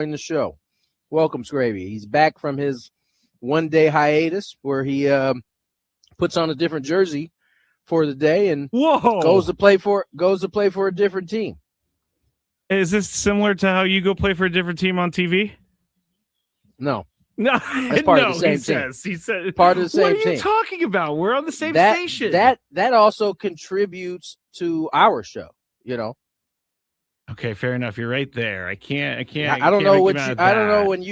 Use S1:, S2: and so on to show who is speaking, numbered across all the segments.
S1: in the show. Welcome, Scravy. He's back from his one-day hiatus where he puts on a different jersey for the day and goes to play for a different team.
S2: Is this similar to how you go play for a different team on TV?
S1: No.
S2: No,
S1: that's part of the same team.
S2: He said
S1: part of the same
S2: team. What are you
S1: team.
S2: talking about? We're on the same station.
S1: That also contributes to our show,
S2: Okay, fair enough. You're right there. I can't.
S1: I don't know when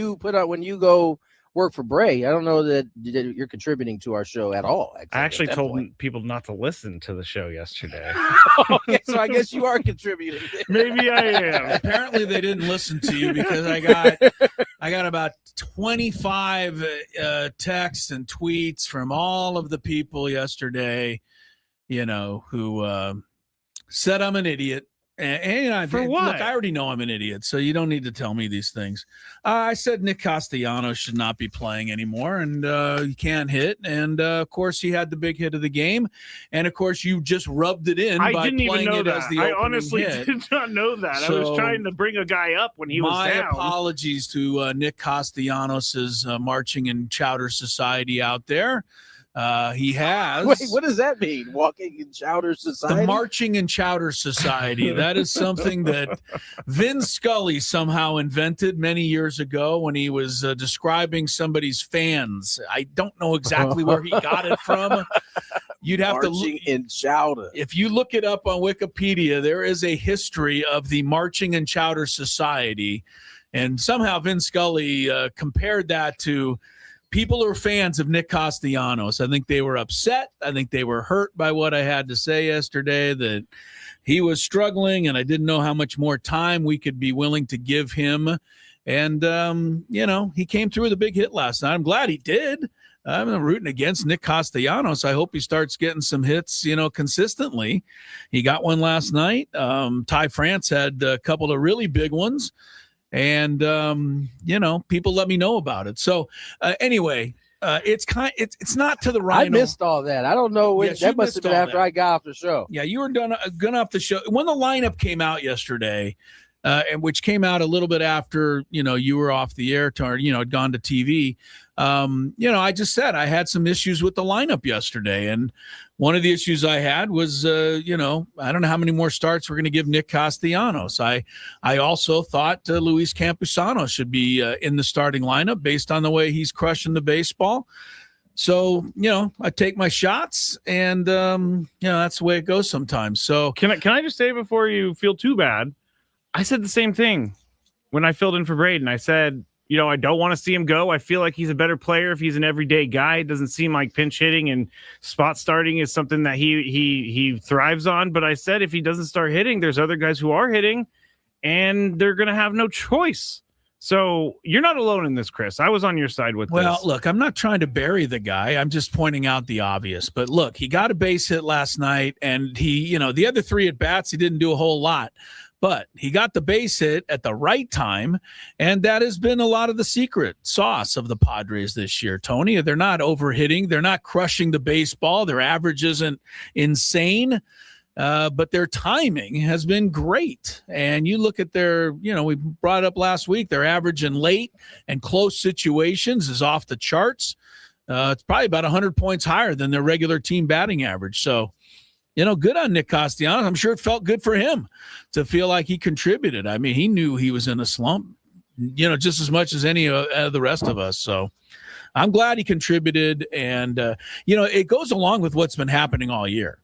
S1: you go work for Bray. I don't know that you're contributing to our show at all.
S2: I actually told people not to listen to the show yesterday.
S1: Okay, so I guess you are contributing.
S2: Maybe I am.
S3: Apparently, they didn't listen to you because I got about 25 texts and tweets from all of the people yesterday, who said I'm an idiot. And
S2: for what?
S3: Look, I already know I'm an idiot, so you don't need to tell me these things. I said Nick Castellanos should not be playing anymore, and he can't hit. And, of course, he had the big hit of the game. And, of course, you just rubbed it in by playing it as the opening hit.
S2: I honestly did not know that. So I was trying to bring a guy up when he was down.
S3: My apologies to Nick Castellanos' Marching and Chowder Society out there. He has.
S1: Wait, what does that mean? Walking in Chowder Society?
S3: The Marching and Chowder Society. That is something that Vin Scully somehow invented many years ago when he was describing somebody's fans. I don't know exactly where he got it from. You'd have
S1: Marching
S3: to look
S1: in Chowder.
S3: If you look it up on Wikipedia, there is a history of the Marching and Chowder Society, and somehow Vin Scully compared that to people who are fans of Nick Castellanos. I think they were upset. I think they were hurt by what I had to say yesterday, that he was struggling and I didn't know how much more time we could be willing to give him. And, he came through with a big hit last night. I'm glad he did. I'm rooting against Nick Castellanos. I hope he starts getting some hits, consistently. He got one last night. Ty France had a couple of really big ones. And, people let me know about it. So anyway, it's not to the Rhino.
S1: I missed all that. I don't know. That must have been after I got off the show.
S3: Yeah, you were done off the show. When the lineup came out yesterday, and which came out a little bit after, you were off the air, had gone to TV. I just said I had some issues with the lineup yesterday. And one of the issues I had was, I don't know how many more starts we're going to give Nick Castellanos. I also thought Luis Campusano should be in the starting lineup based on the way he's crushing the baseball. So, I take my shots and, that's the way it goes sometimes. So
S2: can I just say before you feel too bad, I said the same thing when I filled in for Braden. I said, I don't want to see him go. I feel like he's a better player if he's an everyday guy. It doesn't seem like pinch hitting and spot starting is something that he thrives on. But I said if he doesn't start hitting, there's other guys who are hitting, and they're going to have no choice. So you're not alone in this, Chris. I was on your side with this.
S3: Well, look, I'm not trying to bury the guy. I'm just pointing out the obvious. But look, he got a base hit last night, and he, the other three at bats, he didn't do a whole lot. But he got the base hit at the right time, and that has been a lot of the secret sauce of the Padres this year, Tony. They're not overhitting. They're not crushing the baseball. Their average isn't insane, but their timing has been great. And you look at their, we brought up last week, their average in late and close situations is off the charts. It's probably about 100 points higher than their regular team batting average. So, good on Nick Castellanos. I'm sure it felt good for him to feel like he contributed. I mean, he knew he was in a slump, just as much as any of the rest of us. So I'm glad he contributed. And, it goes along with what's been happening all year,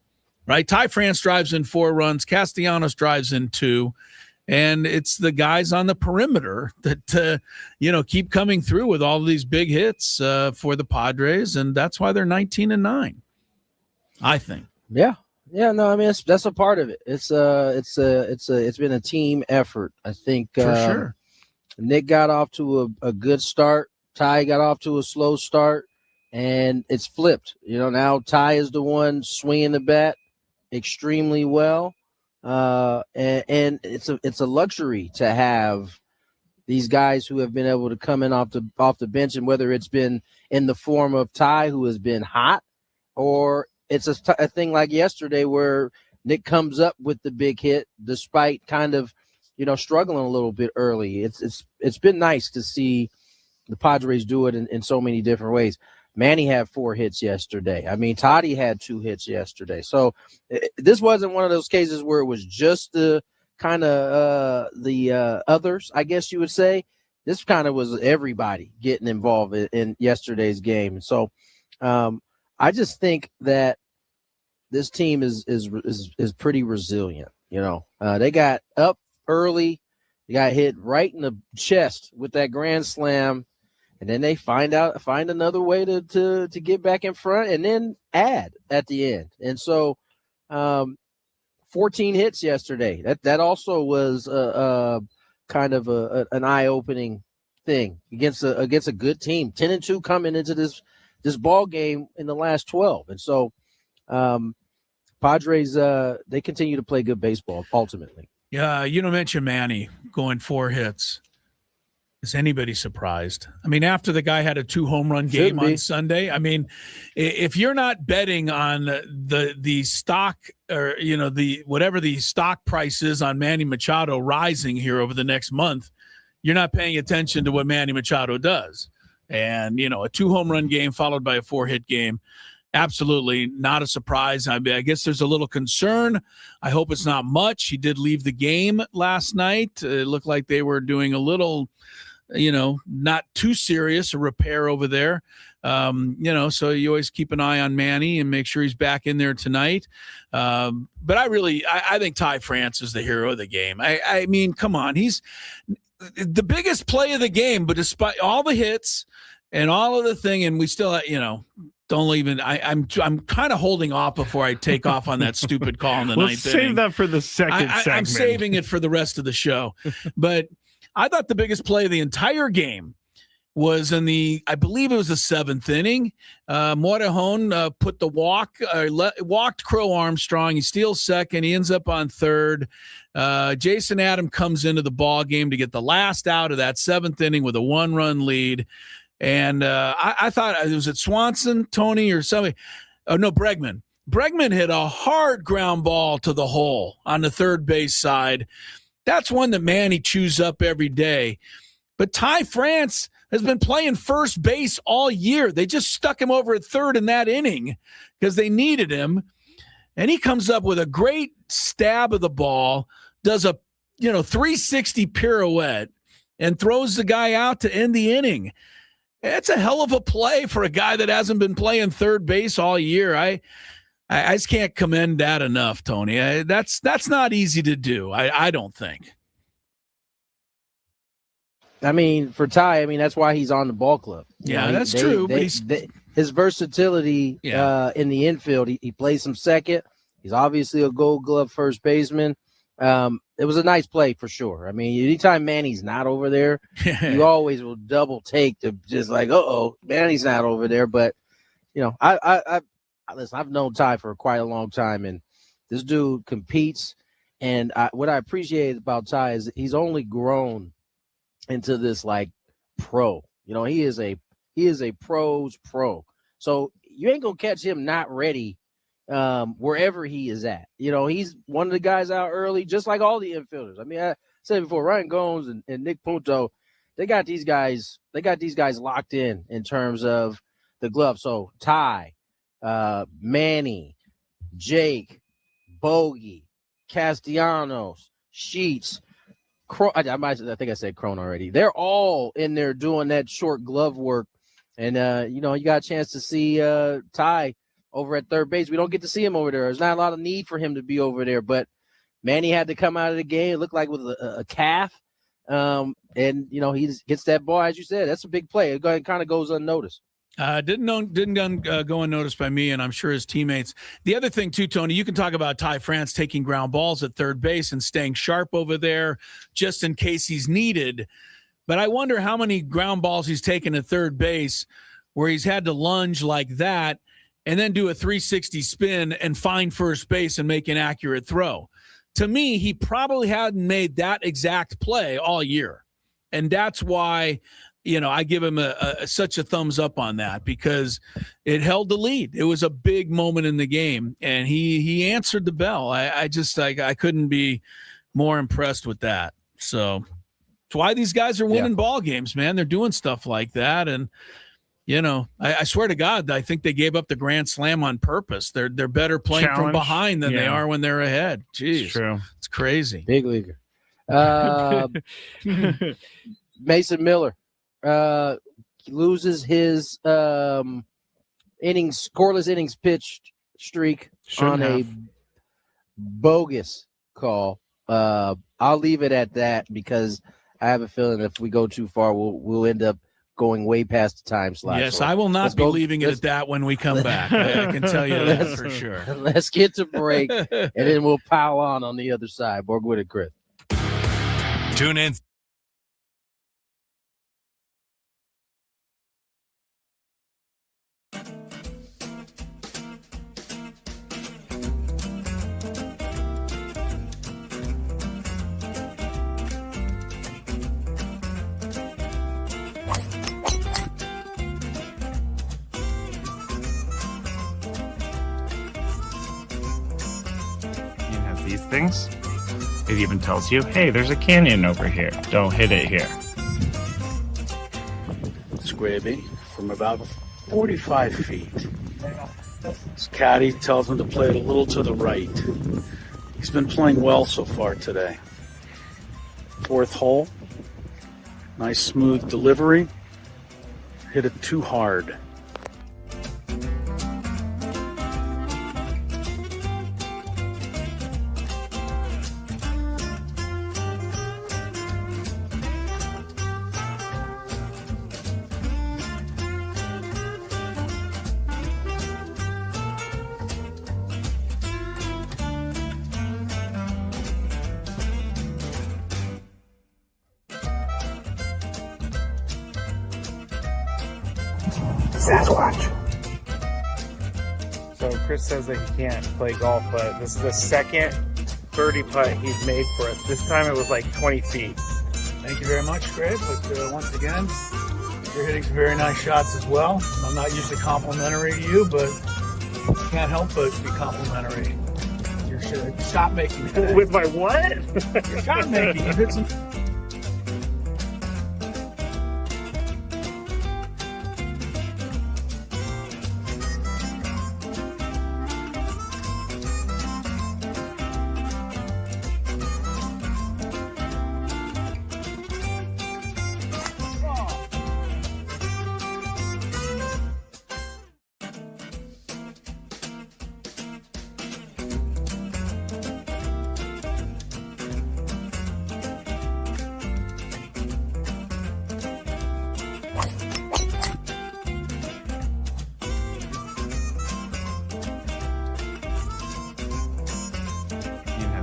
S3: right? Ty France drives in 4 runs. Castellanos drives in 2. And it's the guys on the perimeter that, keep coming through with all of these big hits for the Padres. And that's why they're 19-9, I think.
S1: Yeah. Yeah, no, I mean that's a part of it. It's been a team effort. I think
S3: for sure.
S1: Nick got off to a good start. Ty got off to a slow start, and it's flipped. Now Ty is the one swinging the bat extremely well, and it's a luxury to have these guys who have been able to come in off the bench, and whether it's been in the form of Ty, who has been hot, or it's a thing like yesterday where Nick comes up with the big hit despite kind of struggling a little bit early. It's been nice to see the Padres do it in so many different ways. Manny had 4 hits yesterday. I mean, Toddy had 2 hits yesterday. So this wasn't one of those cases where it was just the kind of the others, I guess you would say. This kind of was everybody getting involved in yesterday's game. So I just think that this team is pretty resilient. They got up early, they got hit right in the chest with that grand slam, and then they find another way to get back in front and then add at the end. And so 14 hits yesterday. That also was kind of an eye-opening thing against a good team. 10-2 coming into this ball game in the last 12. And so Padres they continue to play good baseball ultimately.
S3: Yeah, mention Manny going 4 hits. Is anybody surprised? I mean, after the guy had a 2 home run game on Sunday, I mean, if you're not betting on the stock or whatever the stock price is on Manny Machado rising here over the next month, you're not paying attention to what Manny Machado does. And a 2 home run game followed by a 4-hit game, absolutely not a surprise. I guess there's a little concern. I hope it's not much. He did leave the game last night. It looked like they were doing a little, not too serious a repair over there. So you always keep an eye on Manny and make sure he's back in there tonight. But I think Ty France is the hero of the game. I mean, come on, he's the biggest play of the game, but despite all the hits and all of the thing, and we still, don't even. I'm kind of holding off before I take off on that stupid call in the ninth inning.
S2: Save that for the second segment.
S3: I'm saving it for the rest of the show. But I thought the biggest play of the entire game was I believe it was the 7th inning. Morejon put the walked Crow Armstrong. He steals second. He ends up on third. Jason Adam comes into the ball game to get the last out of that 7th inning with a 1-run lead. And I thought it was at Swanson, Tony, or somebody. Oh, no, Bregman. Bregman hit a hard ground ball to the hole on the third base side. That's one that Manny chews up every day. But Ty France has been playing first base all year. They just stuck him over at third in that inning because they needed him. And he comes up with a great stab of the ball, does a 360 pirouette, and throws the guy out to end the inning. It's a hell of a play for a guy that hasn't been playing third base all year. I just can't commend that enough, Tony. That's not easy to do, I don't think.
S1: I mean, for Ty, that's why he's on the ball club.
S3: That's true. But
S1: his versatility in the infield, he plays some second. He's obviously a Gold Glove first baseman. It was a nice play for sure. I mean, anytime Manny's not over there, you always will double take to just like, Manny's not over there. But listen, I've known Ty for quite a long time, and this dude competes. And what I appreciate about Ty is he's only grown into this like pro. He is a pro's pro. So you ain't gonna catch him not ready wherever he is at. He's one of the guys out early, just like all the infielders. I mean, I said before, Ryan Gomes and Nick Punto, they got these guys locked in terms of the glove. So Ty, Manny, Jake, Bogey, Castellanos, Sheets, I think I said Crone already. They're all in there doing that short glove work. And you got a chance to see Ty over at third base. We don't get to see him over there. There's not a lot of need for him to be over there, but Manny had to come out of the game. It looked like with a calf. And he gets that ball, as you said. That's a big play. It kind of goes unnoticed.
S3: Didn't go unnoticed by me, and I'm sure his teammates. The other thing, too, Tony, you can talk about Ty France taking ground balls at third base and staying sharp over there just in case he's needed. But I wonder how many ground balls he's taken at third base where he's had to lunge like that and then do a 360 spin and find first base and make an accurate throw. To me, he probably hadn't made that exact play all year. And that's why I give him such a thumbs up on that, because it held the lead. It was a big moment in the game, and he answered the bell. I couldn't be more impressed with that. So it's why these guys are winning ball games, man. They're doing stuff like that. And, I swear to God, I think they gave up the grand slam on purpose. They're better playing from behind than they are when they're ahead. Jeez,
S2: it's true.
S3: It's crazy.
S1: Big leaguer. Mason Miller loses his scoreless innings pitched streak on a bogus call. I'll leave it at that because I have a feeling if we go too far, we'll end up going way past the time slot.
S3: Yes,
S1: so
S3: I will not be leaving it at that when we come back. I can tell you that for sure.
S1: Let's get to break, and then we'll pile on the other side. More Gwynn Chris.
S4: Tune in.
S2: These things. It even tells you, hey, there's a canyon over here. Don't hit it here.
S5: Scraby from about 45 feet. His caddy tells him to play it a little to the right. He's been playing well so far today. Fourth hole. Nice smooth delivery. Hit it too hard.
S6: Sasquatch.
S7: So Chris says that he can't play golf, but this is the second birdie putt he's made for us. This time it was like 20 feet.
S5: Thank you very much, Greg. But once again, you're hitting some very nice shots as well. I'm not usually complimentary to you, but can't help but be complimentary. Your shot making today.
S7: With my what?
S5: Your shot making. You hit some.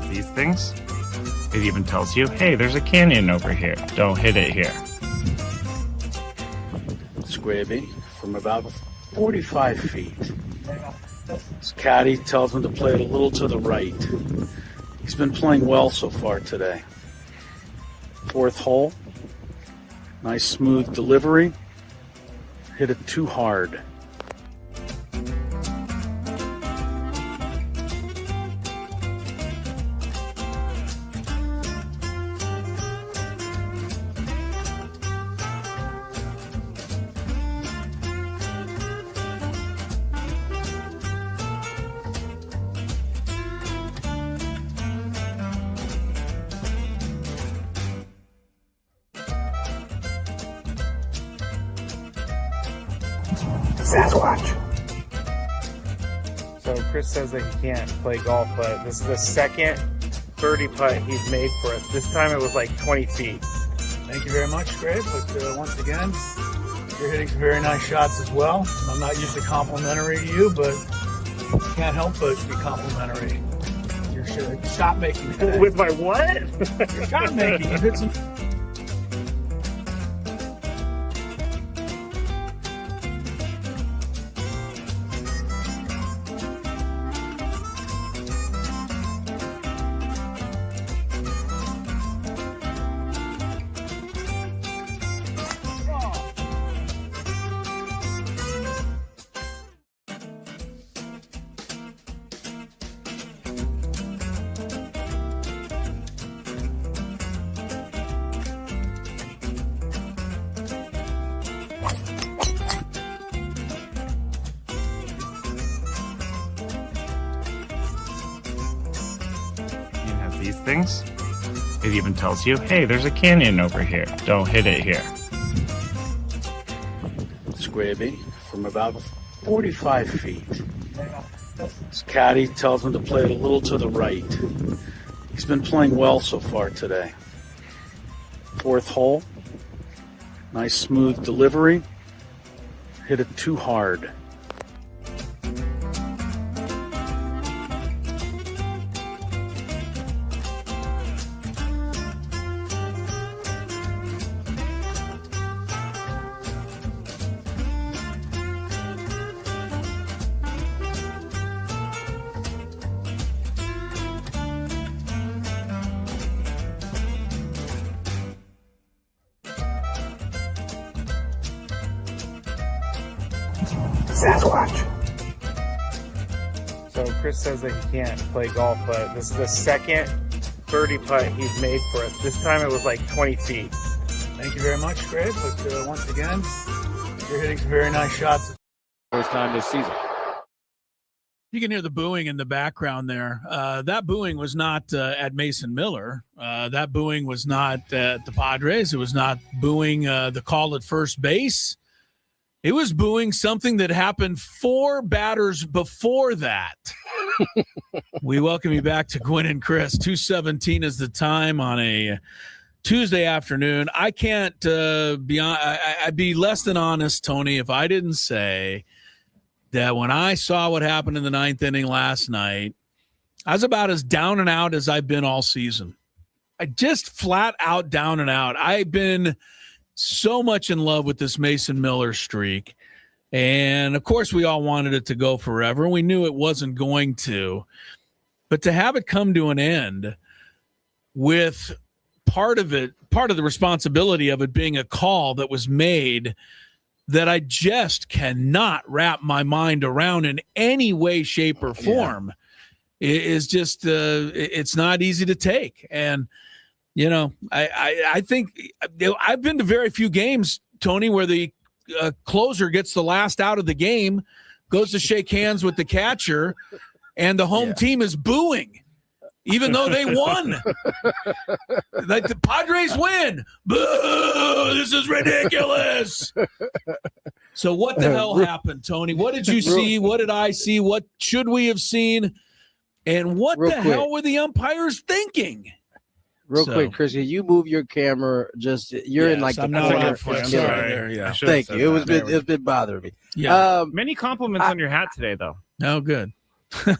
S2: These things. It even tells you, hey, there's a canyon over here. Don't hit it here.
S5: Scraby from about 45 feet. His caddy tells him to play it a little to the right. He's been playing well so far today. Fourth hole. Nice smooth delivery. Hit it too hard.
S6: Sasquatch.
S7: So Chris says that he can't play golf, but this is the second birdie putt he's made for us. This time it was like 20 feet.
S5: Thank you very much, Greg. But once again, you're hitting some very nice shots as well. I'm not usually complimentary to you, but can't help but be complimentary. Your shot making today.
S7: With my what?
S5: Your shot making. You hit some.
S2: these things. It even tells you, hey, there's a canyon over here. Don't hit it here.
S5: Scraby from about 45 feet. His caddy tells him to play it a little to the right. He's been playing well so far today. Fourth hole. Nice smooth delivery. Hit it too hard.
S7: So Chris says that he can't play golf, but this is the second birdie putt he's made for us. This time it was like 20 feet.
S5: Thank you very much, Greg. But once again, you're hitting some very nice shots.
S6: First time this season.
S3: You can hear the booing in the background there. That booing was not at Mason Miller. That booing was not at the Padres. It was not booing the call at first base. It was booing something that happened 4 batters before that. We welcome you back to Gwynn and Chris. 2:17 is the time on a Tuesday afternoon. I can't I'd be less than honest, Tony, if I didn't say that when I saw what happened in the 9th inning last night, I was about as down and out as I've been all season. I just flat out down and out. I've been so much in love with this Mason Miller streak. And, of course, we all wanted it to go forever. We knew it wasn't going to. But to have it come to an end with part of the responsibility of it being a call that was made that I just cannot wrap my mind around in any way, shape, or form is just it's not easy to take. And, you know, I think I've been to very few games, Tony, where the closer gets the last out of the game, goes to shake hands with the catcher, and the home team is booing, even though they won. Like the Padres win. Boo! This is ridiculous. So what the hell happened, Tony? What did you see? What did I see? What should we have seen? And what the hell were the umpires thinking?
S1: Real quick, Chris, can you move your camera? You're in like the corner.
S3: Sorry.
S1: Thank you. It's been bothering me.
S3: Yeah.
S2: Many compliments on your hat today, though.
S3: Oh, good.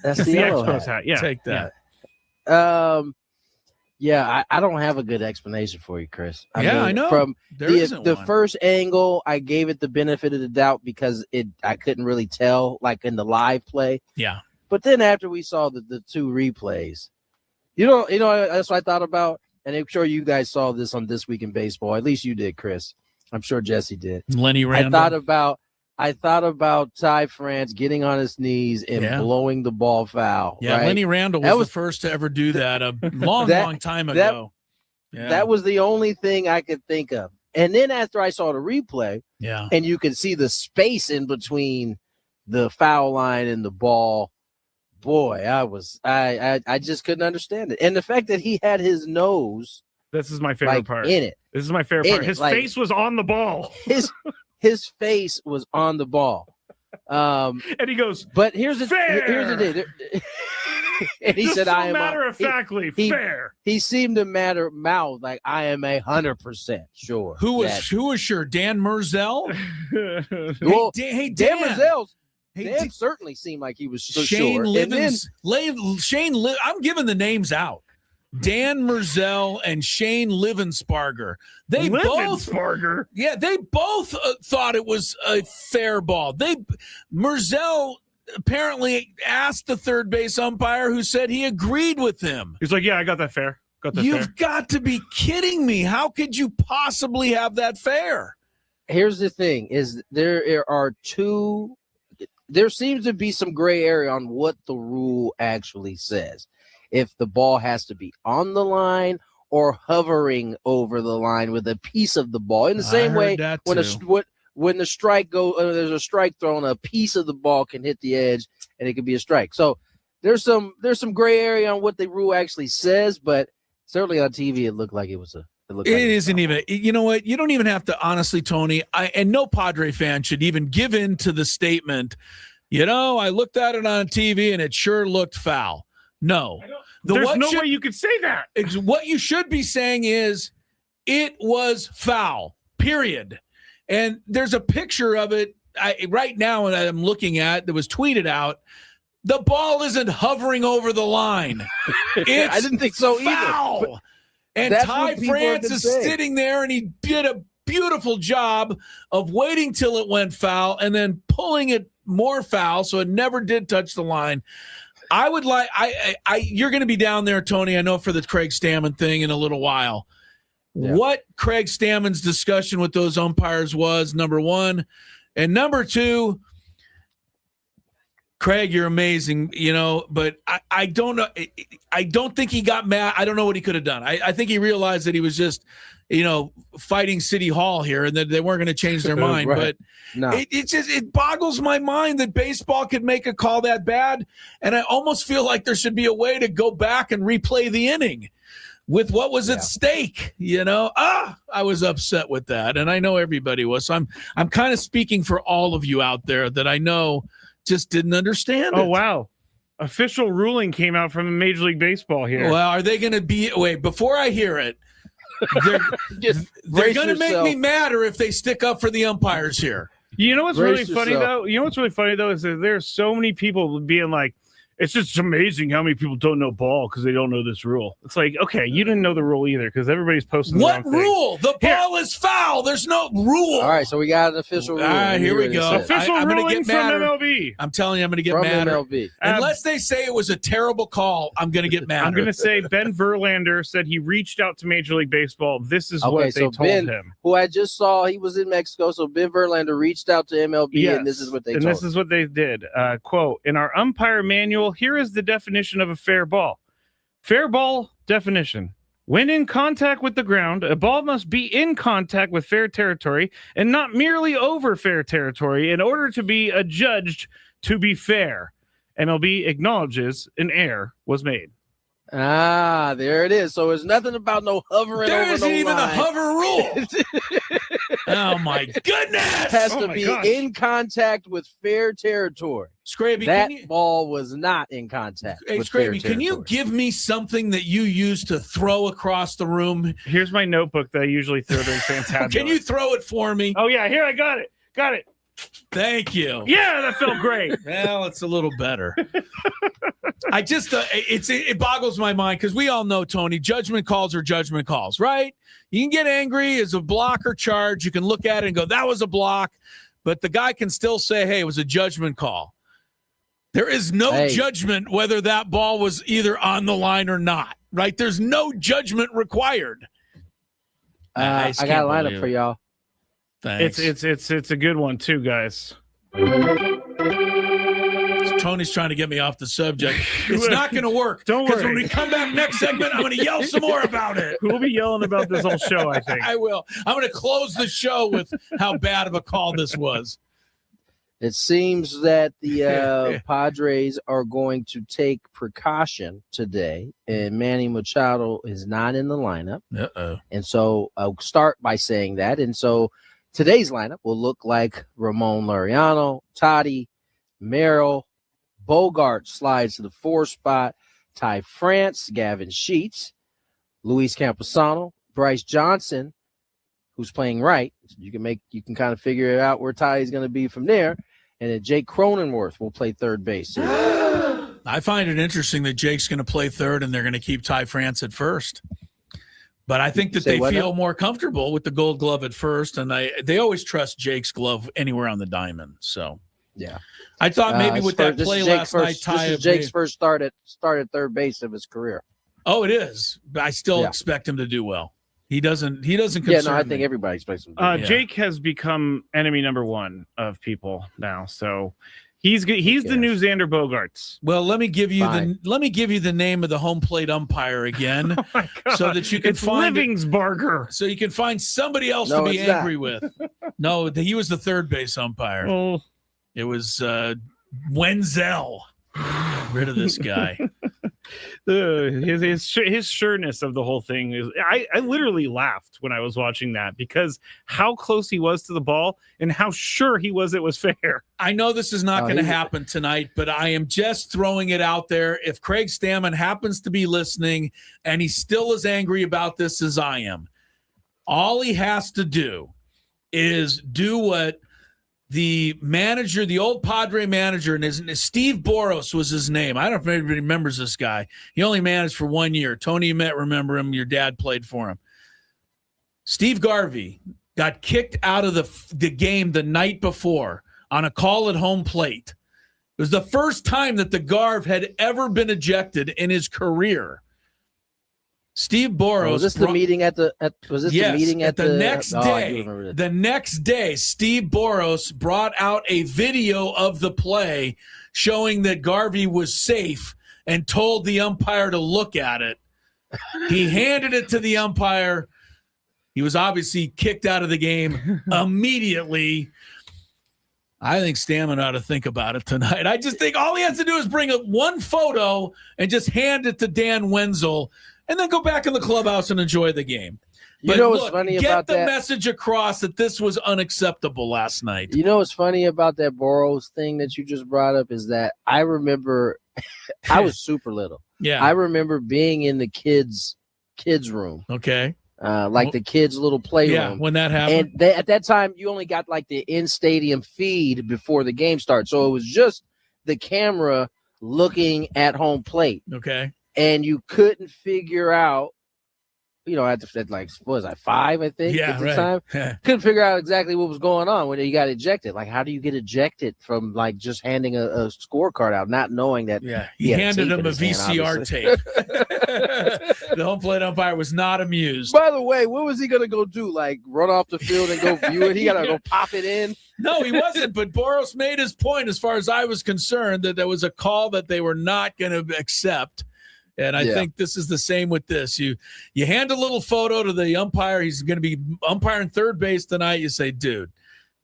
S1: That's the yellow hat.
S2: Yeah.
S3: Take that.
S1: Yeah. I don't have a good explanation for you, Chris.
S3: I know.
S1: From the
S3: one.
S1: first angle, I gave it the benefit of the doubt because I couldn't really tell, like in the live play.
S3: Yeah.
S1: But then after we saw the 2 replays, you know, that's what I thought about. And I'm sure you guys saw this on This Week in Baseball. At least you did, Chris. I'm sure Jesse did.
S3: Lenny Randall.
S1: I thought about Ty France getting on his knees and blowing the ball foul.
S3: Yeah,
S1: right?
S3: Lenny Randall was the first to ever do that a long time ago.
S1: That was the only thing I could think of. And then after I saw the replay, and you could see the space in between the foul line and the ball, boy, I just couldn't understand it. And the fact that he had his nose,
S2: this is my favorite part.
S1: In it.
S2: This is my favorite part. His face was on the ball.
S1: His face was on the ball.
S2: And he goes,
S1: but here's the thing. And he said,
S2: "I am matter-of-factly fair."
S1: He seemed to mouth like, "I am 100% sure."
S3: Who was sure? Dan Merzel.
S1: Well,
S3: hey,
S1: Dan Merzel. Dan certainly seemed like he was
S3: Shane
S1: sure.
S3: Livens. I'm giving the names out. Dan Merzel and Shane Livensparger. They both thought it was a fair ball. Merzel apparently asked the third base umpire, who said he agreed with him.
S2: He's like, "Yeah, I got that fair.
S3: You've got to be kidding me. How could you possibly have that fair?"
S1: Here's the thing: is there seems to be some gray area on what the rule actually says. If the ball has to be on the line or hovering over the line with a piece of the ball. In the same way, when the strike there's a strike thrown, a piece of the ball can hit the edge and it could be a strike. So there's some gray area on what the rule actually says, but certainly on TV it looked like it was a. It
S3: isn't even. You know what? You don't even have to. Honestly, Tony, and no Padre fan should even give in to the statement. I looked at it on TV and it sure looked foul. No,
S2: there's no way you could say that.
S3: What you should be saying is it was foul. Period. And there's a picture of it right now, and I'm looking at that was tweeted out. The ball isn't hovering over the line. It's
S1: I didn't think so
S3: foul.
S1: either.
S3: And Ty France is sitting there, and he did a beautiful job of waiting till it went foul and then pulling it more foul, so it never did touch the line. I would like you're going to be down there, Tony, I know, for the Craig Stammen thing in a little while. Yeah. What Craig Stammen's discussion with those umpires was, number one. And number two, Craig, you're amazing, but I don't know. I don't think he got mad. I don't know what he could have done. I think he realized that he was just, fighting City Hall here and that they weren't going to change their mind.
S1: Right.
S3: But no. It boggles my mind that baseball could make a call that bad. And I almost feel like there should be a way to go back and replay the inning with what was at stake. I was upset with that. And I know everybody was. So I'm kind of speaking for all of you out there that I know just didn't understand it.
S2: Oh, wow. Official ruling came out from Major League Baseball here.
S3: Well, are they going to be – wait, before I hear it, they're going to make me madder if they stick up for the umpires here.
S2: You know what's really funny, though? Is that there's so many people being like, it's just amazing how many people don't know ball because they don't know this rule. It's like, okay, you didn't know the rule either because everybody's posting the wrong thing.
S3: What rule? The ball is foul. There's no rule.
S1: All right, so we got an official rule.
S3: All right, here we go.
S2: Official ruling from MLB.
S3: I'm telling you, I'm going to get mad. Unless they say it was a terrible call, I'm going to get mad.
S2: I'm going to say Ben Verlander said he reached out to Major League Baseball. This is what they told him.
S1: Who I just saw, he was in Mexico, so Ben Verlander reached out to MLB, and this is what they told him.
S2: This is what they did. Quote, in our umpire manual, here is the definition of a fair ball. Fair ball definition. When in contact with the ground, a ball must be in contact with fair territory and not merely over fair territory in order to be adjudged to be fair. MLB acknowledges an error was made.
S1: Ah, there it is. So there's nothing about no hovering
S3: there
S1: over
S3: isn't
S1: no
S3: even
S1: line.
S3: a hover rule. Oh, my goodness.
S1: It has to be in contact with fair territory.
S3: Scraby,
S1: that ball was not in contact with
S3: Scraby,
S1: fair territory.
S3: Can you give me something that you use to throw across the room?
S2: Here's my notebook that I usually throw during Fantabulous.
S3: Can you throw it for me?
S2: Oh, yeah. Here, I got it. Got it.
S3: Thank you.
S2: Yeah, that felt great.
S3: Well, it's a little better. I just it boggles my mind because we all know, Tony, judgment calls are judgment calls, right? You can get angry as a block or charge. You can look at it and go, that was a block. But the guy can still say, hey, it was a judgment call. There is no judgment whether that ball was either on the line or not, right? There's no judgment required.
S1: I got a lineup for y'all.
S3: Thanks.
S2: It's a good one too, guys.
S3: Tony's trying to get me off the subject. It's not going to work.
S2: Don't worry.
S3: Because when we come back next segment, I'm going to yell some more about it.
S2: We'll be yelling about this whole show, I think.
S3: I will. I'm going to close the show with how bad of a call this was.
S1: It seems that the Padres are going to take precaution today, and Manny Machado is not in the lineup.
S3: Uh-oh.
S1: And so I'll start by saying that. And so today's lineup will look like Ramon Laureano, Toddy, Merrill, Bogart slides to the 4 spot, Ty France, Gavin Sheets, Luis Camposano, Bryce Johnson, who's playing right. You can kind of figure it out where Ty is going to be from there. And then Jake Cronenworth will play third base.
S3: I find it interesting that Jake's going to play third and they're going to keep Ty France at first. But I think that they feel more comfortable with the Gold Glove at first, and they always trust Jake's glove anywhere on the diamond. So
S1: yeah,
S3: I thought maybe with that play last night,
S1: Ty. This is Jake's first start at third base of his career.
S3: Oh, it is. I still expect him to do well. He doesn't concern me.
S1: Yeah, no, I think everybody expects him to.
S2: Jake has become enemy number one of people now, so he's the new Xander Bogaerts.
S3: Well, let me give you the name of the home plate umpire again, so that you can find
S2: Livingsbarger.
S3: So you can find somebody else to be angry with. No, he was the third base umpire.
S2: Oh.
S3: It was Wenzel. rid of this guy.
S2: His sureness of the whole thing is. I literally laughed when I was watching that because how close he was to the ball and how sure he was it was fair.
S3: I know this is not going to happen tonight, but I am just throwing it out there. If Craig Stammen happens to be listening and he's still as angry about this as I am, all he has to do is do what the manager, the old Padre manager, and his Steve Boros was his name. I don't know if anybody remembers this guy. He only managed for 1 year. Tony, you might remember him. Your dad played for him. Steve Garvey got kicked out of the game the night before on a call at home plate. It was the first time that the Garv had ever been ejected in his career. Steve Boros.
S1: Was this the meeting at the?
S3: Yes,
S1: the meeting at
S3: the next day? The next day, Steve Boros brought out a video of the play showing that Garvey was safe and told the umpire to look at it. He handed it to the umpire. He was obviously kicked out of the game immediately. I think Stammen ought to think about it tonight. I just think all he has to do is bring up one photo and just hand it to Dan Wenzel and then go back in the clubhouse and enjoy the game. But
S1: you know what's funny about that?
S3: Get the message across that this was unacceptable last night.
S1: You know what's funny about that Boros thing that you just brought up is that I remember I was super little.
S3: Yeah.
S1: I remember being in the kids room.
S3: Okay.
S1: Like the kids' little playroom.
S3: Yeah, when that happened.
S1: And at that time, you only got like the in-stadium feed before the game started. So it was just the camera looking at home plate.
S3: Okay.
S1: And you couldn't figure out, at like, what was I, 5, I think?
S3: Yeah,
S1: at the
S3: right.
S1: time? Couldn't figure out exactly what was going on when he got ejected. Like, how do you get ejected from, like, just handing a scorecard out, not knowing that?
S3: Yeah, he handed him a VCR tape. The home plate umpire was not amused.
S1: By the way, what was he going to go do? Like, run off the field and go view it? He got to go pop it in?
S3: No, he wasn't. But Boros made his point, as far as I was concerned, that there was a call that they were not going to accept. And I think this is the same with this. You hand a little photo to the umpire. He's going to be umpiring third base tonight. You say, dude,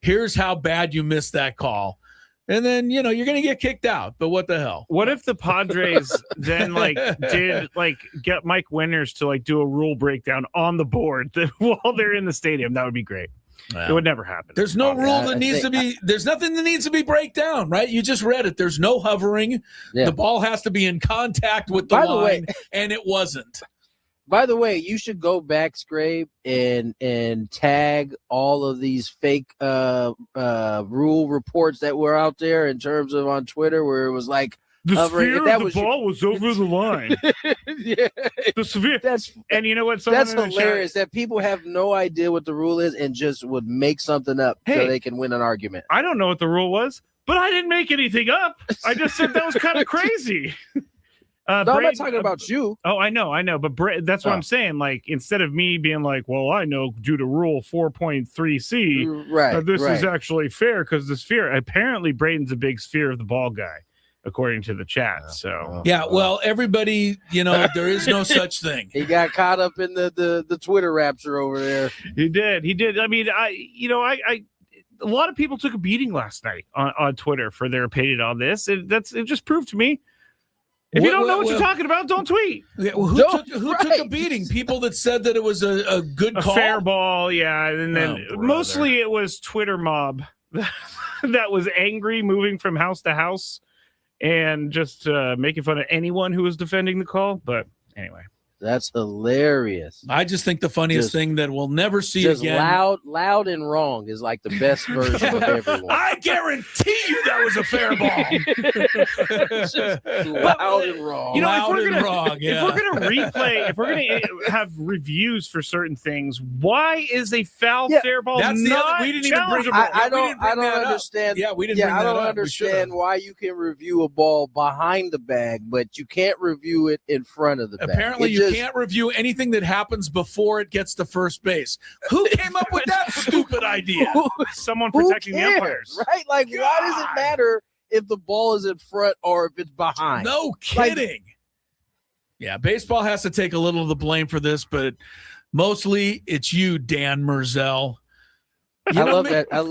S3: here's how bad you missed that call. And then, you're going to get kicked out. But what the hell?
S2: What if the Padres then get Mike Winters to do a rule breakdown on the board while they're in the stadium? That would be great. Well, it would never happen.
S3: There's no rule that needs to be. There's nothing that needs to be break down, right? You just read it. There's no hovering. Yeah. The ball has to be in contact with the line, and it wasn't.
S1: By the way, you should go back, Scrape, and tag all of these fake rule reports that were out there in terms of on Twitter, where it was like
S2: the sphere of the ball was over the line.
S1: Yeah,
S2: the sphere. And you know what?
S1: That's hilarious that people have no idea what the rule is and just would make something up so they can win an argument.
S2: I don't know what the rule was, but I didn't make anything up. I just said that was kind of crazy.
S1: No, I'm not talking about you.
S2: Oh, I know. But that's what I'm saying. Like, instead of me being like, well, I know due to rule 4.3C, this is actually fair because the sphere. Apparently, Braden's a big sphere of the ball guy, according to the chat. So
S3: well, everybody, there is no such thing.
S1: He got caught up in the Twitter rapture over there.
S2: He did. I mean, a lot of people took a beating last night on Twitter for their opinion on this. It just proved to me. If you don't know what you're talking about, don't tweet.
S3: Yeah, well, who took a beating? People that said that it was a good call?
S2: A fair ball, yeah. And then mostly it was Twitter mob that was angry, moving from house to house and just making fun of anyone who was defending the call. But anyway.
S1: That's hilarious.
S3: I just think the funniest thing that we'll never see again.
S1: Loud and wrong is like the best version of everyone.
S3: I guarantee you that was a fair ball.
S1: Loud and wrong.
S2: If we're gonna replay, if we're gonna have reviews for certain things, why is a foul fair ball
S3: that's
S2: not
S3: we didn't even bring
S1: I don't understand.
S3: Yeah, we didn't. I don't
S1: understand why you can review a ball behind the bag, but you can't review it in front of the bag.
S3: Apparently, you can't review anything that happens before it gets to first base. Who came up with that stupid idea?
S2: Someone protecting the umpires,
S1: right? Like, why does it matter if the ball is in front or if it's behind?
S3: No kidding. Baseball has to take a little of the blame for this, but mostly it's you, Dan Merzel.
S1: I love that. I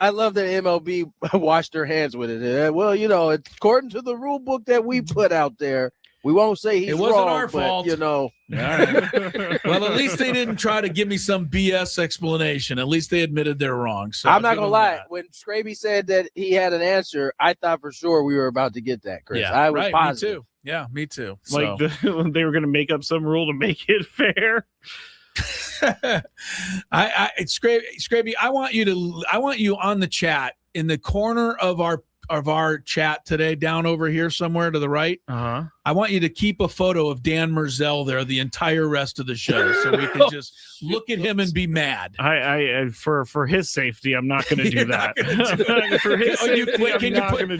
S1: love that MLB washed their hands with it. Well, according to the rule book that we put out there, we won't say he's
S3: It wasn't
S1: wrong,
S3: our
S1: but,
S3: fault.
S1: All
S3: right. Well, at least they didn't try to give me some BS explanation. At least they admitted they're wrong. So
S1: I'm not gonna lie. When Scraby said that he had an answer, I thought for sure we were about to get that, Chris.
S3: Yeah,
S1: I was
S3: right,
S1: positive.
S3: Me too. Yeah, me too.
S2: Like
S3: So.
S2: they were going to make up some rule to make it fair.
S3: Scraby, I want you on the chat in the corner of our chat today, down over here somewhere to the right.
S2: Uh-huh.
S3: I want you to keep a photo of Dan Merzel there the entire rest of the show, so we can just look at him and be mad.
S2: I for his safety, I'm not going to do that. For his safety,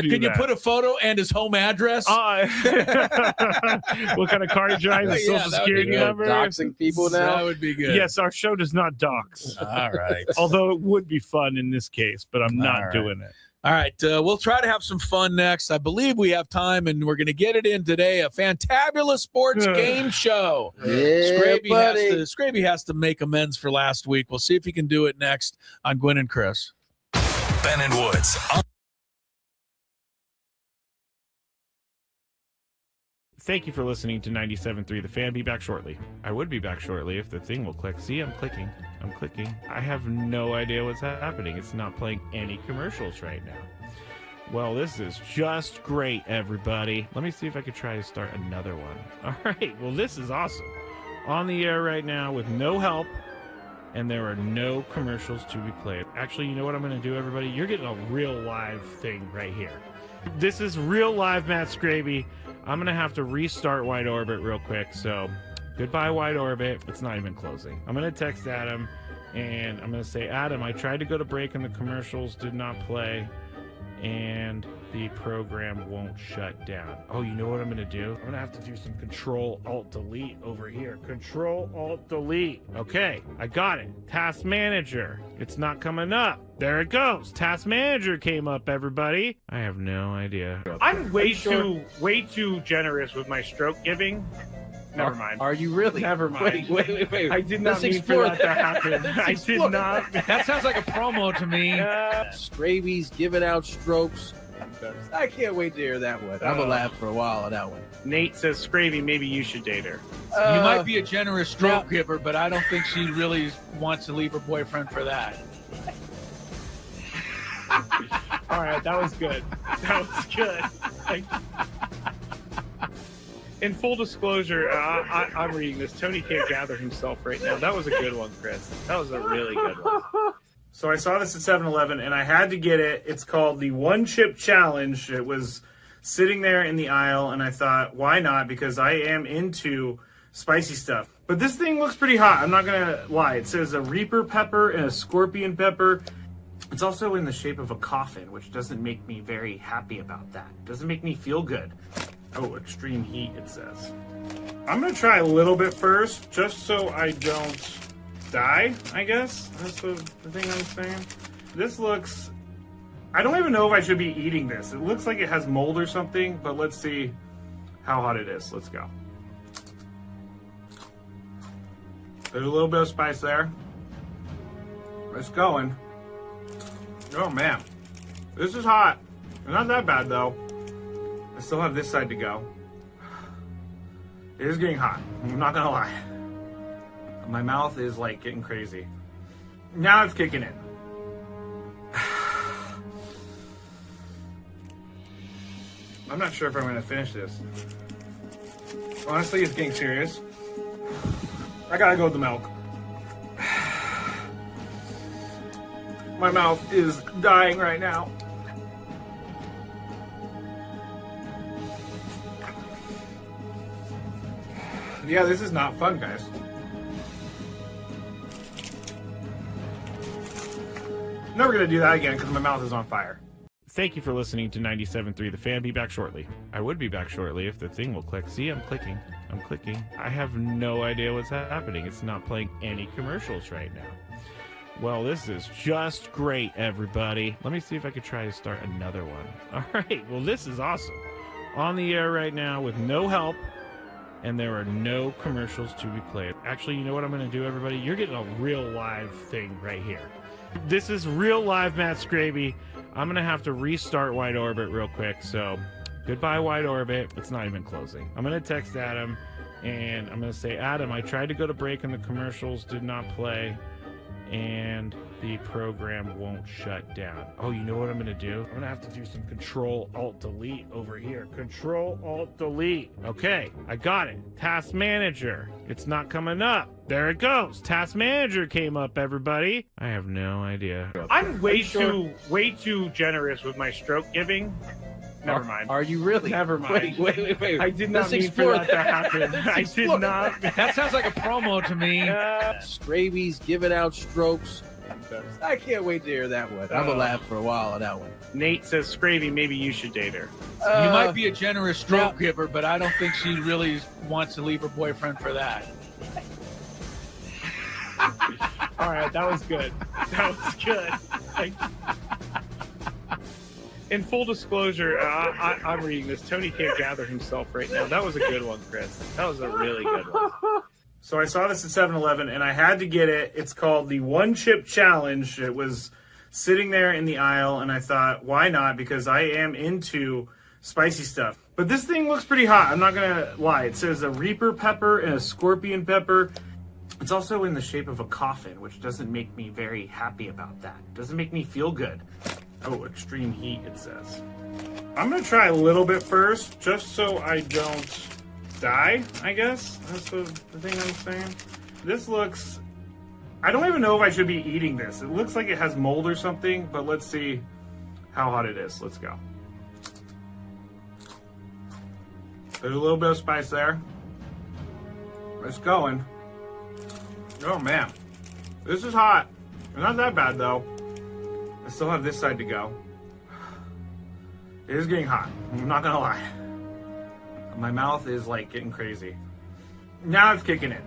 S3: Can you put a photo and his home address?
S2: What kind of car he drives? His social security number.
S1: Doxing people now.
S3: That would be good.
S2: Yes, our show does not dox.
S3: All right.
S2: Although it would be fun in this case, but I'm not doing it.
S3: All right, we'll try to have some fun next. I believe we have time, and we're going to get it in today. A fantabulous sports game show.
S1: Yeah,
S3: Scraby has to make amends for last week. We'll see if he can do it next on Gwynn and Chris.
S4: Ben and Woods.
S2: Thank you for listening to 97.3 The Fan. Be back shortly. I would be back shortly if the thing will click. See, I'm clicking. I have no idea what's happening. It's not playing any commercials right now. Well, this is just great, everybody. Let me see if I could try to start another one. All right. Well, this is awesome. On the air right now with no help, and there are no commercials to be played. Actually, you know what I'm going to do, everybody? You're getting a real live thing right here. This is real live Matt Scraby. I'm going to have to restart Wide Orbit real quick, so goodbye, Wide Orbit. It's not even closing. I'm going to text Adam, and I'm going to say, Adam, I tried to go to break, and the commercials did not play, and the program won't shut down. Oh, you know what I'm going to do? I'm going to have to do some Control-Alt-Delete over here. Control-Alt-Delete. Okay, I got it. Task Manager. It's not coming up. There it goes. Task Manager came up, everybody. I have no idea. I'm way too generous with my stroke giving. Never mind.
S1: Are you really?
S2: Never mind.
S1: Wait.
S2: I did not mean for that to happen. I did not.
S3: That sounds like a promo to me.
S1: Scraby's giving out strokes. I can't wait to hear that one. I'm gonna laugh for a while on that one.
S2: Nate says, Scravy, maybe you should date her.
S3: You might be a generous stroke giver, but I don't think she really wants to leave her boyfriend for that.
S2: All right, that was good. In full disclosure, I'm reading this. Tony can't gather himself right now. That was a good one, Chris. That was a really good one. So I saw this at 7-Eleven, and I had to get it. It's called the One Chip Challenge. It was sitting there in the aisle, and I thought, why not? Because I am into spicy stuff. But this thing looks pretty hot. I'm not going to lie. It says a Reaper pepper and a Scorpion pepper. It's also in the shape of a coffin, which doesn't make me very happy about that. It doesn't make me feel good. Oh, extreme heat, it says. I'm going to try a little bit first, just so I don't die, I guess. That's the thing I'm saying. This looks... I don't even know if I should be eating this. It looks like it has mold or something, but let's see how hot it is. Let's go. There's a little bit of spice there. It's going. Oh, man. This is hot. It's not that bad, though. I still have this side to go. It is getting hot. I'm not gonna lie. My mouth is like getting crazy. Now it's kicking in. I'm not sure if I'm gonna finish this. Honestly, it's getting serious. I gotta go with the milk. My mouth is dying right now. Yeah, this is not fun, guys. Never gonna do that again because my mouth is on fire. Thank you for listening to 97.3 The Fan. Be back shortly. I would be back shortly if the thing will click. See, I'm clicking. I have no idea what's happening. It's not playing any commercials right now. Well, this is just great, everybody. Let me see if I could try to start another one. All right. Well, this is awesome. On the air right now with no help. And there are no commercials to be played. Actually, you know what I'm going to do, everybody? You're getting a real live thing right here. This is real live Matt Scraby. I'm going to have to restart Wide Orbit real quick. So goodbye, Wide Orbit. It's not even closing. I'm going to text Adam, and I'm going to say, Adam, I tried to go to break and the commercials did not play, and the program won't shut down. Oh, you know what I'm going to do? I'm going to have to do some Control-Alt-Delete over here. Control-Alt-Delete. Okay, I got it. Task Manager. It's not coming up. There it goes. Task Manager came up, everybody. I have no idea. I'm way too generous with my stroke giving. Never mind.
S1: Are you really?
S2: Never mind.
S1: Wait.
S2: I did not
S1: Let's
S2: mean for
S1: explore
S2: that to happen. I did not.
S3: That sounds like a promo to me.
S1: Scraby's giving out strokes. I can't wait to hear that one. I'm gonna laugh for a while on that one.
S2: Nate says, Scravy, maybe you should date her.
S3: You might be a generous stroke giver, but I don't think she really wants to leave her boyfriend for that.
S2: All right, that was good. That was good. In full disclosure, I'm reading this. Tony can't gather himself right now. That was a good one, Chris. That was a really good one. So I saw this at 7-Eleven, and I had to get it. It's called the One Chip Challenge. It was sitting there in the aisle, and I thought, why not? Because I am into spicy stuff. But this thing looks pretty hot. I'm not going to lie. It says a Reaper pepper and a Scorpion pepper. It's also in the shape of a coffin, which doesn't make me very happy about that. It doesn't make me feel good. Oh, extreme heat, it says. I'm going to try a little bit first, just so I don't die, I guess. That's the thing I'm saying. This looks... I don't even know if I should be eating this. It looks like it has mold or something, but let's see how hot it is. Let's go. There's a little bit of spice there. It's going. Oh, man. This is hot. It's not that bad, though. I still have this side to go. It is getting hot. I'm not gonna lie. My mouth is like getting crazy. Now it's kicking in.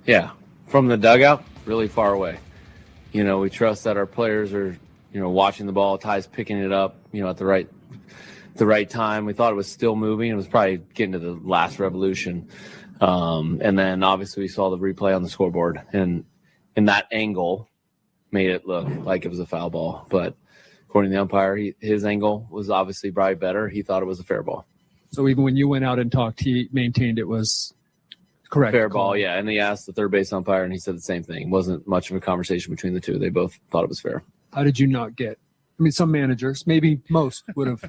S6: Yeah, from the dugout, really far away. You know, we trust that our players are, watching the ball. Ty's picking it up, at the right time. We thought it was still moving. It was probably getting to the last revolution. And then obviously we saw the replay on the scoreboard, and that angle made it look like it was a foul ball. But according to the umpire, his angle was obviously probably better. He thought it was a fair ball.
S8: So even when you went out and talked, he maintained it was correct.
S6: Fair ball, yeah. And he asked the third base umpire, and he said the same thing. It wasn't much of a conversation between the two. They both thought it was fair.
S8: How did you not get? I mean, some managers, maybe most, would have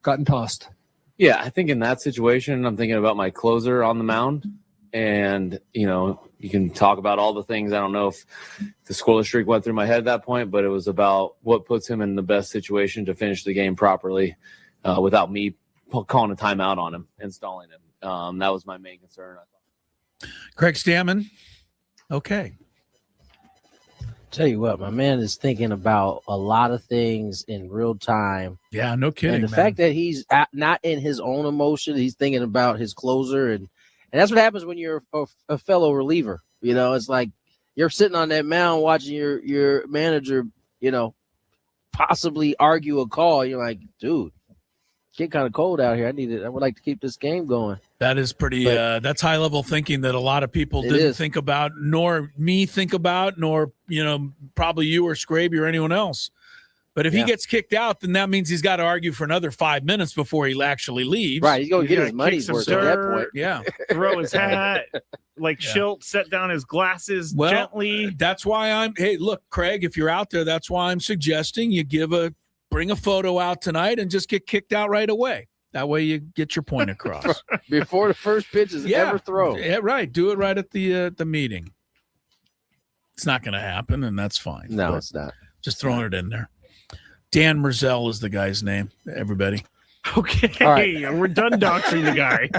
S8: gotten tossed.
S6: Yeah, I think in that situation, I'm thinking about my closer on the mound. And, you can talk about all the things. I don't know if the scoreless streak went through my head at that point, but it was about what puts him in the best situation to finish the game properly without me calling a timeout on him and stalling him. That was my main concern.
S3: Craig Stammen. Okay.
S1: Tell you what, my man is thinking about a lot of things in real time.
S3: Yeah, no kidding.
S1: And the fact that he's not in his own emotion, he's thinking about his closer. And that's what happens when you're a fellow reliever. It's like you're sitting on that mound watching your manager, possibly argue a call. You're like, dude, it's getting kind of cold out here. I would like to keep this game going.
S3: That is pretty, that's high level thinking that a lot of people didn't think about, nor me think about, nor, probably you or Scraby or anyone else. But if he gets kicked out, then that means he's got to argue for another 5 minutes before he actually leaves.
S1: Right. He's going to get his money's worth at that point.
S3: Yeah.
S2: Throw his hat, Schilt, set down his glasses gently.
S3: That's why hey, look, Craig, if you're out there, that's why I'm suggesting you bring a photo out tonight and just get kicked out right away. That way you get your point across.
S1: Before the first pitch is ever thrown.
S3: Yeah, right. Do it right at the meeting. It's not going to happen, and that's fine.
S1: No, it's not.
S3: Just throwing it in there. Dan Merzel is the guy's name, everybody.
S2: Okay. All right. We're done doxing the guy.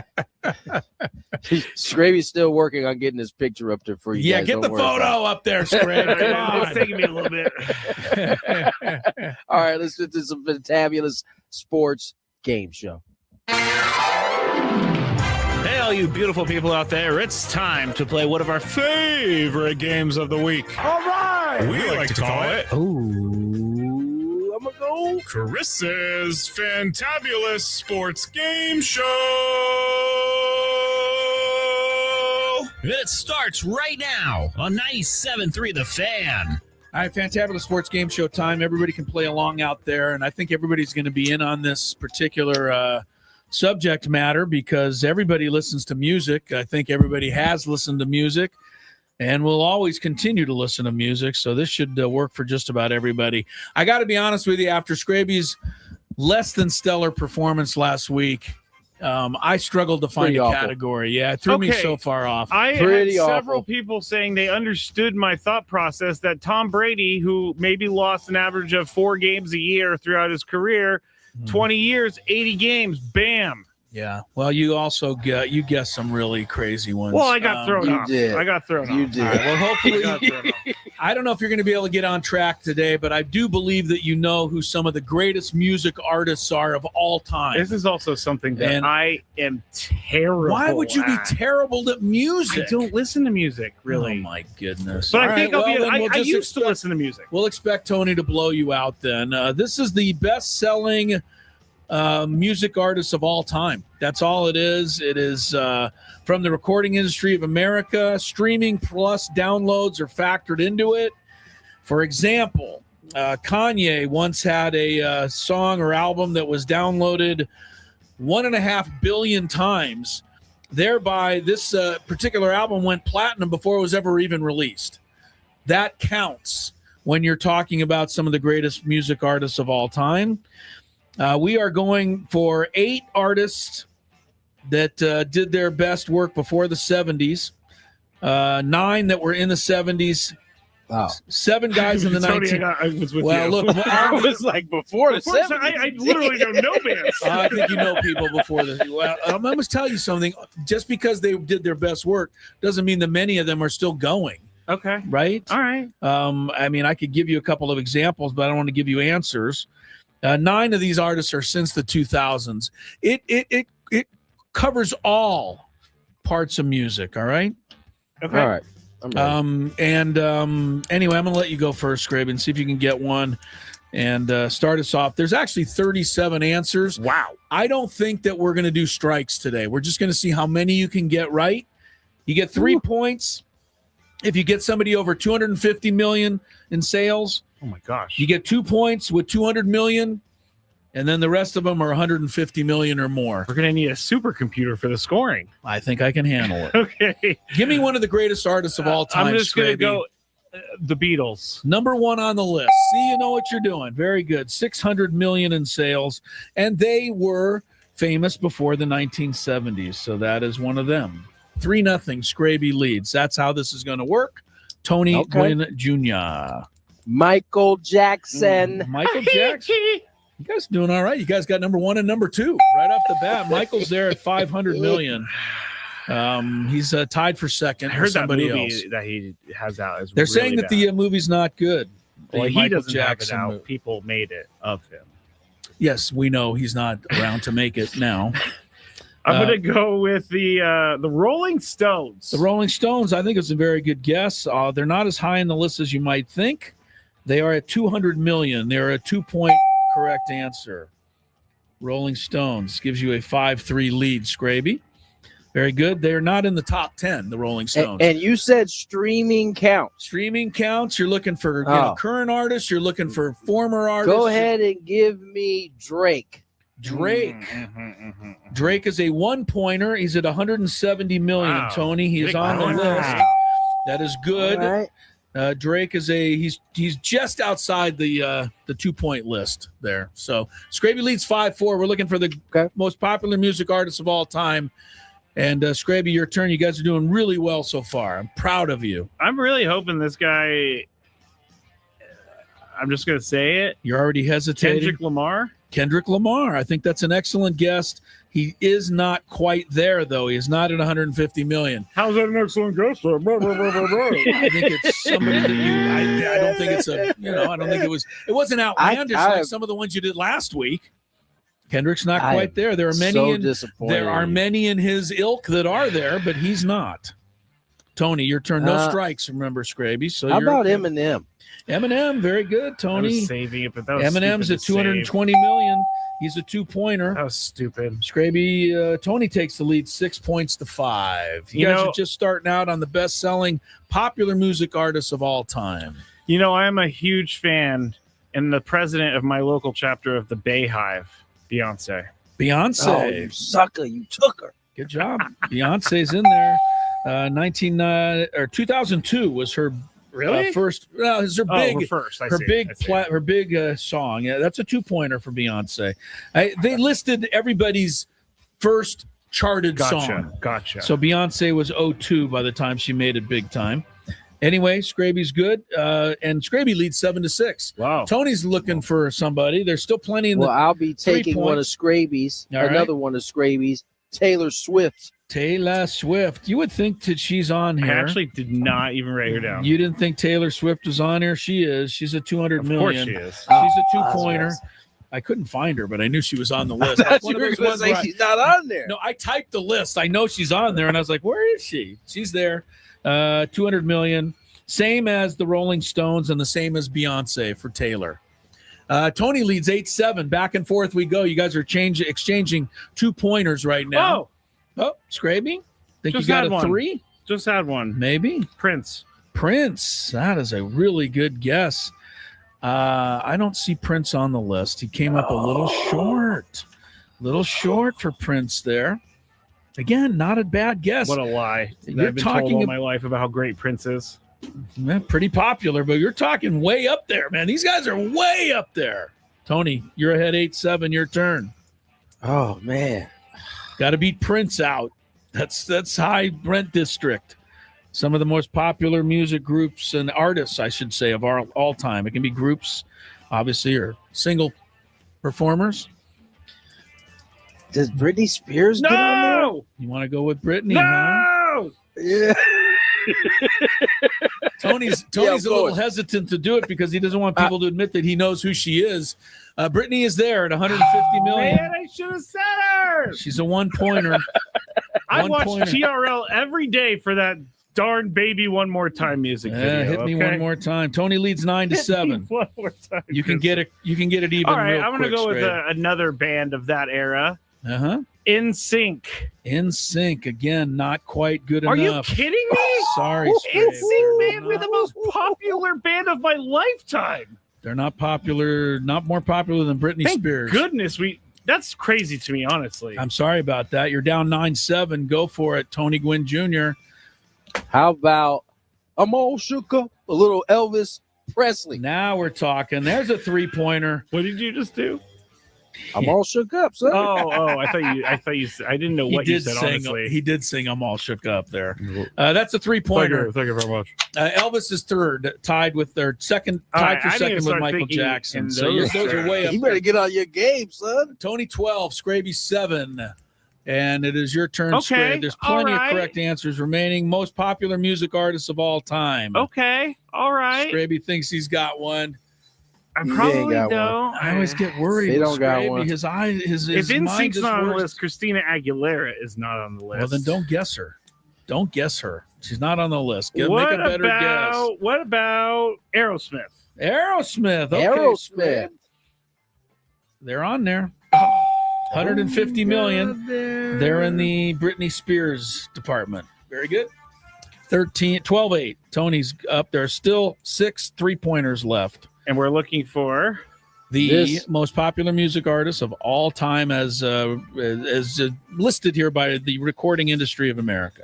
S1: Scraby's still working on getting his picture up there for you guys.
S3: Yeah, get the photo up there, Scraby. Come on.
S2: It's taking me a little bit.
S1: All right, let's get to some fantabulous sports game show.
S2: Hey, all you beautiful people out there. It's time to play one of our favorite games of the week.
S1: All right.
S2: We like to call it
S1: I'm going to go
S2: Chris's Fantabulous Sports Game Show.
S9: It starts right now on 97.3 The Fan.
S3: All right, fantabulous sports game show time. Everybody can play along out there, and I think everybody's going to be in on this particular subject matter because everybody listens to music. I think everybody has listened to music and will always continue to listen to music, so this should work for just about everybody. I got to be honest with you, after Scraby's less than stellar performance last week, I struggled to find a category. Yeah, it threw me so far off.
S2: I had several people saying they understood my thought process that Tom Brady, who maybe lost an average of 4 games a year throughout his career, 20 years, 80 games, bam.
S3: Yeah. Well, you also guessed some really crazy ones.
S2: Well, I got thrown off. I got thrown off.
S3: You did. Right, well, hopefully, I don't know if you're going to be able to get on track today, but I do believe that you know who some of the greatest music artists are of all time.
S2: This is also something that I am terrible.
S3: Why would you be terrible at music?
S2: I don't listen to music, really.
S3: Oh my goodness!
S2: But I think I used to listen to music.
S3: We'll expect Tony to blow you out. Then this is the best-selling music artists of all time. That's all it is. It is from the Recording Industry of America. Streaming plus downloads are factored into it. For example, Kanye once had a song or album that was downloaded 1.5 billion times. Thereby, this particular album went platinum before it was ever even released. That counts when you're talking about some of the greatest music artists of all time. We are going for 8 artists that did their best work before the 70s, 9 that were in the 70s,
S1: wow.
S3: 7 guys in the 19th.
S2: I was with
S3: well,
S2: you.
S3: Look,
S1: I was like before the 70s.
S2: I literally don't know bands.
S3: I think you know people before this. Well, I must tell you something. Just because they did their best work doesn't mean that many of them are still going.
S2: Okay.
S3: Right?
S2: All right.
S3: I mean, I could give you a couple of examples, but I don't want to give you answers. 9 of these artists are since the 2000s. It covers all parts of music. All right.
S2: Okay.
S1: All right.
S3: Anyway, I'm gonna let you go first, Scrabe, and see if you can get one and start us off. There's actually 37 answers.
S2: Wow.
S3: I don't think that we're gonna do strikes today. We're just gonna see how many you can get right. You get 3 points if you get somebody over 250 million in sales.
S2: Oh my gosh.
S3: You get 2 points with 200 million, and then the rest of them are 150 million or more.
S2: We're going to need a supercomputer for the scoring.
S3: I think I can handle it.
S2: Okay.
S3: Give me one of the greatest artists of all time.
S2: I'm just going to go the Beatles.
S3: Number 1 on the list. See, you know what you're doing. Very good. 600 million in sales, and they were famous before the 1970s, so that is one of them. 3-0, Scraby leads. That's how this is going to work. Tony Gwynn Jr.
S1: Michael Jackson.
S3: Michael Jackson. You guys doing all right. You guys got number 1 and number 2 right off the bat. Michael's there at 500 million. He's tied for second.
S2: I heard
S3: somebody
S2: that movie
S3: else
S2: that he has out. Is
S3: They're
S2: really
S3: saying that
S2: bad.
S3: the movie's not good.
S2: Well, he
S3: Michael
S2: doesn't
S3: Jackson
S2: have it out.
S3: movie.
S2: People made it of him.
S3: Yes, we know he's not around to make it now.
S2: I'm going to go with the Rolling Stones.
S3: The Rolling Stones, I think, is a very good guess. They're not as high in the list as you might think. They are at 200 million. They're a 2-point correct answer. Rolling Stones gives you a 5-3 lead, Scraby. Very good. They're not in the top 10, the Rolling Stones.
S1: And you said streaming counts.
S3: Streaming counts. You're looking for current artists. You're looking for former artists.
S1: Go ahead and give me Drake.
S3: Drake. Drake is a 1-pointer. He's at 170 million,
S2: Wow.
S3: Tony. He is on the list. That is good.
S1: All right.
S3: Drake is he's just outside the 2-point list there. So Scraby leads 5-4. We're looking for the most popular music artists of all time. And Scraby, your turn. You guys are doing really well so far. I'm proud of you.
S2: I'm really hoping this guy. I'm just going to say it.
S3: You're already hesitating. Kendrick Lamar. I think that's an excellent guess. He is not quite there, though. He is not at 150 million.
S2: How's that an excellent guess?
S3: I think it's somebody that you. I don't think it's a. I don't think it was. It wasn't outlandish like some of the ones you did last week. Kendrick's not quite there. There are many. There are many in his ilk that are there, but he's not. Tony, your turn. No strikes. Remember, Scraby. So
S1: how about Eminem?
S3: Eminem, very good, Tony.
S2: I was saving it, but that was
S3: Eminem's at 220 million. He's a 2-pointer.
S2: That was stupid.
S3: Scraby, Tony takes the lead 6 points to 5. You guys are just starting out on the best-selling popular music artists of all time.
S2: You know, I am a huge fan and the president of my local chapter of the Bay Hive, Beyonce.
S1: Oh, you sucker! You took her.
S3: Good job. Beyonce's in there. 2002 was her first. Well, it's her big
S2: first.
S3: Her big song. Yeah, that's a 2-pointer for Beyonce. They listed everybody's first charted song.
S2: Gotcha.
S3: So Beyonce was 02 by the time she made it big time. Anyway, Scraby's good, and Scraby leads 7-6.
S2: Wow.
S3: Tony's looking for somebody. There's still plenty in the.
S1: Well, I'll be taking one of Scraby's. Another one of Scraby's. Taylor Swift.
S3: Taylor Swift. You would think that she's on here.
S2: I actually did not even write her down.
S3: You didn't think Taylor Swift was on here? She is. She's a 200 million.
S2: Of course she is.
S3: She's a 2-pointer. I couldn't find her, but I knew she was on the list.
S1: You were going to say she's not on there.
S3: No, I typed the list. I know she's on there, and I was like, where is she? She's there. 200 million. Same as the Rolling Stones and the same as Beyonce for Taylor. Tony leads 8-7. Back and forth we go. You guys are exchanging 2-pointers right now. Oh, Scraby? Think
S2: Just
S3: you got
S2: had
S3: a
S2: one.
S3: 3?
S2: Just had one.
S3: Maybe.
S2: Prince.
S3: That is a really good guess. I don't see Prince on the list. He came up a little short. Little short for Prince there. Again, not a bad guess.
S2: What a lie.
S3: You're
S2: I've been
S3: talking
S2: told all my life about how great Prince is.
S3: Pretty popular, but you're talking way up there, man. These guys are way up there. Tony, you're ahead 8-7. Your turn.
S1: Oh, man.
S3: Got to beat Prince out. That's high rent district. Some of the most popular music groups and artists, I should say, of our all time. It can be groups, obviously, or single performers.
S1: Does Britney Spears get on there?
S3: You want to go with Britney?
S2: No!
S3: Huh?
S1: Yeah.
S3: Tony's a little hesitant to do it because he doesn't want people to admit that he knows who she is. Britney is there at 150 million.
S2: Man, I should have said her.
S3: She's a 1-pointer.
S2: I watch TRL every day for that darn Baby One More Time music video.
S3: Hit me one more time. Tony leads 9-7.
S2: One more time.
S3: You can get it. You can get it even.
S2: All right,
S3: real
S2: I'm going to
S3: quick,
S2: go with
S3: Scrape.
S2: another band of that era.
S3: In
S2: Sync.
S3: In Sync again, not quite good
S2: Are
S3: enough.
S2: you kidding me?
S3: Sorry,
S2: In
S3: Scrape.
S2: Sync, man, we're the most popular band of my lifetime.
S3: They're not popular. Not more popular than Britney
S2: Thank
S3: Spears.
S2: goodness that's crazy to me, honestly.
S3: I'm sorry about that. You're down 9-7. Go for it, Tony Gwynn Jr.
S1: How about I'm all shook up? A little Elvis Presley.
S3: Now we're talking. There's a 3-pointer.
S2: What did you just do?
S1: I'm all shook up, son.
S2: I thought you I didn't know what you said, honestly.
S3: He did sing I'm all shook up there. That's a 3-pointer.
S2: Thank you very much.
S3: Elvis is third, tied with their second, tied for second with Michael Jackson. So those are way up.
S1: You better get on your game, son.
S3: Tony 12, Scraby 7. And it is your turn,
S2: Okay,
S3: Scrabe. There's plenty
S2: all
S3: of
S2: right.
S3: correct answers remaining. Most popular music artists of all time.
S2: Okay, all right.
S3: Scraby thinks he's got one.
S2: I
S1: He
S2: probably
S1: ain't got
S2: don't.
S3: I always get worried.
S1: They
S3: with
S1: don't got
S3: Scraby.
S1: one.
S3: His eyes, his
S2: If
S3: mind
S2: NSYNC's
S3: is
S2: not on the
S3: worse.
S2: list, Christina Aguilera is not on the list.
S3: Well, then don't guess her. Don't guess her. She's not on the list. Make
S2: What
S3: a better guess.
S2: What about Aerosmith?
S3: Aerosmith. Okay,
S1: Aerosmith.
S3: Scrabe. They're on there. 150 million. They're in the Britney Spears department. Very good. 12-8. Tony's up there. Still 6 3-pointers left.
S2: And we're looking for
S3: The most popular music artist of all time as listed here by the Recording Industry of America.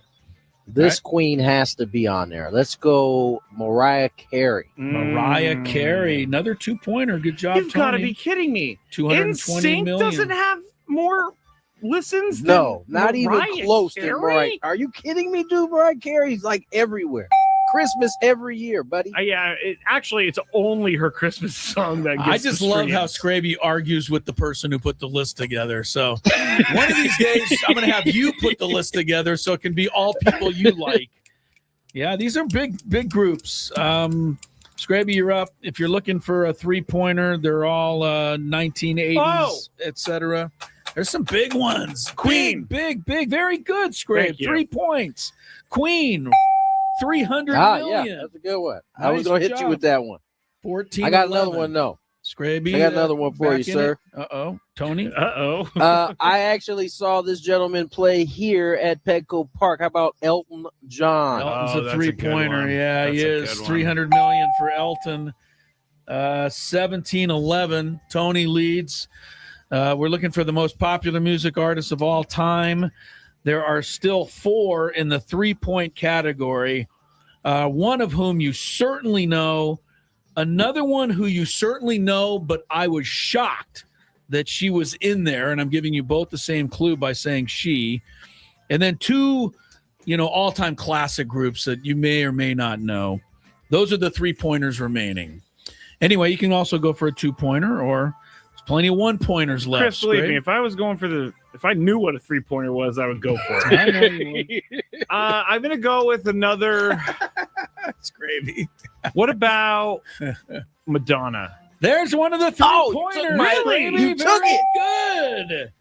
S1: This queen has to be on there. Let's go Mariah Carey.
S3: Mariah Carey. Another 2-pointer. Good job,
S2: You've got to
S3: Tony.
S2: be kidding me.
S3: 220
S2: NSYNC
S3: million.
S2: doesn't have more listens than
S1: No, not
S2: Mariah
S1: even close to
S2: Carey?
S1: Mariah. Are you kidding me, dude? Mariah Carey's like everywhere. Christmas every year, buddy.
S2: It's only her Christmas song that gets
S3: I just
S2: the
S3: love how
S2: streams.
S3: Scraby argues with the person who put the list together. So one of these days, I'm going to have you put the list together so it can be all people you like. Yeah, these are big groups. Scraby, you're up. If you're looking for a 3-pointer, they're all 1980s, etc. There's some big ones.
S2: Queen.
S3: Big. Very good, Scraby.
S2: Thank you.
S3: 3 points. Queen. 300
S1: Yeah,
S3: million.
S1: that's a good one. I was
S3: Nice
S1: going to hit you
S3: job.
S1: with that one.
S3: 14.
S1: I got another one, though.
S3: Scraby.
S1: I got another one for you,
S3: back in
S1: sir.
S3: it? Uh-oh. Tony?
S2: Uh-oh.
S1: I actually saw this gentleman play here at Petco Park. How about Elton John?
S3: Elton's
S2: Oh,
S3: a
S2: that's a good
S3: three-pointer.
S2: one.
S3: Yeah, he
S2: That's a
S3: is.
S2: good one.
S3: $300 million for Elton. 17-11. Tony leads. We're looking for the most popular music artists of all time. There are still 4 in the three-point category, one of whom you certainly know, another one who you certainly know, but I was shocked that she was in there, and I'm giving you both the same clue by saying she, and then 2, all-time classic groups that you may or may not know. Those are the three-pointers remaining. Anyway, you can also go for a 2-pointer, or there's plenty of 1-pointers left.
S2: Chris, believe
S3: Scrape.
S2: me, if I was going for if I knew what a 3-pointer was, I would go for it.
S3: I know you would.
S2: I'm going to go with another.
S3: It's gravy.
S2: What about Madonna?
S3: There's one of the three-pointers.
S1: took my-
S3: Scraby.
S1: you took
S3: Very good.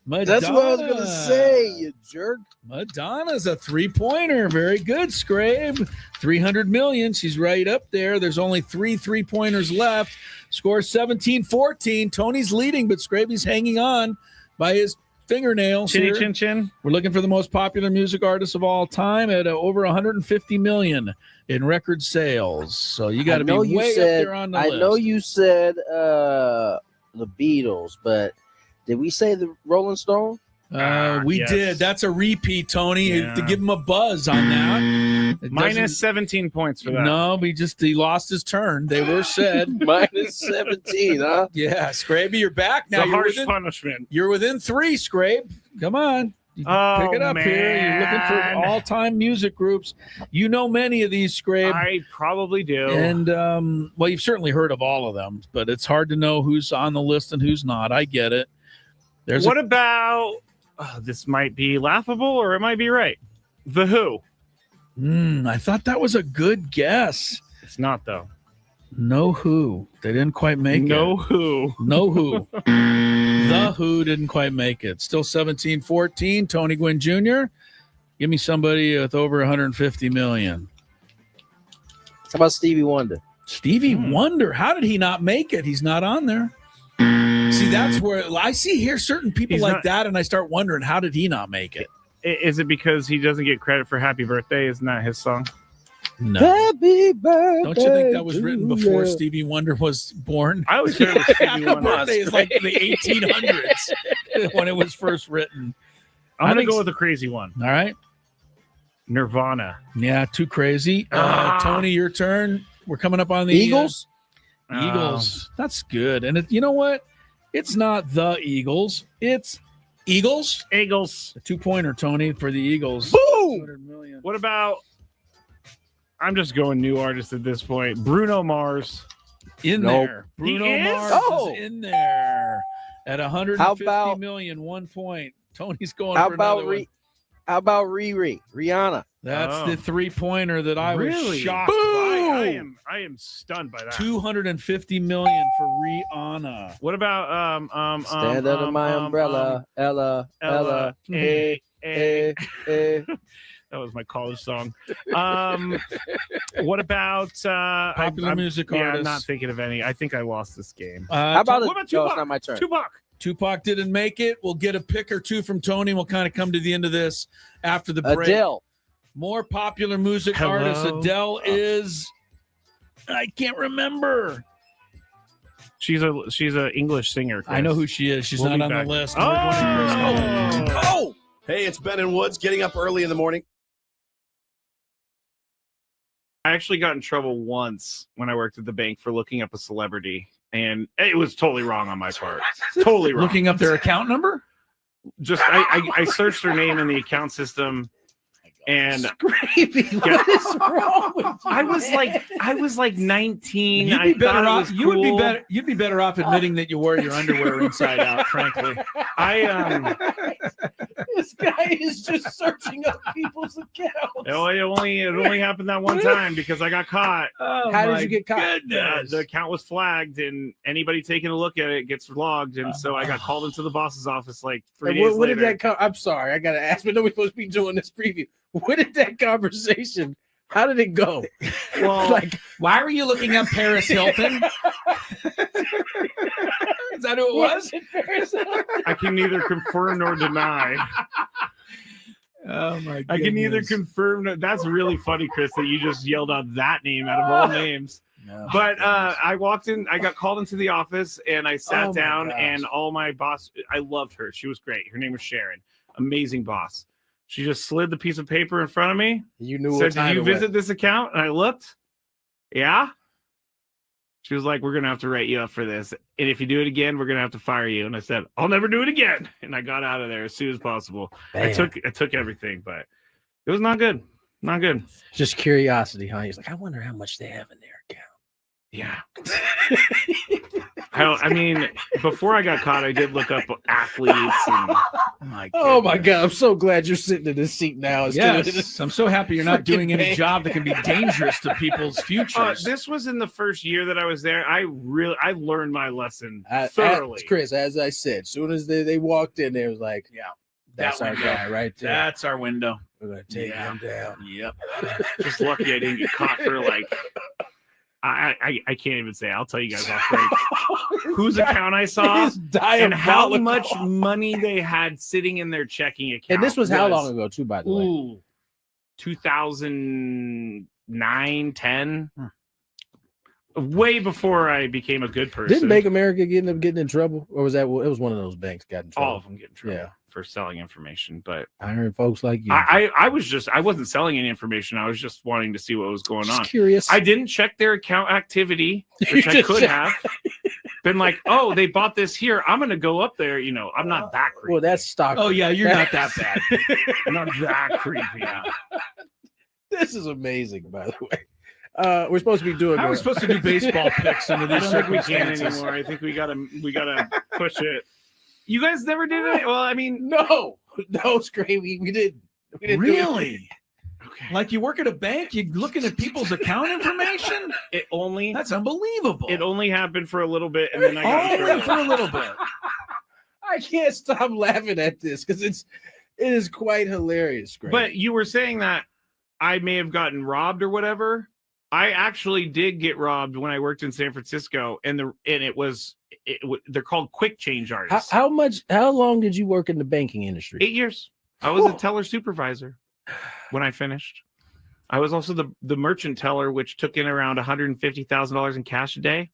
S3: Madonna.
S1: That's what I was going to say, you jerk.
S3: Madonna's a three-pointer. Very good, Scrabe. $300 million. She's right up there. There's only 3 3-pointers left. Score 17-14. Tony's leading, but Scraby's hanging on by his fingernails.
S2: Chinny
S3: here.
S2: chin chin.
S3: We're looking for the most popular music artist of all time at over 150 million in record sales. So you got to be way up there on the list.
S1: I know you said the Beatles, but did we say the Rolling Stone?
S3: We
S2: yes.
S3: did. That's a repeat, Tony,
S2: Yeah.
S3: to give him a buzz on that. It
S2: Minus
S3: doesn't-
S2: 17 points for that.
S3: No, he lost his turn. They were said.
S1: Minus 17, huh?
S3: Yeah, Scraby, you're back
S2: It's
S3: now.
S2: a
S3: You're
S2: harsh
S3: within,
S2: punishment.
S3: you're within 3, Scrabe. Come on. You can pick it up here. You're looking for
S2: man.
S3: all-time music groups. You know many of these, Scrabe.
S2: I probably do.
S3: And, well, you've certainly heard of all of them, but it's hard to know who's on the list and who's not. I get it.
S2: What about this might be laughable or it might be right. The Who.
S3: I thought that was a good guess.
S2: It's not though.
S3: No Who. They didn't quite make
S2: No
S3: it.
S2: Who.
S3: No Who. The Who didn't quite make it. Still 17-14. Tony Gwynn Jr. Give me somebody with over 150 million.
S1: How about Stevie Wonder?
S3: Stevie Wonder. How did he not make it? He's not on there. See, that's where I hear certain people
S2: He's
S3: like
S2: not-
S3: that, and I start wondering, how did he not make it?
S2: Is it because he doesn't get credit for Happy Birthday? Isn't that his song?
S3: No.
S1: Happy birthday.
S3: Don't you think that was written
S1: to
S3: before
S1: you.
S3: Stevie Wonder was born?
S2: I always heard it was Stevie
S3: Happy
S2: Wonder.
S3: Birthday is like the 1800s when it was first written.
S2: I'm going to
S3: think
S2: go with a crazy one.
S3: All right.
S2: Nirvana.
S3: Yeah, too crazy. Tony, your turn. We're coming up on the
S1: Eagles?
S3: Eagles. That's good. And you know what? It's not the Eagles. It's Eagles.
S2: Eagles.
S3: A 2-pointer, Tony, for the Eagles.
S1: Boom!
S3: 200 million.
S2: What about, I'm just going new artist at this point. Bruno Mars.
S3: In
S1: Nope.
S3: there. Bruno
S2: He is?
S3: Mars
S1: Oh.
S3: is in there at 150
S1: How about-
S3: million, 1 point. Tony's going
S1: How
S3: for
S1: about
S3: another one.
S1: How about Riri? Rihanna?
S3: That's
S2: Oh.
S3: the 3-pointer that I was
S2: Really?
S3: shocked
S2: I
S3: by.
S2: am stunned by that.
S3: 250 million for Rihanna.
S2: What about
S1: Stand under my umbrella. Ella.
S2: Ella,
S1: Eh, eh.
S2: that was my college song. What about
S3: Popular music
S2: yeah,
S3: artists.
S2: I'm not thinking of any. I think I lost this game.
S1: How about
S2: what about
S1: no,
S2: Tupac?
S1: it's not my turn.
S2: Tupac.
S3: Didn't make it. We'll get a pick or two from Tony. We'll kind of come to the end of this after the break.
S1: Adele.
S3: More popular music
S2: Hello?
S3: artists. Adele is, I can't remember.
S2: She's a English singer. Chris.
S3: I know who she is. She's
S2: We'll
S3: not
S2: be
S3: on
S2: back.
S3: the list.
S2: Oh!
S10: Oh, hey, it's Ben and Woods getting up early in the morning.
S2: I actually got in trouble once when I worked at the bank for looking up a celebrity, and it was totally wrong on my part. Totally wrong.
S3: Looking up their account number?
S2: Just I searched her name in the account system, and
S1: Gravy. What is wrong with you?
S2: I was like 19.
S3: You'd
S2: I
S3: be
S2: thought
S3: better
S2: it
S3: off.
S2: was
S3: You would be
S2: cool.
S3: better. You'd be better off admitting that you wear your underwear inside out. Frankly,
S1: This guy is just searching up people's accounts.
S2: it only happened that one time because I got caught.
S3: oh,
S1: How
S3: my
S1: did you get caught?
S3: goodness.
S2: The account was flagged, and anybody taking a look at it gets logged. And so I got called into the boss's office like 3 days
S1: What did
S2: later.
S1: that come? I'm sorry, I gotta ask, but nobody's supposed to be doing this preview. What did that conversation? How did it go?
S2: Well,
S1: Like,
S3: Why were you looking up Paris Hilton? Is that who it was?
S2: I can neither confirm nor deny.
S3: Oh my!
S2: I can neither confirm. That's really funny, Chris, that you just yelled out that name out of all names.
S3: No,
S2: but I walked in. I got called into the office, and I sat down.
S1: gosh.
S2: And all my boss. I loved her. She was great. Her name was Sharon. Amazing boss. She just slid the piece of paper in front of me.
S1: You knew
S2: Said,
S1: what time
S2: "Did you
S1: it was.
S2: visit this account?" And I looked. Yeah. She was like, "We're gonna have to write you up for this, and if you do it again, we're gonna have to fire you." And I said, "I'll never do it again." And I got out of there as soon as possible. I took everything, but it was not good. Not good.
S1: Just curiosity, huh? He's like, I wonder how much they have in their account.
S2: Yeah. I mean, before I got caught, I did look up athletes. And,
S1: Oh my God! I'm so glad you're sitting in this seat now.
S3: Yes, I'm so happy you're not doing any job that can be dangerous to people's futures.
S2: this was in the first year that I was there. I learned my lesson
S1: As
S2: thoroughly.
S1: Chris, as I said, as soon as they walked in, they was like,
S3: Yeah,
S1: that's
S3: that
S1: our
S3: window.
S1: guy right there.
S3: That's our window.
S1: We're gonna take him down."
S3: Yep.
S2: Just lucky I didn't get caught for like. I can't even say. I'll tell you guys off break whose account I saw
S1: It's
S2: and how
S1: diabolical.
S2: much money they had sitting in their checking account.
S1: And this was how long ago, too, by the way?
S2: Ooh, 2009, 10. Way before I became a good person.
S1: Didn't Bank America end up getting in trouble, or was that? It was one of those banks got in trouble.
S2: all of them get in trouble
S1: Yeah.
S2: for selling information, but
S1: I heard folks like you.
S2: I wasn't selling any information. I was just wanting to see what was going
S1: Just
S2: on.
S1: curious.
S2: I didn't check their account activity, which I could have been like, oh, they bought this here. I'm going to go up there. You know, I'm not that creepy.
S1: Well, that's stock.
S3: Oh yeah, you're not that bad.
S2: I'm not that creepy.
S1: This is amazing, by the way. We're supposed to be doing.
S3: How are we supposed to do baseball picks under
S2: I
S3: these
S2: don't think we can
S3: circumstances?
S2: anymore. I think we gotta push it. You guys never did it. Well, I mean,
S1: No, Scrape. We didn't. We didn't do it.
S3: Really?
S2: okay.
S3: Like you work at a bank, you're looking at people's account information? That's unbelievable.
S2: It only happened for a little bit, and then I got in
S3: Only
S2: trouble.
S3: for a little bit.
S1: I can't stop laughing at this because it is quite hilarious, Scrape.
S2: But you were saying that I may have gotten robbed or whatever. I actually did get robbed when I worked in San Francisco, and they're called quick change artists.
S1: how long did you work in the banking industry?
S2: 8 years. I was a teller supervisor when I finished. I was also the merchant teller, which took in around $150,000 in cash a day.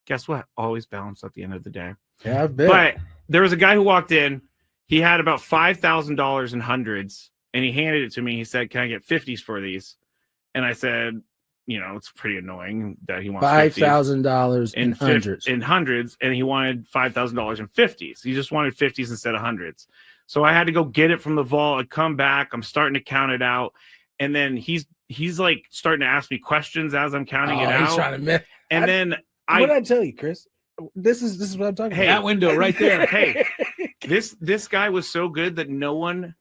S2: Guess what? Always balanced at the end of the day.
S1: Yeah, I bet.
S2: But there was a guy who walked in. He had about $5,000 in hundreds, and he handed it to me. He said, "Can I get 50s for these?" And I said, you know, it's pretty annoying that he wants
S1: $5,000 in hundreds.
S2: in hundreds, and he wanted $5,000 in 50s. He just wanted 50s instead of hundreds. So I had to go get it from the vault. I come back. I'm starting to count it out, and then he's like starting to ask me questions as I'm counting it out.
S1: He's trying to mess.
S2: And then
S1: What did I tell you, Chris? This is what I'm talking
S2: Hey,
S1: about.
S3: That window right there.
S2: Hey, this guy was so good that no one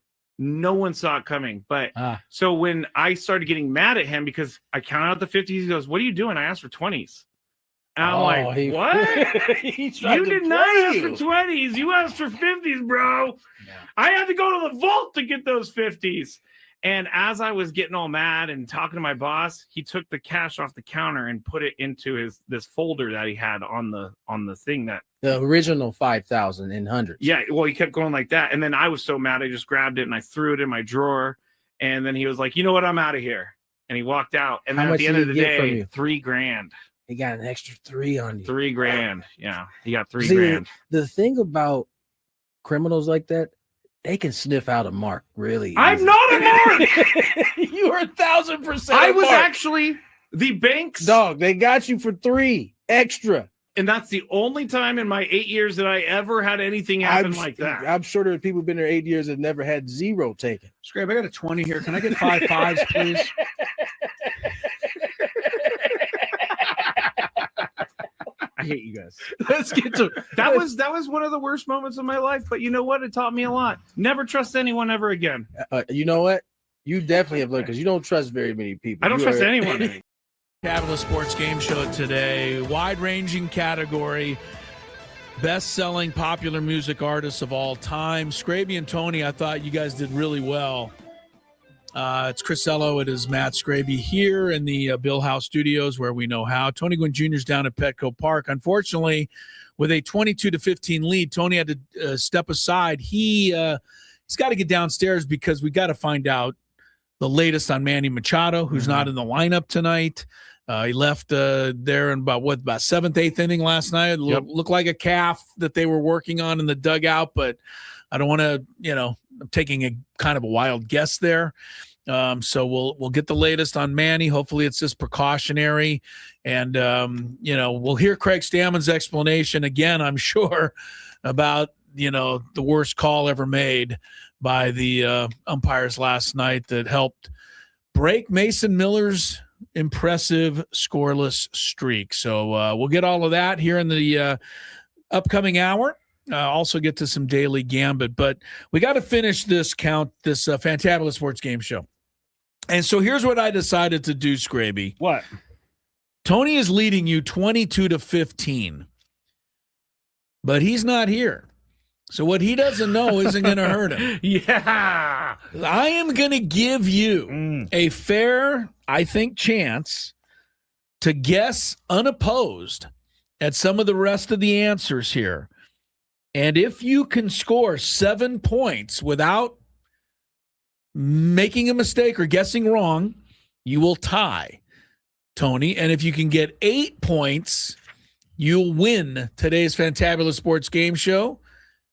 S2: saw it coming. But so when I started getting mad at him because I counted out the 50s, he goes, "What are you doing?" I asked for 20s. And I'm like, what? You did not ask for 20s. You asked for 50s, bro.
S3: Yeah.
S2: I had to go to the vault to get those 50s. And as I was getting all mad and talking to my boss, he took the cash off the counter and put it into this folder that he had on the thing that
S1: The original 5,000 in hundreds.
S2: yeah, well, he kept going like that. And then I was so mad, I just grabbed it and I threw it in my drawer. And then he was like, "You know what? I'm out of here." And he walked out. And
S1: How
S2: then at
S1: much
S2: the end
S1: did
S2: of the
S1: he get from
S2: day,
S1: you?
S2: $3,000.
S1: He got an extra 3 on you.
S2: $3,000. Yeah, he got
S1: See,
S2: $3,000.
S1: The thing about criminals like that, they can sniff out a mark really.
S2: I'm
S1: easy.
S2: not a mark.
S1: You are 1,000%.
S2: I
S1: a
S2: was
S1: mark.
S2: actually the bank's
S1: dog. They got you for 3 extra.
S2: and that's the only time in my 8 years that I ever had anything happen like that.
S1: I'm sure there are people who've been there 8 years and never had 0 taken.
S3: Scrape, I got a 20 here. Can I get 5 5s, please?
S2: I hate you guys.
S1: Let's get to
S2: That was one of the worst moments of my life, but you know what? It taught me a lot. Never trust anyone ever again.
S1: you know what? You definitely have learned because you don't trust very many people.
S2: I don't
S1: You
S2: trust
S1: are-
S2: anyone.
S3: Capital Sports Game Show today. Wide-ranging category. Best-selling popular music artists of all time. Scraby and Tony, I thought you guys did really well It's Chris Ello. It is Matt Scraby here in the Bill House Studios where we know how. Tony Gwynn Jr. is down at Petco Park. Unfortunately, with a 22-15 lead, Tony had to step aside. He's got to get downstairs because we got to find out the latest on Manny Machado, who's not in the lineup tonight. He left there in about seventh, eighth inning last night. Looked like a calf that they were working on in the dugout, but I don't want to, I'm taking a kind of a wild guess there. So we'll get the latest on Manny. Hopefully it's just precautionary. And, we'll hear Craig Stammen's explanation again, I'm sure, about, the worst call ever made by the umpires last night that helped break Mason Miller's impressive scoreless streak. So we'll get all of that here in the upcoming hour. Also get to some daily gambit, but we got to finish this Fantabulous Sports Game Show. And so here's what I decided to do, Scraby.
S2: What?
S3: Tony is leading you 22-15, but he's not here. So what he doesn't know isn't going to hurt him.
S2: Yeah.
S3: I am going to give you a fair, I think, chance to guess unopposed at some of the rest of the answers here. And if you can score 7 points without making a mistake or guessing wrong, you will tie Tony. And if you can get 8 points, you'll win today's Fantabulous Sports Game Show.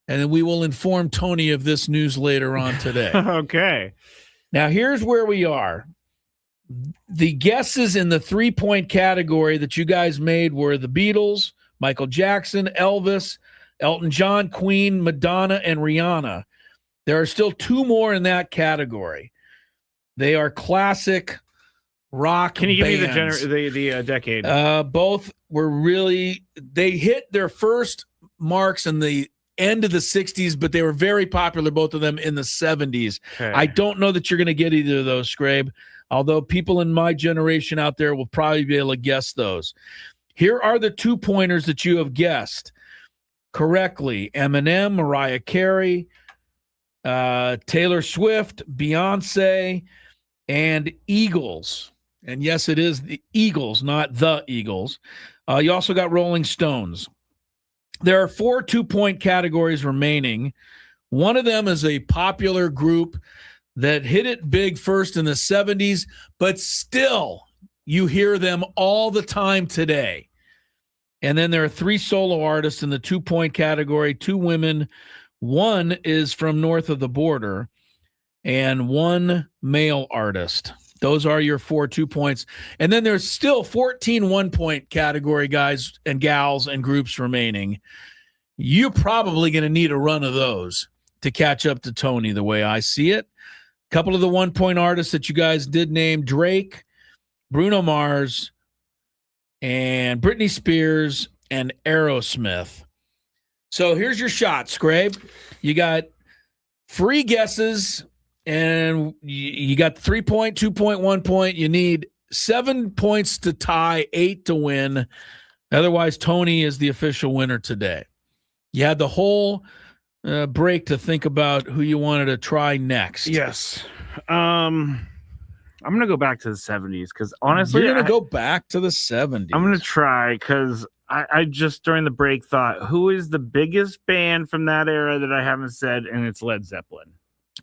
S3: And then we will inform Tony of this news later on today.
S2: Okay.
S3: Now, here's where we are. The guesses in the 3-point category that you guys made were the Beatles, Michael Jackson, Elvis, Elton John, Queen, Madonna, and Rihanna. There are still 2 more in that category. They are classic rock
S2: Can you give
S3: bands.
S2: me the decade?
S3: Both were really – they hit their first marks in the end of the 60s, but they were very popular, both of them, in the 70s.
S2: Okay.
S3: I don't know that you're going to get either of those, Scrabe, although people in my generation out there will probably be able to guess those. Here are the 2-pointers that you have guessed correctly: Eminem, Mariah Carey, Taylor Swift, Beyonce, and Eagles. And yes, it is the Eagles, not the Eagles. You also got Rolling Stones. There are 4 2-point categories remaining. One of them is a popular group that hit it big first in the 70s, but still you hear them all the time today. And then there are 3 solo artists in the 2-point category, 2 women. One is from north of the border, and 1 male artist. Those are your 4 2-points. And then there's still 14 1-point category guys and gals and groups remaining. You're probably going to need a run of those to catch up to Tony the way I see it. A couple of the 1-point artists that you guys did name: Drake, Bruno Mars, and Britney Spears, and Aerosmith. So here's your shot, Scrabe. You got free guesses, and you got 3-point, 2-point, 1-point. You need 7 points to tie, 8 to win. Otherwise, Tony is the official winner today. You had the whole break to think about who you wanted to try next.
S2: Yes. I'm going to go back to the 70s because honestly,
S3: you're going to go back to the 70s.
S2: I'm going to try because I just during the break thought, who is the biggest band from that era that I haven't said? And it's Led Zeppelin.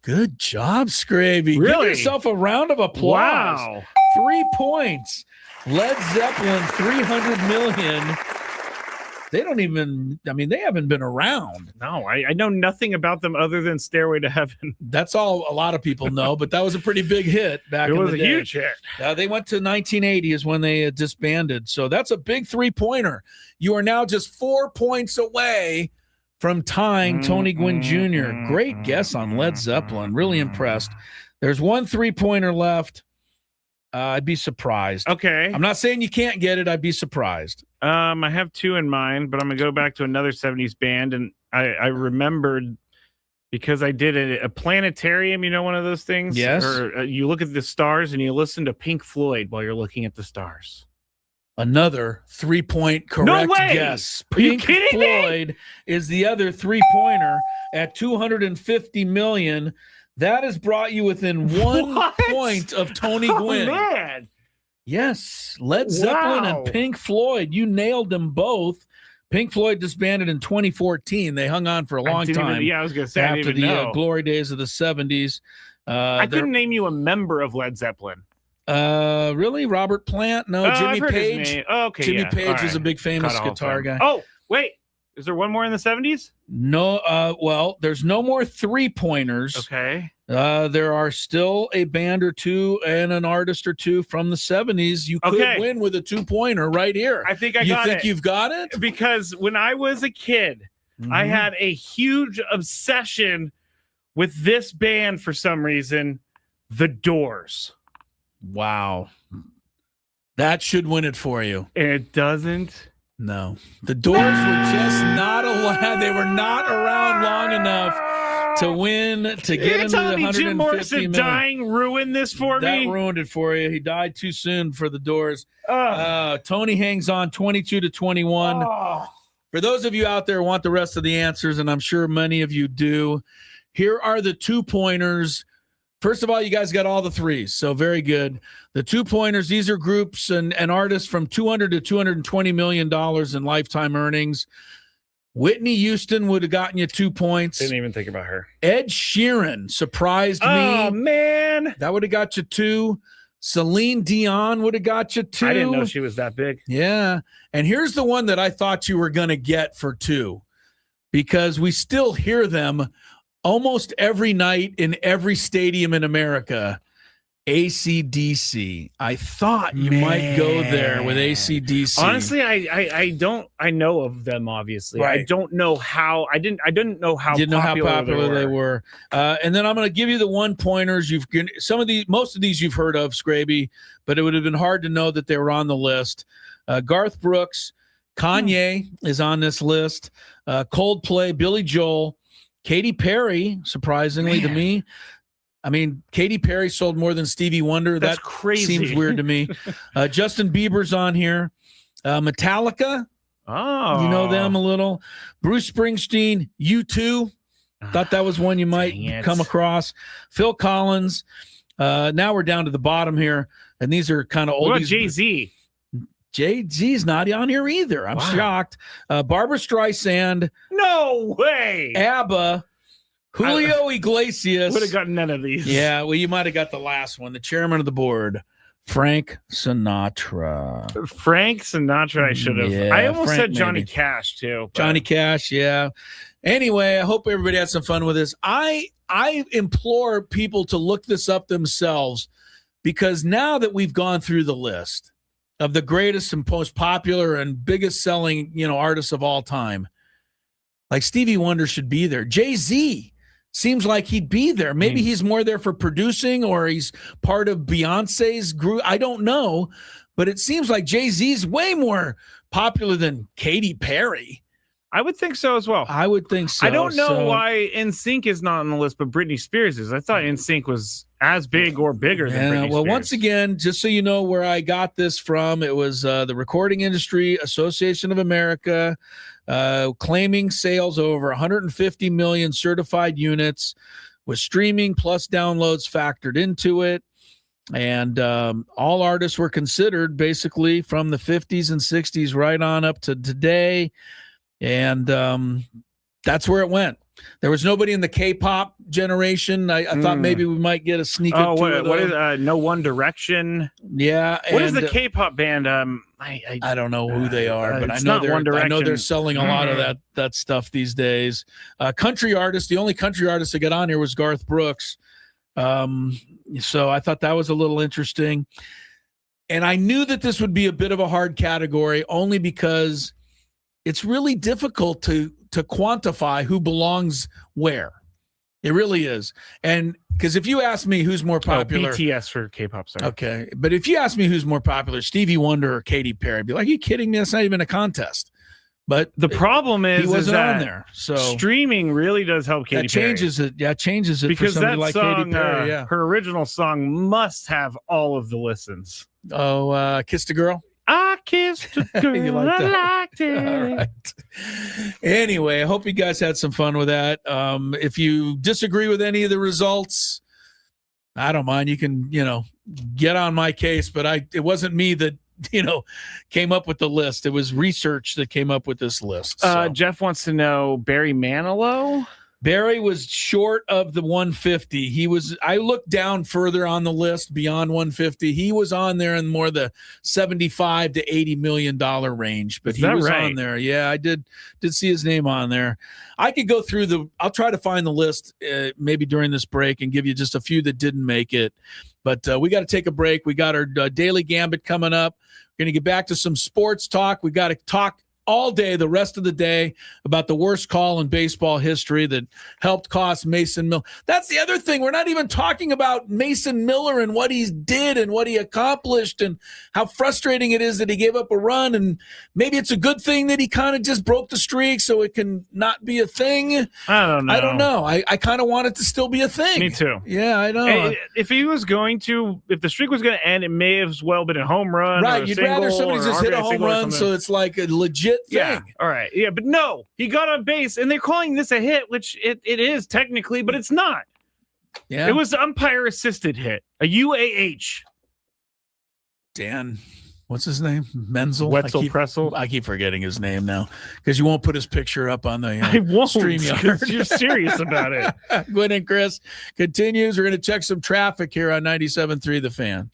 S3: Good job, Scraby.
S2: Really?
S3: Give yourself a round of applause.
S2: Wow.
S3: 3 points. Led Zeppelin, 300 million. They don't even, they haven't been around.
S2: No, I know nothing about them other than Stairway to Heaven.
S3: That's all a lot of people know, but that was a pretty big hit back in the day.
S2: It was a huge hit.
S3: They went to 1980 is when they disbanded. So that's a big 3-pointer. You are now just 4 points away from tying Tony Gwynn Jr. Great guess on Led Zeppelin. Really impressed. There's 1 3-pointer left. I'd be surprised.
S2: Okay.
S3: I'm not saying you can't get it. I'd be surprised.
S2: I have 2 in mind, but I'm going to go back to another 70s band. And I remembered because I did a planetarium, one of those things?
S3: Yes.
S2: Or you look at the stars and you listen to Pink Floyd while you're looking at the stars.
S3: Another 3-point correct guess. Pink Floyd is the other 3-pointer at 250 million. That has brought you within 1
S2: What?
S3: point of Tony
S2: Oh,
S3: Gwynn.
S2: man.
S3: Yes, Led Zeppelin
S2: Wow.
S3: and Pink Floyd. You nailed them both. Pink Floyd disbanded in 2014. They hung on for a long time.
S2: I was going to say, I
S3: after
S2: didn't
S3: the
S2: even know.
S3: glory days of the 70s.
S2: I couldn't name you a member of Led Zeppelin.
S3: Really? Robert Plant? No,
S2: I've
S3: Jimmy
S2: heard his
S3: Page.
S2: name. Oh, okay,
S3: Jimmy
S2: yeah.
S3: Page
S2: All
S3: was
S2: right.
S3: a big famous
S2: Cut off
S3: guitar
S2: then.
S3: guy.
S2: Oh, wait. Is there one more in the 70s?
S3: No, well, there's no more 3-pointers.
S2: Okay.
S3: There are still a band or two and an artist or two from the 70s. You could win with a 2-pointer right here.
S2: I think I
S3: you
S2: got
S3: think
S2: it.
S3: You've got it?
S2: Because when I was a kid, I had a huge obsession with this band for some reason, The Doors.
S3: Wow. That should win it for you.
S2: And it doesn't.
S3: No. The Doors were just not allowed. They were not around long enough to win, to get into the 150
S2: Jim Morrison
S3: million.
S2: dying ruined this for
S3: That
S2: me.
S3: ruined it for you. He died too soon for the Doors. Tony hangs on 22-21. For those of you out there who want the rest of the answers, and I'm sure many of you do, here are the 2-pointers. First of all, you guys got all the 3s, so very good. The 2-pointers, these are groups and artists from $200 to $220 million in lifetime earnings. Whitney Houston would have gotten you 2 points.
S2: Didn't even think about her.
S3: Ed Sheeran surprised me.
S2: Oh, man.
S3: That would have got you 2. Celine Dion would have got you 2.
S2: I didn't know she was that big.
S3: Yeah. And here's the one that I thought you were going to get for 2, because we still hear them almost every night in every stadium in America. AC/DC. I thought you might go there with AC/DC.
S2: Honestly, I know of them, obviously.
S3: Right.
S2: I don't know how I didn't know how
S3: popular they were. And then I'm going to give you the 1-pointers. Most of these you've heard of, Scraby, but it would have been hard to know that they were on the list. Garth Brooks, Kanye is on this list. Coldplay, Billy Joel, Katy Perry, surprisingly to me. I mean, Katy Perry sold more than Stevie Wonder.
S2: That's
S3: that
S2: crazy.
S3: Seems weird to me. Justin Bieber's on here. Metallica.
S2: Oh.
S3: You know them a little. Bruce Springsteen, U2. Thought that was one you might come across. Phil Collins. Now we're down to the bottom here, and these are kind of oldies.
S2: What about Jay-Z?
S3: Jay-Z's not on here either. I'm shocked. Barbara Streisand.
S2: No way.
S3: ABBA. Julio Iglesias.
S2: Would have gotten none of these.
S3: Yeah, well, you might have got the last one. The chairman of the board, Frank Sinatra.
S2: Frank Sinatra, I should have.
S3: Yeah,
S2: I almost
S3: Frank,
S2: said Johnny
S3: maybe.
S2: Cash, too. but-
S3: Johnny Cash, yeah. Anyway, I hope everybody had some fun with this. I implore people to look this up themselves, because now that we've gone through the list of the greatest and most popular and biggest selling, artists of all time, like Stevie Wonder should be there. Jay-Z seems like he'd be there. Maybe he's more there for producing, or he's part of Beyonce's group. I don't know, but it seems like Jay-Z's way more popular than Katy Perry.
S2: I would think so as well.
S3: I would think so.
S2: I don't know
S3: So-
S2: why NSYNC is not on the list, but Britney Spears is. I thought NSYNC was as big or bigger than Britney
S3: Well,
S2: Spears.
S3: once again, just so you know where I got this from, it was the Recording Industry Association of America claiming sales over 150 million certified units, with streaming plus downloads factored into it. And all artists were considered basically from the 50s and 60s right on up to today. And that's where it went. There was nobody in the K-pop generation. I thought maybe we might get a sneak into
S2: what is No One Direction?
S3: Yeah.
S2: What is the K-pop band?
S3: I don't know who they are, but I
S2: it's
S3: know
S2: not One
S3: they're
S2: Direction.
S3: selling a lot of that stuff these days. Country artist, the only country artist that got on here was Garth Brooks. So I thought that was a little interesting. And I knew that this would be a bit of a hard category, only because it's really difficult to quantify who belongs where. It really is. And because if you ask me who's more popular,
S2: BTS for K-pop, sorry.
S3: okay. But if you ask me who's more popular, Stevie Wonder or Katy Perry, I'd be like, are you kidding me? That's not even a contest. But
S2: the problem is
S3: he wasn't
S2: that
S3: on there. So
S2: streaming really does help Katy
S3: that changes
S2: Perry.
S3: it. Yeah, changes it
S2: Because
S3: for somebody
S2: that
S3: like
S2: song,
S3: Katy Perry. Yeah.
S2: her original song must have all of the listens.
S3: Oh, Kiss the Girl.
S2: I kissed a girl.
S3: You like that?
S2: I liked it.
S3: All right. Anyway, I hope you guys had some fun with that. If you disagree with any of the results, I don't mind. You can, get on my case, but it wasn't me that, came up with the list. It was research that came up with this list. So.
S2: Jeff wants to know Barry Manilow.
S3: Barry was short of the 150. I looked down further on the list beyond 150. He was on there in more the 75 to $80 million range, but he was on there. Yeah, I did see his name on there. I could go through I'll try to find the list maybe during this break and give you just a few that didn't make it. But we got to take a break. We got our Daily Gambit coming up. We're going to get back to some sports talk. We got to talk all day, the rest of the day, about the worst call in baseball history that helped cost Mason Miller. That's the other thing. We're not even talking about Mason Miller and what he did and what he accomplished and how frustrating it is that he gave up a run. And maybe it's a good thing that he kind of just broke the streak so it can not be a thing.
S2: I don't know.
S3: I kind of want it to still be a thing.
S2: Me too.
S3: Yeah, I know.
S2: If the streak was going to end, it may as well been a home run.
S3: Right.
S2: Or
S3: You'd rather somebody just hit a home run so it's like a legit thing.
S2: Yeah. All right. Yeah. But no, he got on base and they're calling this a hit, which it is technically, but it's not.
S3: Yeah.
S2: It was an umpire assisted hit, a UAH.
S3: Dan, what's his name? Menzel?
S2: Wetzel Pressel.
S3: I keep forgetting his name now because you won't put his picture up on the
S2: I won't,
S3: StreamYard.
S2: You're serious about it.
S3: Gwynn and Chris continues. We're going to check some traffic here on 97.3 The Fan.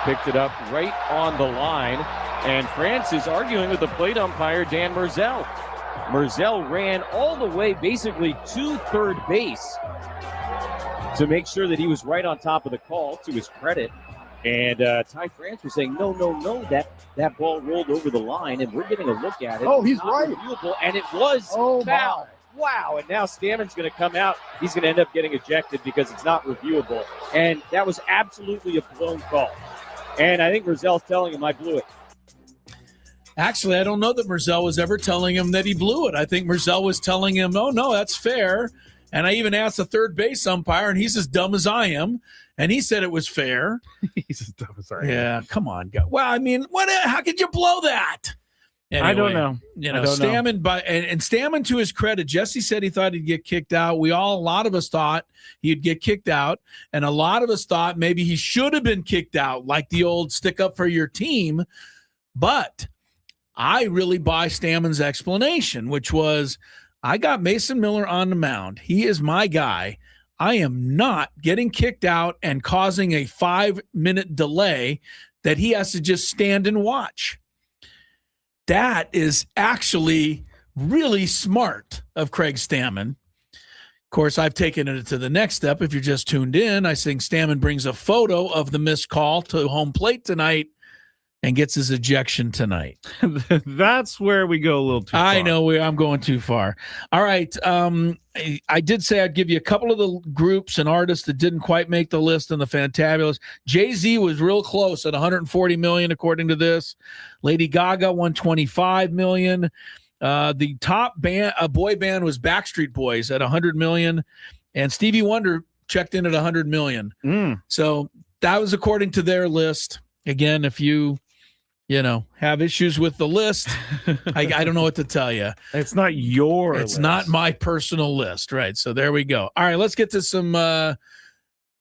S11: picked it up right on the line, and France is arguing with the plate umpire, Dan Merzel. Merzel ran all the way basically to third base to make sure that he was right on top of the call, to his credit. And Ty France was saying, no, that ball rolled over the line, and we're getting a look at it.
S12: Oh, he's right.
S11: Reviewable, and it was foul. Wow, and now Stammen's going to come out. He's going to end up getting ejected because it's not reviewable. And that was absolutely a blown call. And I think Merzel's telling him, I blew it.
S3: Actually, I don't know that Merzel was ever telling him that he blew it. I think Merzel was telling him, oh, no, that's fair. And I even asked the third base umpire, and he's as dumb as I am. And he said it was fair.
S2: He's as dumb as I am.
S3: Yeah, come on. Well, I mean, how could you blow that? Anyway,
S2: I don't know.
S3: Stammen, and Stammen, to his credit, Jesse said he thought he'd get kicked out. A lot of us thought he'd get kicked out, and a lot of us thought maybe he should have been kicked out, like the old stick up for your team. But I really buy Stammen's explanation, which was, I got Mason Miller on the mound. He is my guy. I am not getting kicked out and causing a 5-minute delay that he has to just stand and watch. That is actually really smart of Craig Stammen. Of course, I've taken it to the next step. If you're just tuned in, I think Stammen brings a photo of the missed call to home plate tonight and gets his ejection tonight.
S2: That's where we go a little too far.
S3: I know I'm going too far. All right. I did say I'd give you a couple of the groups and artists that didn't quite make the list in the Fantabulous. Jay-Z was real close at $140 million, according to this. Lady Gaga, $125 million. The top boy band was Backstreet Boys at $100 million. And Stevie Wonder checked in at $100 million. So that was according to their list. Again, if you have issues with the list, I don't know what to tell you.
S2: It's not your
S3: list.
S2: It's
S3: not my personal list, right? So there we go. All right, let's get to some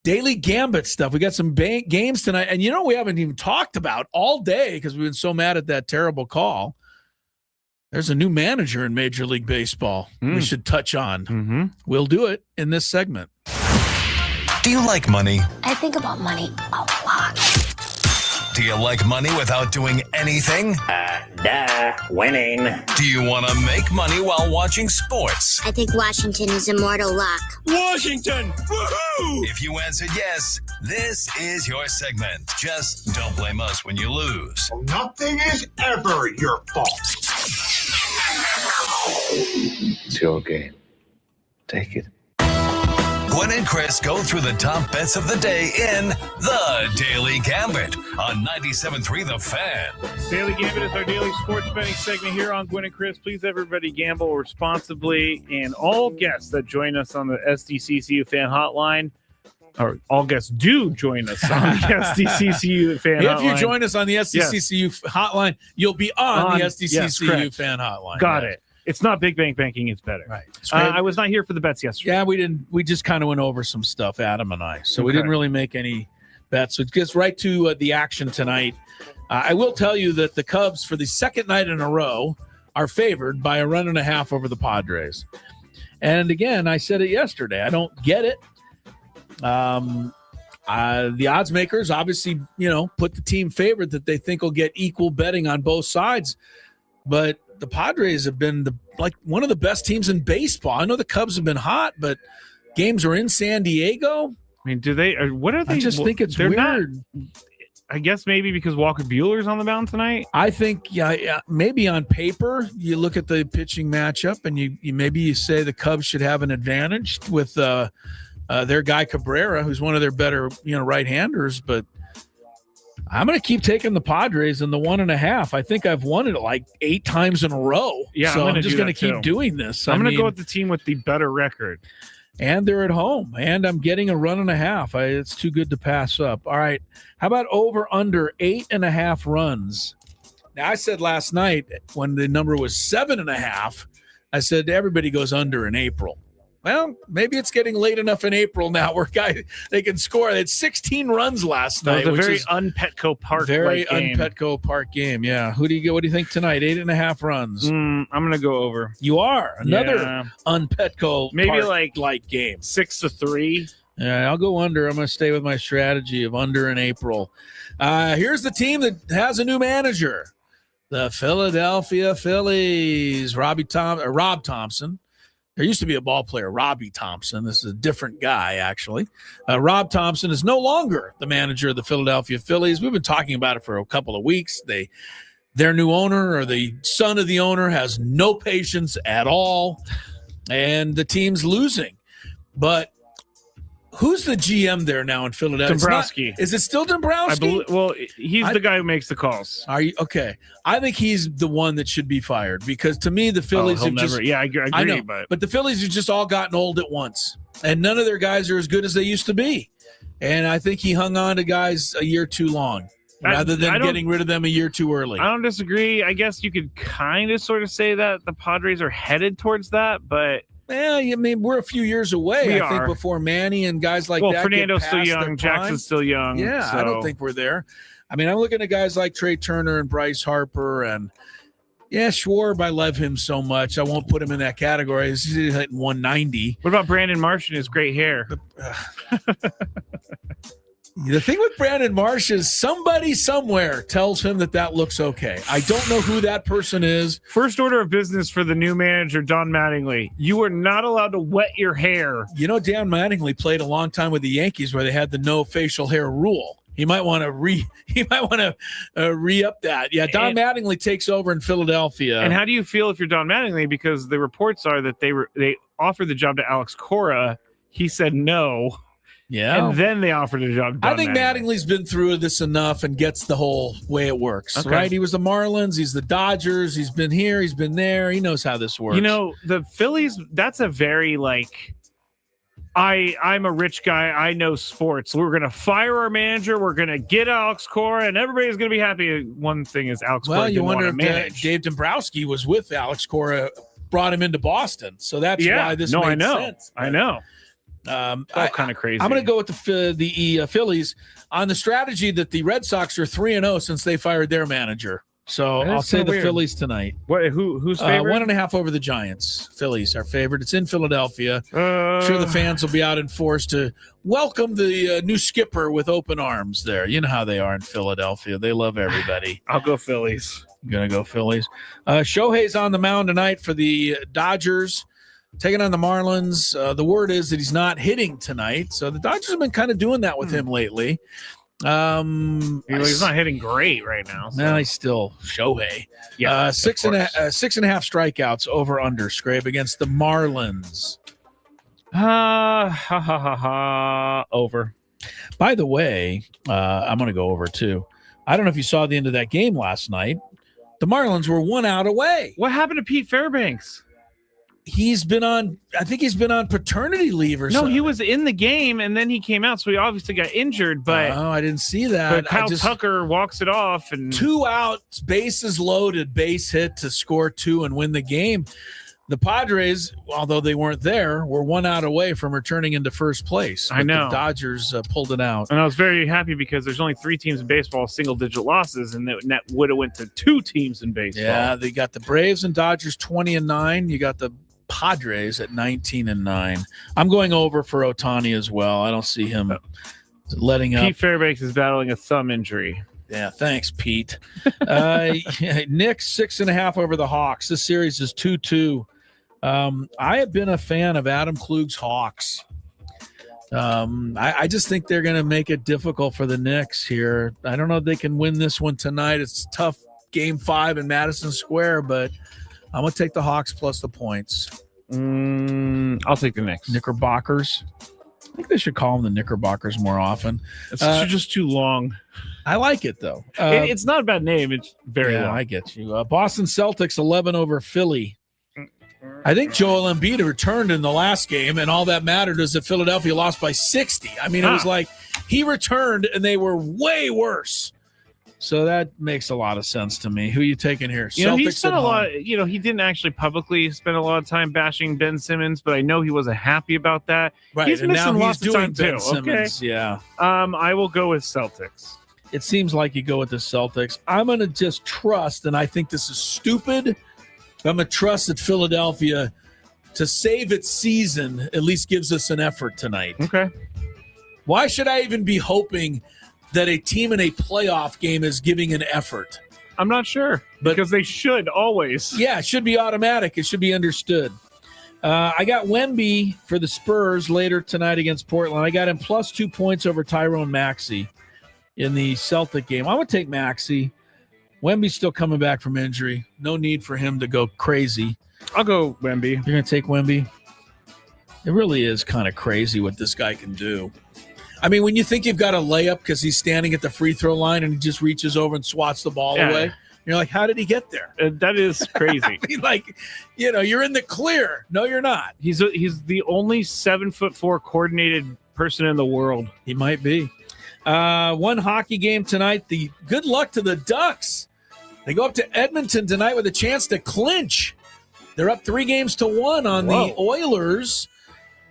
S3: Daily Gambit stuff. We got some games tonight. And we haven't even talked about all day because we've been so mad at that terrible call. There's a new manager in Major League Baseball we should touch on.
S2: Mm-hmm.
S3: We'll do it in this segment.
S4: Do you like money?
S13: I think about money a lot.
S4: Do you like money without doing anything?
S14: Winning.
S4: Do you want to make money while watching sports?
S13: I think Washington is immortal luck.
S4: Washington! Woohoo! If you answered yes, this is your segment. Just don't blame us when you lose.
S15: Nothing is ever your fault.
S6: It's your game. Take it.
S4: Gwynn and Chris go through the top bets of the day in The Daily Gambit on 97.3 The Fan.
S2: Daily Gambit is our daily sports betting segment here on Gwynn and Chris. Please, everybody, gamble responsibly. And all guests that join us on the SDCCU fan hotline, or all guests do join us on the SDCCU fan hotline.
S3: If you join us on the SDCCU hotline, you'll be on the SDCCU fan hotline.
S2: Got it. It's not Big Bank Banking. It's better.
S3: Right.
S2: I was not here for the bets yesterday.
S3: Yeah, we didn't. We just kind of went over some stuff, Adam and I. So we didn't really make any bets. So it gets right to the action tonight. I will tell you that the Cubs, for the second night in a row, are favored by 1.5 over the Padres. And again, I said it yesterday. I don't get it. The odds makers obviously, put the team favored that they think will get equal betting on both sides. But the Padres have been one of the best teams in baseball. I know the Cubs have been hot, but games are in San Diego.
S2: I mean, what are they?
S3: I just think it's weird.
S2: I guess maybe because Walker Buehler's on the mound tonight.
S3: I think, maybe on paper, you look at the pitching matchup and you say the Cubs should have an advantage with their guy Cabrera, who's one of their better, right-handers, but I'm going to keep taking the Padres in the 1.5. I think I've won it like 8 times in a row.
S2: Yeah,
S3: so I'm just going to keep doing this.
S2: I'm going to go with the team with the better record.
S3: And they're at home, and I'm getting a 1.5. It's too good to pass up. All right. How about over under 8.5 runs? Now, I said last night when the number was 7.5, I said everybody goes under in April. Well, maybe it's getting late enough in April now where they can score. They had 16 runs last night.
S2: It was a very un-Petco Park game.
S3: Very un-Petco Park game, yeah. What do you think tonight? 8.5 runs.
S2: I'm going to go over.
S3: You are? Another un-Petco
S2: maybe
S3: Park-like game.
S2: 6-3.
S3: Yeah, I'll go under. I'm going to stay with my strategy of under in April. Here's the team that has a new manager, the Philadelphia Phillies. Rob Thompson. There used to be a ball player, Robbie Thompson. This is a different guy, actually. Rob Thompson is no longer the manager of the Philadelphia Phillies. We've been talking about it for a couple of weeks. Their new owner, or the son of the owner, has no patience at all, and the team's losing. But who's the GM there now in Philadelphia?
S2: Dombrowski.
S3: Is it still Dombrowski?
S2: He's the guy who makes the calls.
S3: Are you okay? I think he's the one that should be fired, because to me the Phillies have just.
S2: Yeah, I agree.
S3: I know, but the Phillies have just all gotten old at once, and none of their guys are as good as they used to be. And I think he hung on to guys a year too long, rather than getting rid of them a year too early.
S2: I don't disagree. I guess you could kind of sort of say that the Padres are headed towards that, but.
S3: Yeah, I mean, we're a few years away, I think, before Manny and guys like that.
S2: Well, Fernando's still young. Jackson's still young.
S3: Yeah,
S2: so.
S3: I don't think we're there. I mean, I'm looking at guys like Trey Turner and Bryce Harper, and Schwarb, I love him so much. I won't put him in that category. He's hitting 190.
S2: What about Brandon Marsh and his great hair?
S3: The thing with Brandon Marsh is somebody somewhere tells him that looks okay. I don't know who that person is.
S2: First order of business for the new manager, Don Mattingly. You are not allowed to wet your hair.
S3: You know, Dan Mattingly played a long time with the Yankees where they had the no facial hair rule. He might want to re-up that. Yeah, Don Mattingly takes over in Philadelphia.
S2: And how do you feel if you're Don Mattingly? Because the reports are that they offered the job to Alex Cora. He said no.
S3: Yeah.
S2: And then they offered a job to Don
S3: I think Mattingly's been through this enough and gets the whole way it works,
S2: okay.
S3: Right? He was the Marlins. He's the Dodgers. He's been here. He's been there. He knows how this works.
S2: You know, the Phillies, that's a very, I'm a rich guy. I know sports. We're going to fire our manager. We're going to get Alex Cora, and everybody's going to be happy. One thing is Alex Cora didn't want to manage.
S3: Dave Dombrowski was with Alex Cora, brought him into Boston. So that's why this made sense.
S2: I know.
S3: All
S2: kind of crazy.
S3: I'm going to go with the Phillies on the strategy that the Red Sox are 3-0 since they fired their manager. So I'll say the Phillies tonight.
S2: What? Who's favorite?
S3: 1.5 over the Giants. Phillies are favorite. It's in Philadelphia. Sure, the fans will be out in force to welcome the new skipper with open arms there. You know how they are in Philadelphia. They love everybody.
S2: I'll go Phillies.
S3: Going to go Phillies. Shohei's on the mound tonight for the Dodgers, taking on the Marlins. The word is that he's not hitting tonight. So the Dodgers have been kind of doing that with him lately.
S2: He's not hitting great right now. So.
S3: No, he's still Shohei.
S2: Yeah,
S3: 6.5 strikeouts over under Scrape against the Marlins.
S2: Over.
S3: By the way, I'm going to go over too. I don't know if you saw the end of that game last night. The Marlins were 1 out away.
S2: What happened to Pete Fairbanks?
S3: He's been on paternity leave or something.
S2: No, he was in the game and then he came out, so he obviously got injured. But
S3: I didn't see that.
S2: But Kyle Tucker walks it off, and
S3: 2 outs, bases loaded, base hit to score 2 and win the game. The Padres, although they weren't there, were 1 out away from returning into first place.
S2: I know.
S3: The Dodgers pulled it out.
S2: And I was very happy because there's only 3 teams in baseball, single-digit losses, and that would have went to 2 teams in baseball.
S3: Yeah, they got the Braves and Dodgers 20-9. You got the Padres at 19-9. I'm going over for Ohtani as well. I don't see him letting up.
S2: Pete Fairbanks is battling a thumb injury.
S3: Yeah, thanks, Pete. Knicks 6.5 over the Hawks. This series is 2-2. I have been a fan of Adam Klug's Hawks. I just think they're going to make it difficult for the Knicks here. I don't know if they can win this one tonight. It's tough, Game 5 in Madison Square, but I'm going to take the Hawks plus the points.
S2: I'll take the Knicks.
S3: Knickerbockers. I think they should call them the Knickerbockers more often.
S2: It's just too long.
S3: I like it, though.
S2: It's not a bad name. It's very long.
S3: I get you. Boston Celtics 11 over Philly. I think Joel Embiid returned in the last game, and all that mattered is that Philadelphia lost by 60. I mean, it was like he returned, and they were way worse. So that makes a lot of sense to me. Who are you taking here?
S2: He spent a lot. He didn't actually publicly spend a lot of time bashing Ben Simmons, but I know he wasn't happy about that.
S3: Right,
S2: he's missing lots of time
S3: Ben
S2: too.
S3: Simmons,
S2: okay,
S3: yeah.
S2: I will go with Celtics.
S3: It seems like you go with the Celtics. I'm going to just trust, and I think this is stupid. I'm going to trust that Philadelphia, to save its season, at least gives us an effort tonight.
S2: Okay.
S3: Why should I even be hoping that a team in a playoff game is giving an effort?
S2: I'm not sure, because they should always.
S3: Yeah, it should be automatic. It should be understood. I got Wemby for the Spurs later tonight against Portland. I got him plus 2 points over Tyrone Maxey in the Celtic game. I'm going to take Maxey. Wemby's still coming back from injury. No need for him to go crazy.
S2: I'll go Wemby.
S3: You're going to take Wemby? It really is kind of crazy what this guy can do. I mean, when you think you've got a layup because he's standing at the free throw line and he just reaches over and swats the ball away, you're like, how did he get there?
S2: That is crazy.
S3: I mean, you're in the clear. No, you're not.
S2: He's the only 7'4" coordinated person in the world.
S3: He might be. One hockey game tonight. The good luck to the Ducks. They go up to Edmonton tonight with a chance to clinch. They're up 3-1 on the Oilers.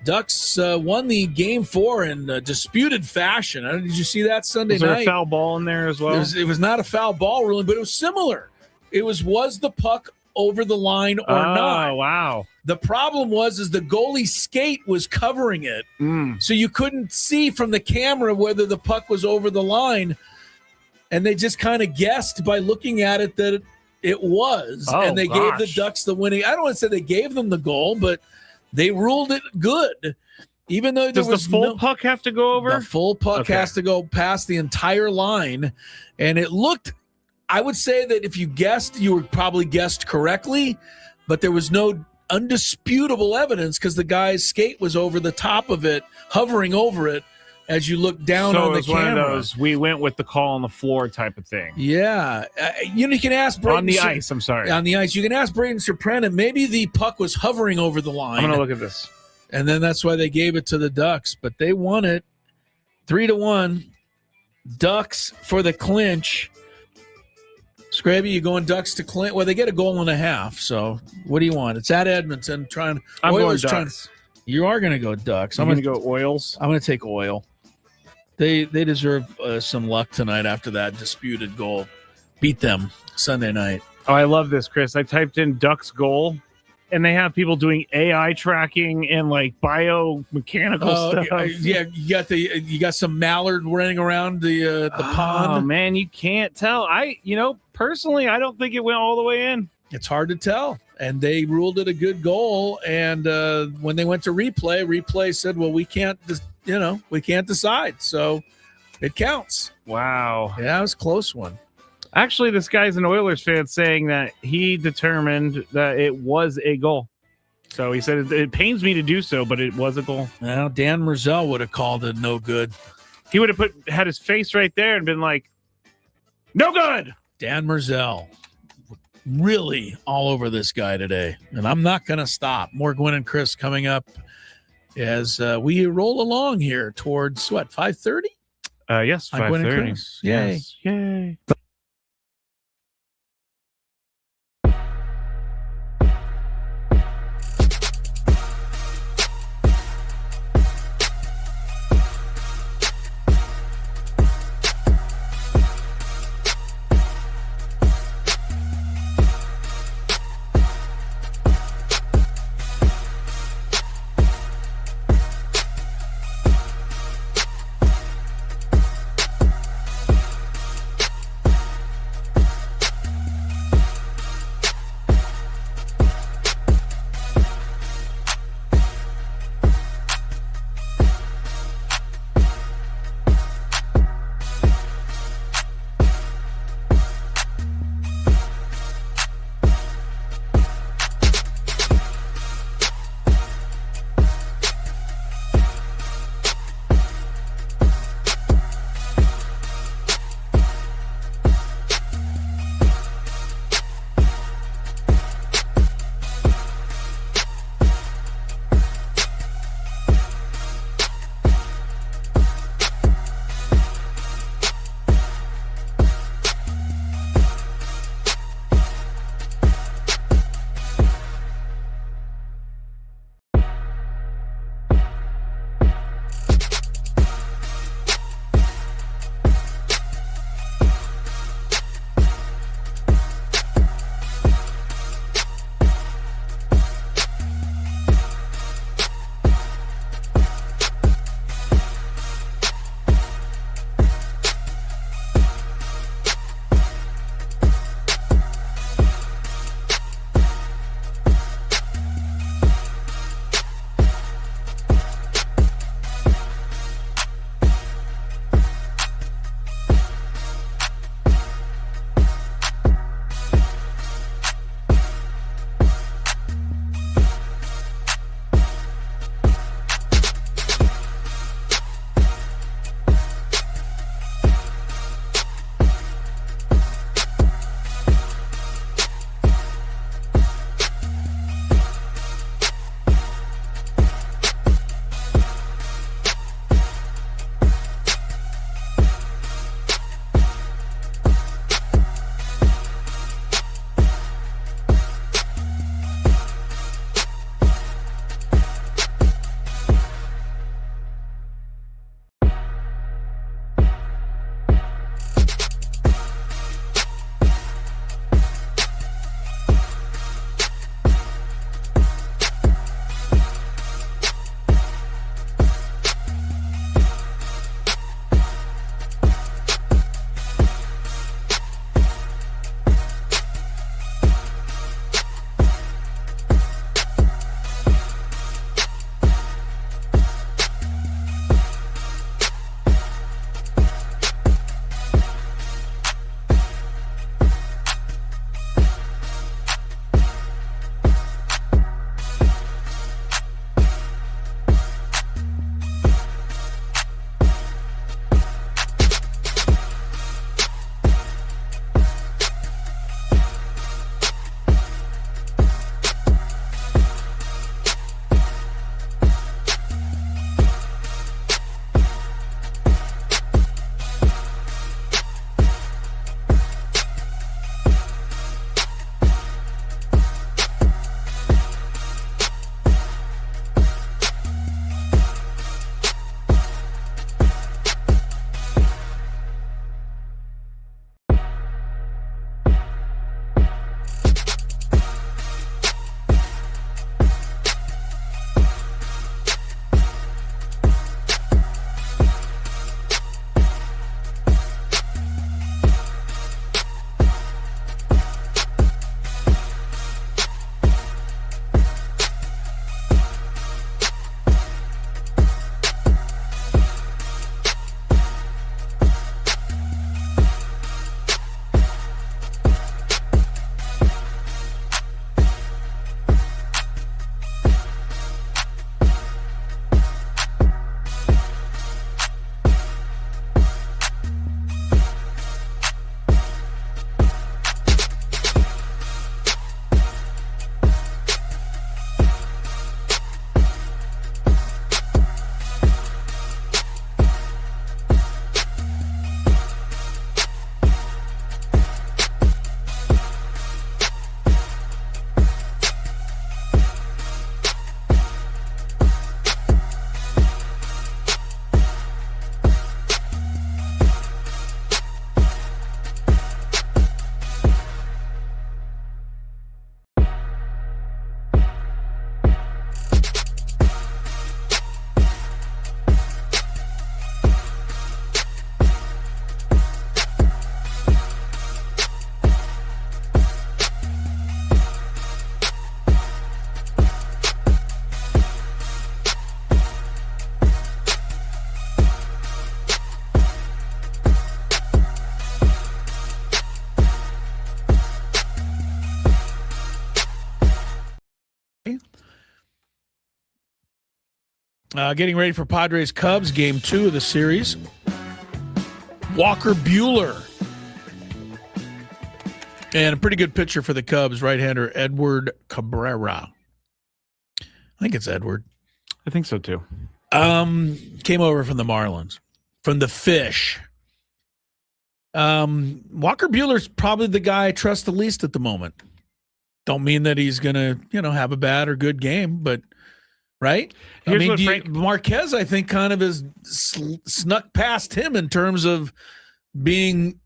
S3: Ducks won the Game 4 in disputed fashion. Did you see that Sunday night?
S2: Was there a foul ball in there as well?
S3: It was not a foul ball ruling, but it was similar. It was the puck over the line or not?
S2: Oh, wow.
S3: The problem was the goalie's skate was covering it, so you couldn't see from the camera whether the puck was over the line, and they just kind of guessed by looking at it that it was, and they gave the Ducks the winning. I don't want to say they gave them the goal, but they ruled it good, even though
S2: does the full puck have to go over?
S3: The full puck has to go past the entire line, and it looked. I would say that if you guessed, you were probably guessed correctly, but there was no undisputable evidence because the guy's skate was over the top of it, hovering over it as you look down on the camera. So it was one of those,
S2: we went with the call on the floor type of thing.
S3: Yeah. You can ask Braden.
S2: On the ice, I'm sorry.
S3: On the ice. You can ask Braden Surprenant. Maybe the puck was hovering over the line.
S2: I'm going to look at this.
S3: And then that's why they gave it to the Ducks. But they won it 3-1. Ducks for the clinch. Scraby, you going Ducks to clinch? Well, they get a goal and a half. So what do you want? It's at Edmonton.
S2: I'm going Ducks.
S3: You are going to go Ducks.
S2: I'm going to go Oils.
S3: I'm going to take Oil. They deserve some luck tonight after that disputed goal. Beat them Sunday night.
S2: Oh, I love this, Chris. I typed in Ducks goal, and they have people doing AI tracking and like biomechanical stuff.
S3: Yeah, you got some mallard running around the pond.
S2: Oh man, you can't tell. Personally, I don't think it went all the way in.
S3: It's hard to tell. And they ruled it a good goal. And when they went to replay said, well, we can't decide. So it counts.
S2: Wow.
S3: Yeah, it was a close one.
S2: Actually, this guy's an Oilers fan saying that he determined that it was a goal. So he said, it pains me to do so, but it was a goal.
S3: Well, Dan Merzel would have called it no good.
S2: He would have had his face right there and been like, no good.
S3: Dan Merzel. Really all over this guy today. And I'm not going to stop. More Gwynn and Chris coming up as we roll along here towards, 5:30?
S2: Yes, 5:30.
S3: Yay.
S2: Yes. Yay.
S3: Getting ready for Padres Cubs, game 2 of the series. Walker Buehler. And a pretty good pitcher for the Cubs, right-hander Edward Cabrera. I think it's Edward.
S2: I think so too.
S3: Came over from the Marlins, from the Fish. Walker Buehler's probably the guy I trust the least at the moment. Don't mean that he's going to, have a bad or good game, but right? Marquez, I think, kind of has snuck past him in terms of being,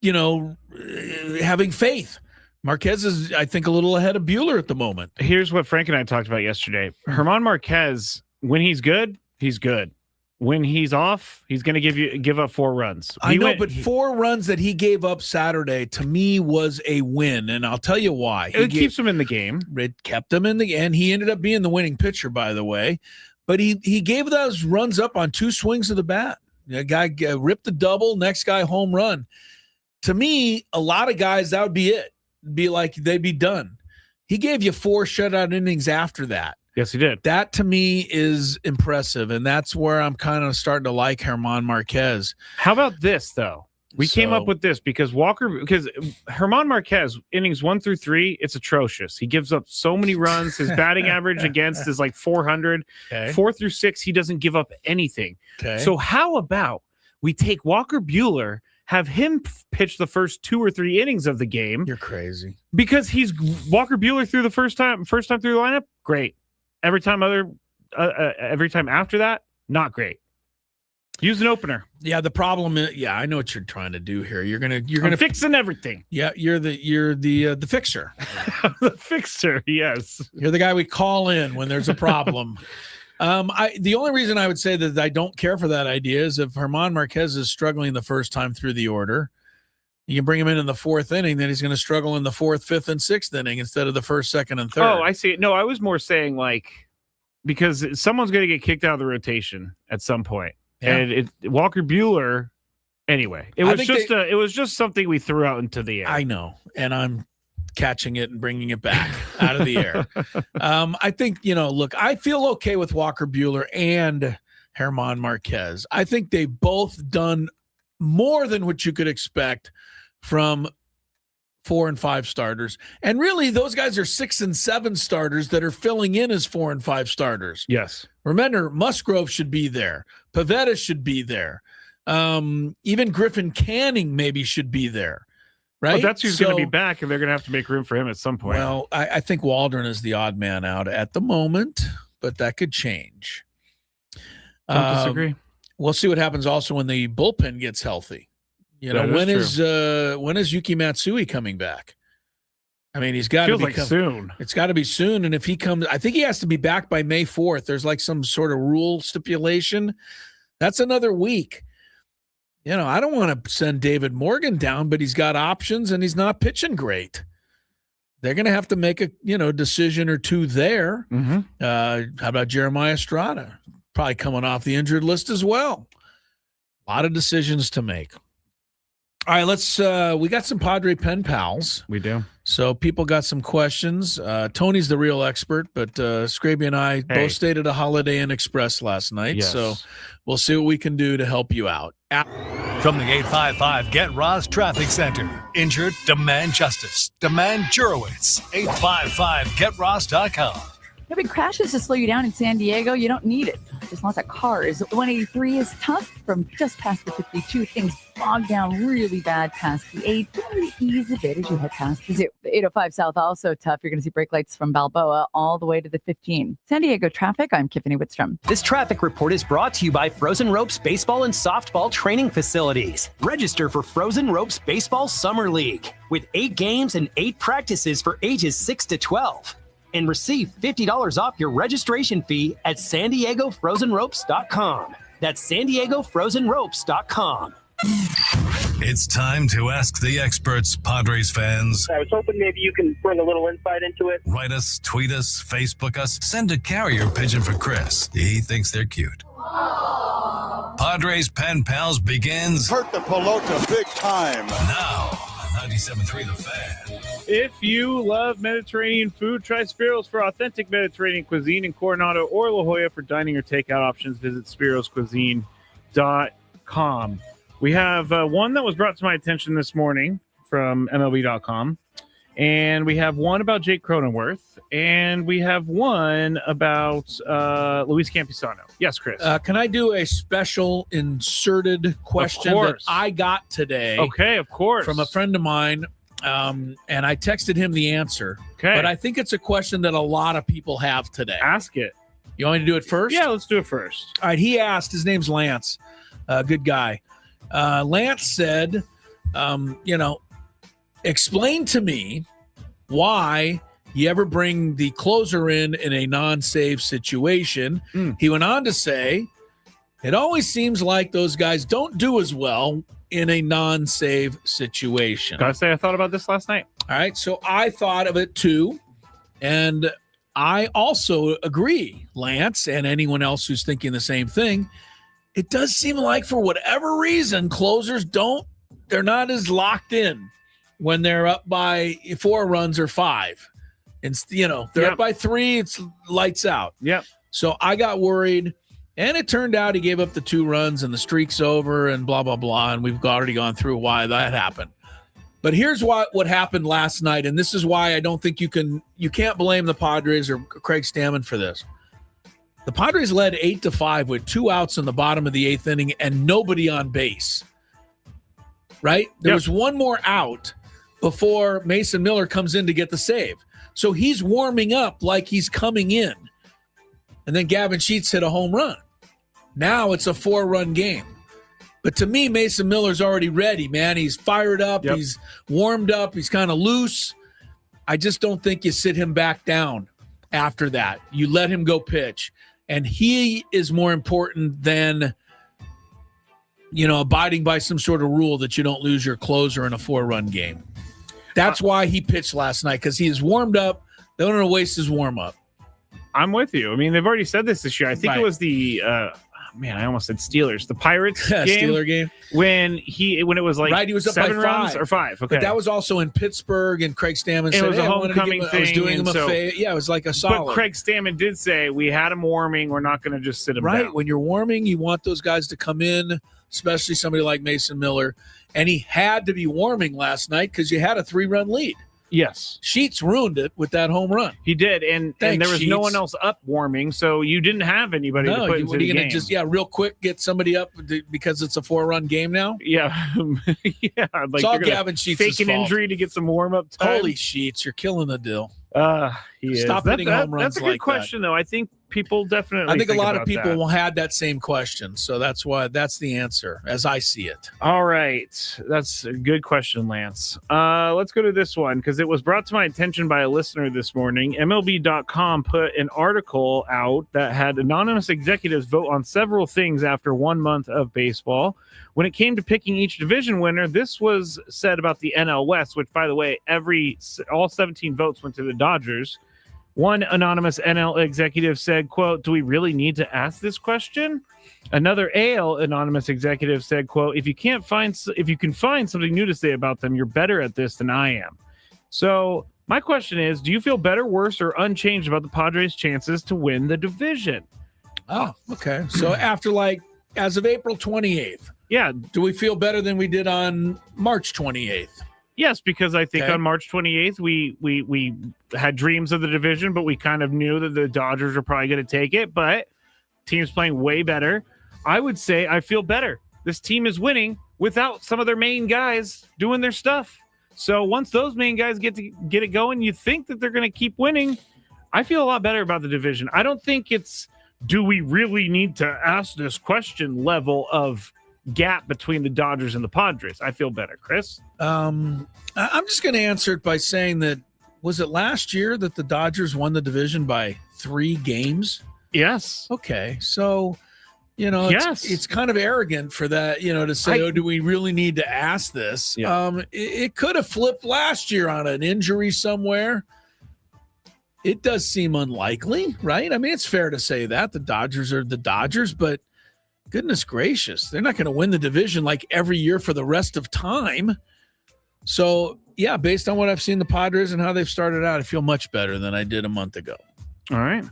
S3: having faith. Marquez is, I think, a little ahead of Buehler at the moment.
S2: Here's what Frank and I talked about yesterday. German Marquez, when he's good, he's good. When he's off, he's going to give up 4 runs.
S3: But 4 runs that he gave up Saturday, to me, was a win, and I'll tell you why.
S2: It keeps him in the game.
S3: It kept him in the game, and he ended up being the winning pitcher, by the way. But he gave those runs up on 2 swings of the bat. The guy ripped the double, next guy home run. To me, a lot of guys, that would be it. They'd be done. He gave you 4 shutout innings after that.
S2: Yes, he did.
S3: That, to me, is impressive, and that's where I'm kind of starting to like German Marquez.
S2: How about this, though? We came up with this because German Marquez, innings 1 through 3, it's atrocious. He gives up so many runs. His batting average against is like 400.
S3: Okay.
S2: 4 through 6, he doesn't give up anything.
S3: Okay.
S2: So how about we take Walker Buehler, have him pitch the first 2 or 3 innings of the game?
S3: You're crazy.
S2: Because he's Walker Buehler through the first time through the lineup, great. Every time after that, not great. Use an opener.
S3: Yeah, the problem is, I know what you're trying to do here. You're gonna
S2: fixing everything.
S3: Yeah, you're the fixer.
S2: The fixer, yes.
S3: You're the guy we call in when there's a problem. The only reason I would say that I don't care for that idea is if German Marquez is struggling the first time through the order, you can bring him in the 4th inning, then he's going to struggle in the 4th, 5th, and 6th inning instead of the 1st, 2nd, and 3rd.
S2: Oh, I see. No, I was more saying because someone's going to get kicked out of the rotation at some point. Yeah. And Walker Buehler, anyway, it was just something we threw out into the air.
S3: I know, and I'm catching it and bringing it back out of the air. I think, look, I feel okay with Walker Buehler and German Marquez. I think they've both done more than what you could expect from 4 and 5 starters. And really, those guys are 6 and 7 starters that are filling in as 4 and 5 starters.
S2: Yes.
S3: Remember, Musgrove should be there. Pavetta should be there. Even Griffin Canning maybe should be there. Right?
S2: Well, that's who's going to be back, and they're going to have to make room for him at some point.
S3: Well, I think Waldron is the odd man out at the moment, but that could change.
S2: Don't disagree.
S3: We'll see what happens also when the bullpen gets healthy. When is Yuki Matsui coming back? I mean, he's got to be
S2: soon.
S3: It's got to be soon. And if he comes, I think he has to be back by May 4th. There's some sort of rule stipulation. That's another week. I don't want to send David Morgan down, but he's got options and he's not pitching great. They're going to have to make a decision or two there.
S2: Mm-hmm.
S3: How about Jeremiah Estrada? Probably coming off the injured list as well. A lot of decisions to make. All right, we got some Padre pen pals.
S2: We do.
S3: So people got some questions. Tony's the real expert, but Scraby and I both stayed at a Holiday Inn Express last night.
S2: Yes.
S3: So we'll see what we can do to help you out.
S4: From the 855 Get Ross Traffic Center. Injured? Demand justice. Demand Jurowitz. 855GetRoss.com.
S12: No big crashes to slow you down in San Diego. You don't need it. Just lots of cars. 183 is tough from just past the 52. Things bog down really bad past the 8. Really ease a bit as you head past the 0. The 805 South also tough. You're going to see brake lights from Balboa all the way to the 15. San Diego traffic. I'm Tiffany Whitstrom.
S16: This traffic report is brought to you by Frozen Ropes Baseball and Softball Training Facilities. Register for Frozen Ropes Baseball Summer League with 8 games and 8 practices for ages 6 to 12. And receive $50 off your registration fee at SanDiegoFrozenRopes.com. That's SanDiegoFrozenRopes.com.
S4: It's time to ask the experts, Padres fans.
S17: I was hoping maybe you can bring a little insight into it.
S4: Write us, tweet us, Facebook us, send a carrier pigeon for Chris. He thinks they're cute. Aww. Padres Pen Pals begins.
S15: Hurt the pelota big time.
S4: Now, 97.3 The Fan.
S2: If you love Mediterranean food, try Spiro's for authentic Mediterranean cuisine in Coronado or La Jolla. For dining or takeout options, visit spiroscuisine.com. We have one that was brought to my attention this morning from MLB.com. And we have one about Jake Cronenworth. And we have one about Luis Campusano. Yes, Chris.
S3: Can I do a special inserted question that I got today?
S2: Okay, of course.
S3: From a friend of mine. And I texted him the answer.
S2: Okay.
S3: But I think it's a question that a lot of people have today.
S2: Ask it.
S3: You want me to do it first?
S2: Yeah, let's do it first.
S3: All right. He asked, his name's Lance. Good guy. Lance said, explain to me why you ever bring the closer in a non-save situation. He went on to say, it always seems like those guys don't do as well in a non-save situation.
S2: Gotta say, I thought about this last night.
S3: All right, so I thought of it too, and I also agree, Lance, and anyone else who's thinking the same thing. It does seem like for whatever reason, closers they're not as locked in when they're up by 4 runs or 5. And, they're up by 3, it's lights out.
S2: Yep.
S3: So I got worried. And it turned out he gave up the 2 runs and the streak's over and blah, blah, blah. And we've already gone through why that happened. But here's what happened last night. And this is why I don't think you can't blame the Padres or Craig Stammen for this. The Padres led 8-5 with 2 outs in the bottom of the 8th inning and nobody on base. Right? There was one more out before Mason Miller comes in to get the save. So he's warming up like he's coming in. And then Gavin Sheets hit a home run. Now it's a 4-run game. But to me, Mason Miller's already ready, man. He's fired up. Yep. He's warmed up. He's kind of loose. I just don't think you sit him back down after that. You let him go pitch. And he is more important than, abiding by some sort of rule that you don't lose your closer in a 4-run game. That's why he pitched last night, because he is warmed up. They don't want to waste his warm-up.
S2: I'm with you. I mean, they've already said this year. I think it was the I almost said Steelers, the Pirates game.
S3: Steeler game.
S2: When it was like
S3: he was up
S2: 7
S3: by 5.
S2: runs or 5. Okay.
S3: But that was also in Pittsburgh, and Craig Stammen said
S2: it was a homecoming thing.
S3: I was doing him a favor. Yeah, it was like a solid.
S2: But Craig Stammen did say, we had him warming. We're not going to just sit him down.
S3: When you're warming, you want those guys to come in, especially somebody like Mason Miller. And he had to be warming last night because you had a 3-run lead.
S2: Yes.
S3: Sheets ruined it with that home run.
S2: He did, and there was no one else up warming, so you didn't have anybody to put into the game.
S3: Just real quick get somebody up because it's a 4-run game now?
S2: Yeah. Yeah. Like
S3: it's all Gavin Sheets'
S2: fake an injury to get some warm-up time.
S3: Holy Sheets, you're killing the deal.
S2: He is.
S3: Stop hitting home runs like that.
S2: That's a good question, though. I think people definitely
S3: I think a lot of people had that same question, so that's the answer, as I see it.
S2: All right. That's a good question, Lance. Let's go to this one, because it was brought to my attention by a listener this morning. MLB.com put an article out that had anonymous executives vote on several things after 1 month of baseball. When it came to picking each division winner, this was said about the NL West, which, by the way, all 17 votes went to the Dodgers. One anonymous NL executive said, quote, "Do we really need to ask this question?" Another AL anonymous executive said, quote, if you can find something new to say about them, you're better at this than I am. So my question is, do you feel better, worse, or unchanged about the Padres' chances to win the division?
S3: Oh, okay. So after as of April 28th.
S2: Yeah.
S3: Do we feel better than we did on March 28th?
S2: Yes, because I think on March 28th, we had dreams of the division, but we kind of knew that the Dodgers were probably going to take it, but team's playing way better. I would say I feel better. This team is winning without some of their main guys doing their stuff. So once those main guys get it going, you think that they're going to keep winning. I feel a lot better about the division. I don't think it's, do we really need to ask this question level of gap between the Dodgers and the Padres. I feel better. Chris?
S3: I'm just going to answer it by saying that, was it last year that the Dodgers won the division by 3 games?
S2: Yes.
S3: Okay. So, it's kind of arrogant for that, to say, do we really need to ask this? Yeah. It could have flipped last year on an injury somewhere. It does seem unlikely, right? I mean, it's fair to say that the Dodgers are the Dodgers, but goodness gracious, they're not going to win the division like every year for the rest of time. So, Yeah, based on what I've seen the Padres and how they've started out, I feel much better than I did a month ago.
S2: All right.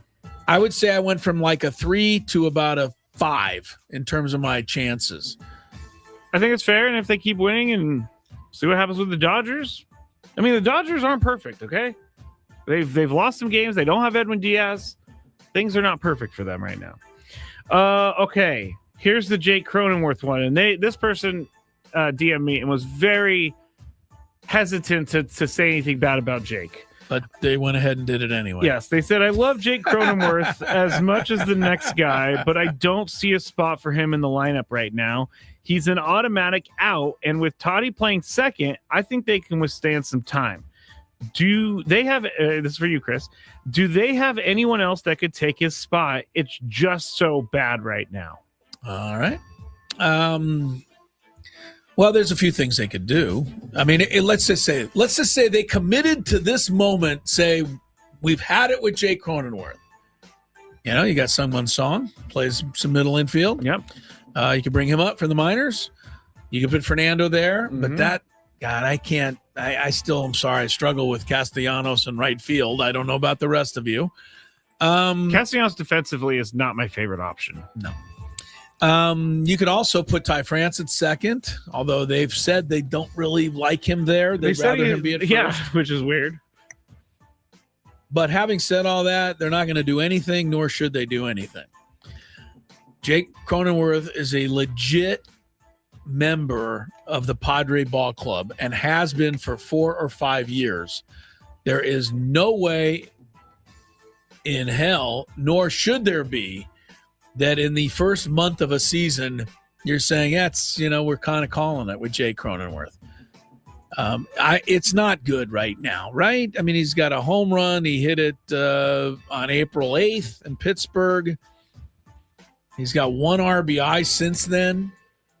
S3: I would say I went from like a 3 to about a 5 in terms of my chances.
S2: I think it's fair, and if they keep winning and see what happens with the Dodgers. I mean, the Dodgers aren't perfect, okay? They've lost some games. They don't have Edwin Diaz. Things are not perfect for them right now. Okay, here's the Jake Cronenworth one, and this person DM'd me and was very hesitant to say anything bad about Jake.
S3: But they went ahead and did it anyway.
S2: Yes, they said, I love Jake Cronenworth as much as the next guy, but I don't see a spot for him in the lineup right now. He's an automatic out, and with Toddy playing second, I think they can withstand some time. Do they have, this is for you, Chris, do they have anyone else that could take his spot? It's just so bad right now.
S3: All right. Well, there's a few things they could do. I mean, let's just say they committed to this moment. Say we've had it with Jake Cronenworth. You know, you got Sungwon Song, plays some middle infield.
S2: Yep.
S3: You can bring him up for the minors. You can put Fernando there, but that, God, I can't. I still am sorry. I struggle with Castellanos in right field. I don't know about the rest of you.
S2: Castellanos defensively is not my favorite option.
S3: No. You could also put Ty France at second, although they've said they don't really like him there. They'd rather him be at first.
S2: Yeah, which is weird.
S3: But having said all that, they're not going to do anything, nor should they do anything. Jake Cronenworth is a legit member of the Padre Ball Club and has been for 4 or 5 years. There is no way in hell, nor should there be, that in the first month of a season, you're saying, we're kind of calling it with Jay Cronenworth. It's not good right now, right? I mean, he's got a home run. He hit it on April 8th in Pittsburgh. He's got 1 RBI since then.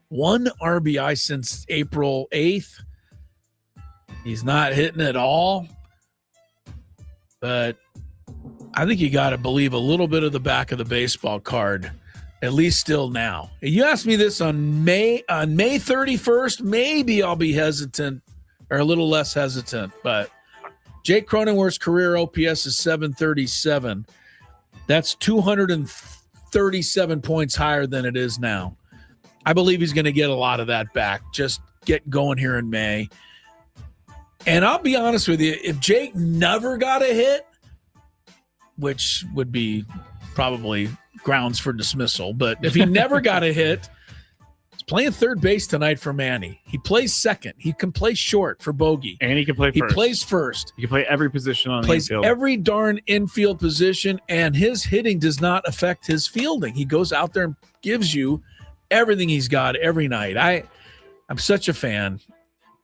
S3: 1 RBI since April 8th. He's not hitting at all. But I think you got to believe a little bit of the back of the baseball card, at least still now. You asked me this on May 31st, maybe I'll be hesitant or a little less hesitant, but Jake Cronenworth's career OPS is 737. That's 237 points higher than it is now. I believe he's going to get a lot of that back. Just get going here in May. And I'll be honest with you, if Jake never got a hit, which would be probably grounds for dismissal, but if he never got a hit, he's playing third base tonight for Manny. He plays second. He can play short for Bogey.
S2: And he can play first.
S3: He plays first.
S2: He can play every position on the
S3: plays
S2: infield.
S3: Every darn infield position, and his hitting does not affect his fielding. He goes out there and gives you everything he's got every night. I'm such a fan,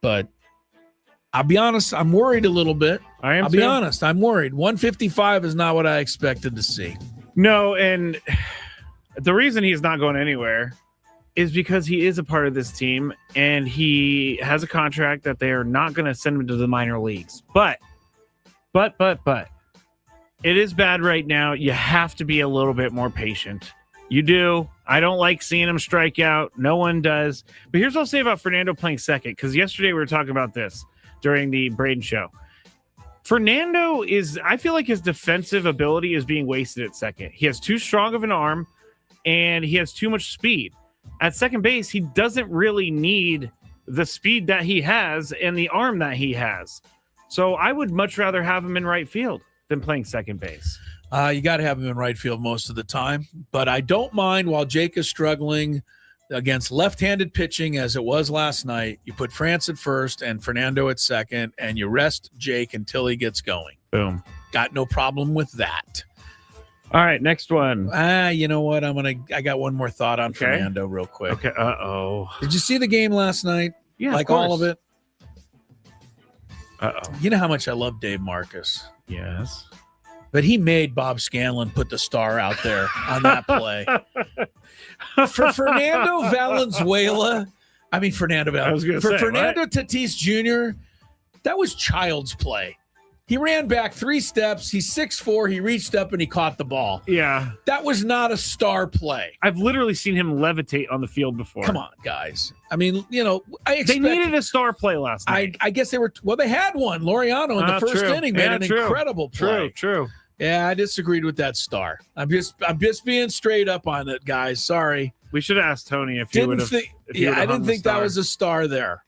S3: but I'll be honest, I'm worried a little bit. I'll be honest, I'm worried. 155 is not what I expected to see.
S2: No, and the reason he's not going anywhere is because he is a part of this team, and he has a contract that they are not going to send him to the minor leagues. But, it is bad right now. You have to be a little bit more patient. You do. I don't like seeing him strike out. No one does. But here's what I'll say about Fernando playing second, because yesterday we were talking about this during the Braden show. Fernando I feel like his defensive ability is being wasted at second. He has too strong of an arm, and he has too much speed. At second base, he doesn't really need the speed that he has and the arm that he has. So I would much rather have him in right field than playing second base.
S3: You got to have him in right field most of the time. But I don't mind while Jake is struggling against left-handed pitching as it was last night. You put France at first and Fernando at second, and you rest Jake until he gets going.
S2: Boom.
S3: Got no problem with that.
S2: All right, next one.
S3: You know what? I got one more thought on Fernando real quick.
S2: Okay. Uh-oh.
S3: Did you see the game last night?
S2: Yeah,
S3: like all of it?
S2: Uh-oh.
S3: You know how much I love Dave Marcus.
S2: Yes.
S3: But he made Bob Scanlon put the star out there on that play. For Fernando Valenzuela, Fernando
S2: Tatis Jr.,
S3: that was child's play. He ran back 3 steps. He's 6'4". He reached up and he caught the ball.
S2: Yeah.
S3: That was not a star play.
S2: I've literally seen him levitate on the field before.
S3: Come on, guys. I mean, I expect.
S2: They needed a star play last night.
S3: I guess they were. Well, they had one. Laureano in the first inning made an incredible play.
S2: True.
S3: Yeah, I disagreed with that star. I'm just being straight up on it, guys. Sorry.
S2: We should have asked Tony if he would have.
S3: I didn't think that was a star there.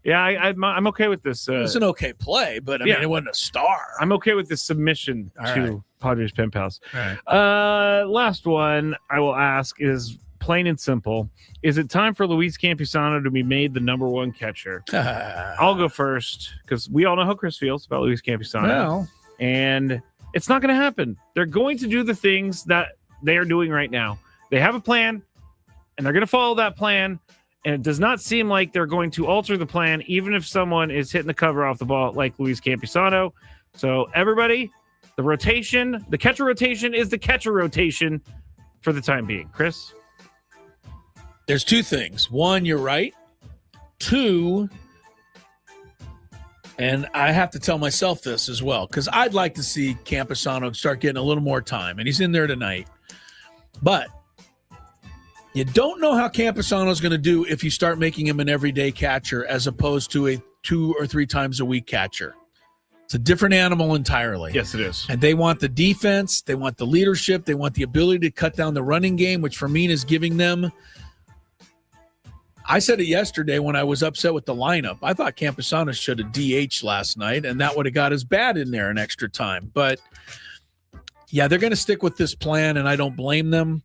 S2: Yeah, I'm okay with this.
S3: It was an okay play, but I mean, it wasn't a star.
S2: I'm okay with this submission to Padres Pen Pals.
S3: All right.
S2: Last one I will ask is plain and simple. Is it time for Luis Campusano to be made the number 1 catcher? I'll go first because we all know how Chris feels about Luis Campusano.
S3: Well.
S2: And it's not going to happen. They're going to do the things that they are doing right now. They have a plan, and they're going to follow that plan. And it does not seem like they're going to alter the plan, even if someone is hitting the cover off the ball like Luis Campusano. So everybody, the catcher rotation is the catcher rotation for the time being. Chris?
S3: There's 2 things. 1, you're right. 2, and I have to tell myself this as well, because I'd like to see Campusano start getting a little more time, and he's in there tonight. But you don't know how Campusano is going to do if you start making him an everyday catcher as opposed to a 2 or 3 times a week catcher. It's a different animal entirely.
S2: Yes, it is.
S3: And they want the defense. They want the leadership. They want the ability to cut down the running game, which Fermin is giving them. I said it yesterday when I was upset with the lineup. I thought Campusano should have DH last night, and that would have got his bat in there in extra time. But, yeah, they're going to stick with this plan, and I don't blame them.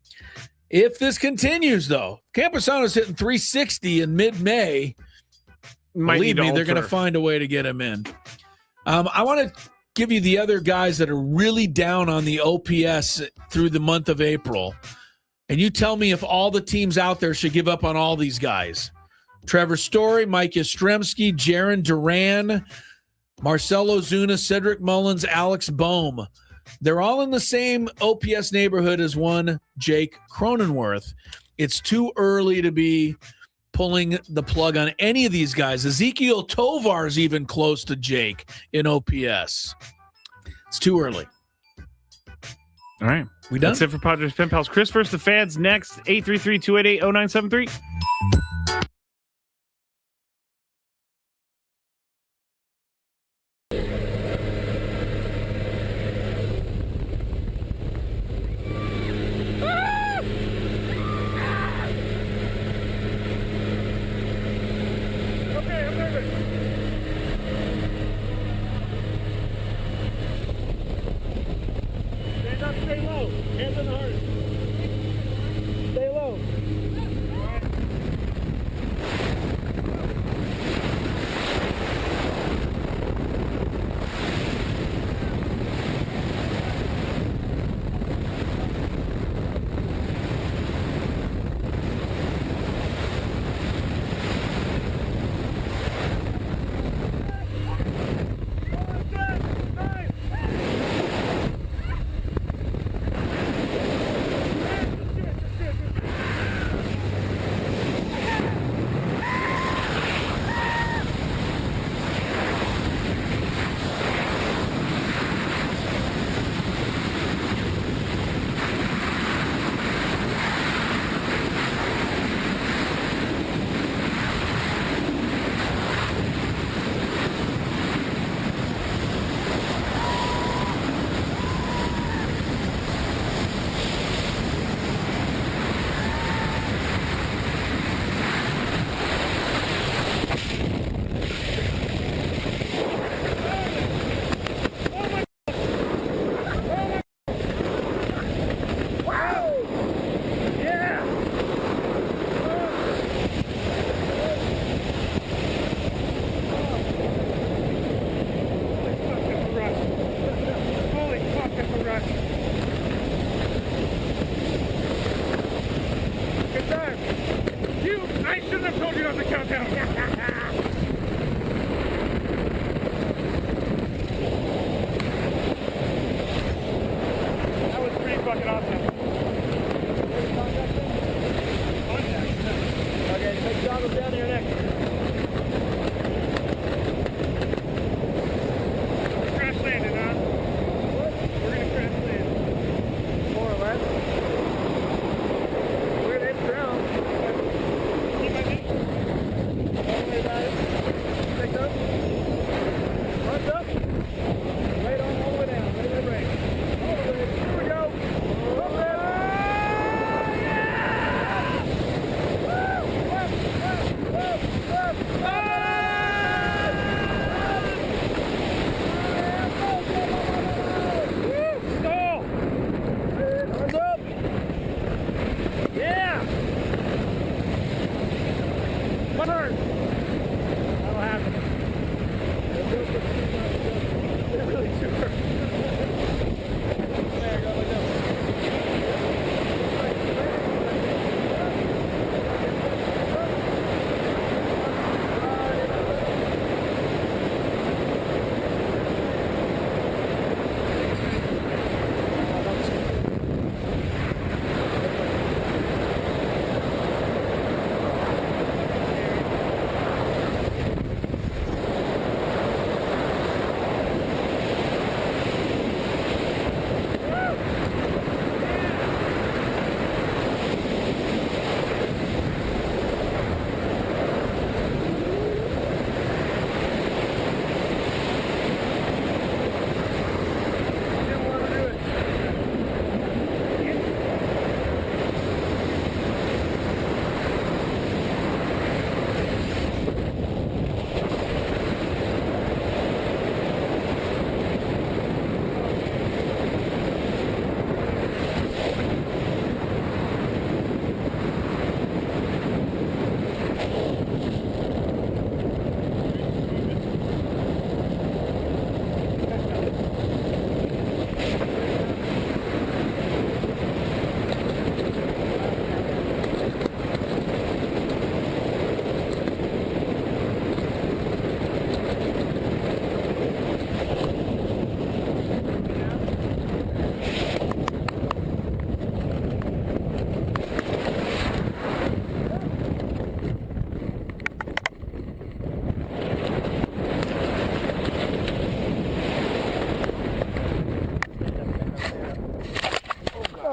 S3: If this continues, though, Campusano's hitting 360 in mid-May. Believe me, they're going to find a way to get him in. I want to give you the other guys that are really down on the OPS through the month of April. And you tell me if all the teams out there should give up on all these guys. Trevor Story, Mike Yastrzemski, Jarren Duran, Marcell Ozuna, Cedric Mullins, Alex Bohm. They're all in the same OPS neighborhood as one Jake Cronenworth. It's too early to be pulling the plug on any of these guys. Ezekiel Tovar's even close to Jake in OPS. It's too early.
S2: All right.
S3: We done?
S2: That's it for Padres Pen Pals. Chris versus the fans next. 833-288-0973.
S18: Stay low. Hands on the heart. Stay low. Crash land.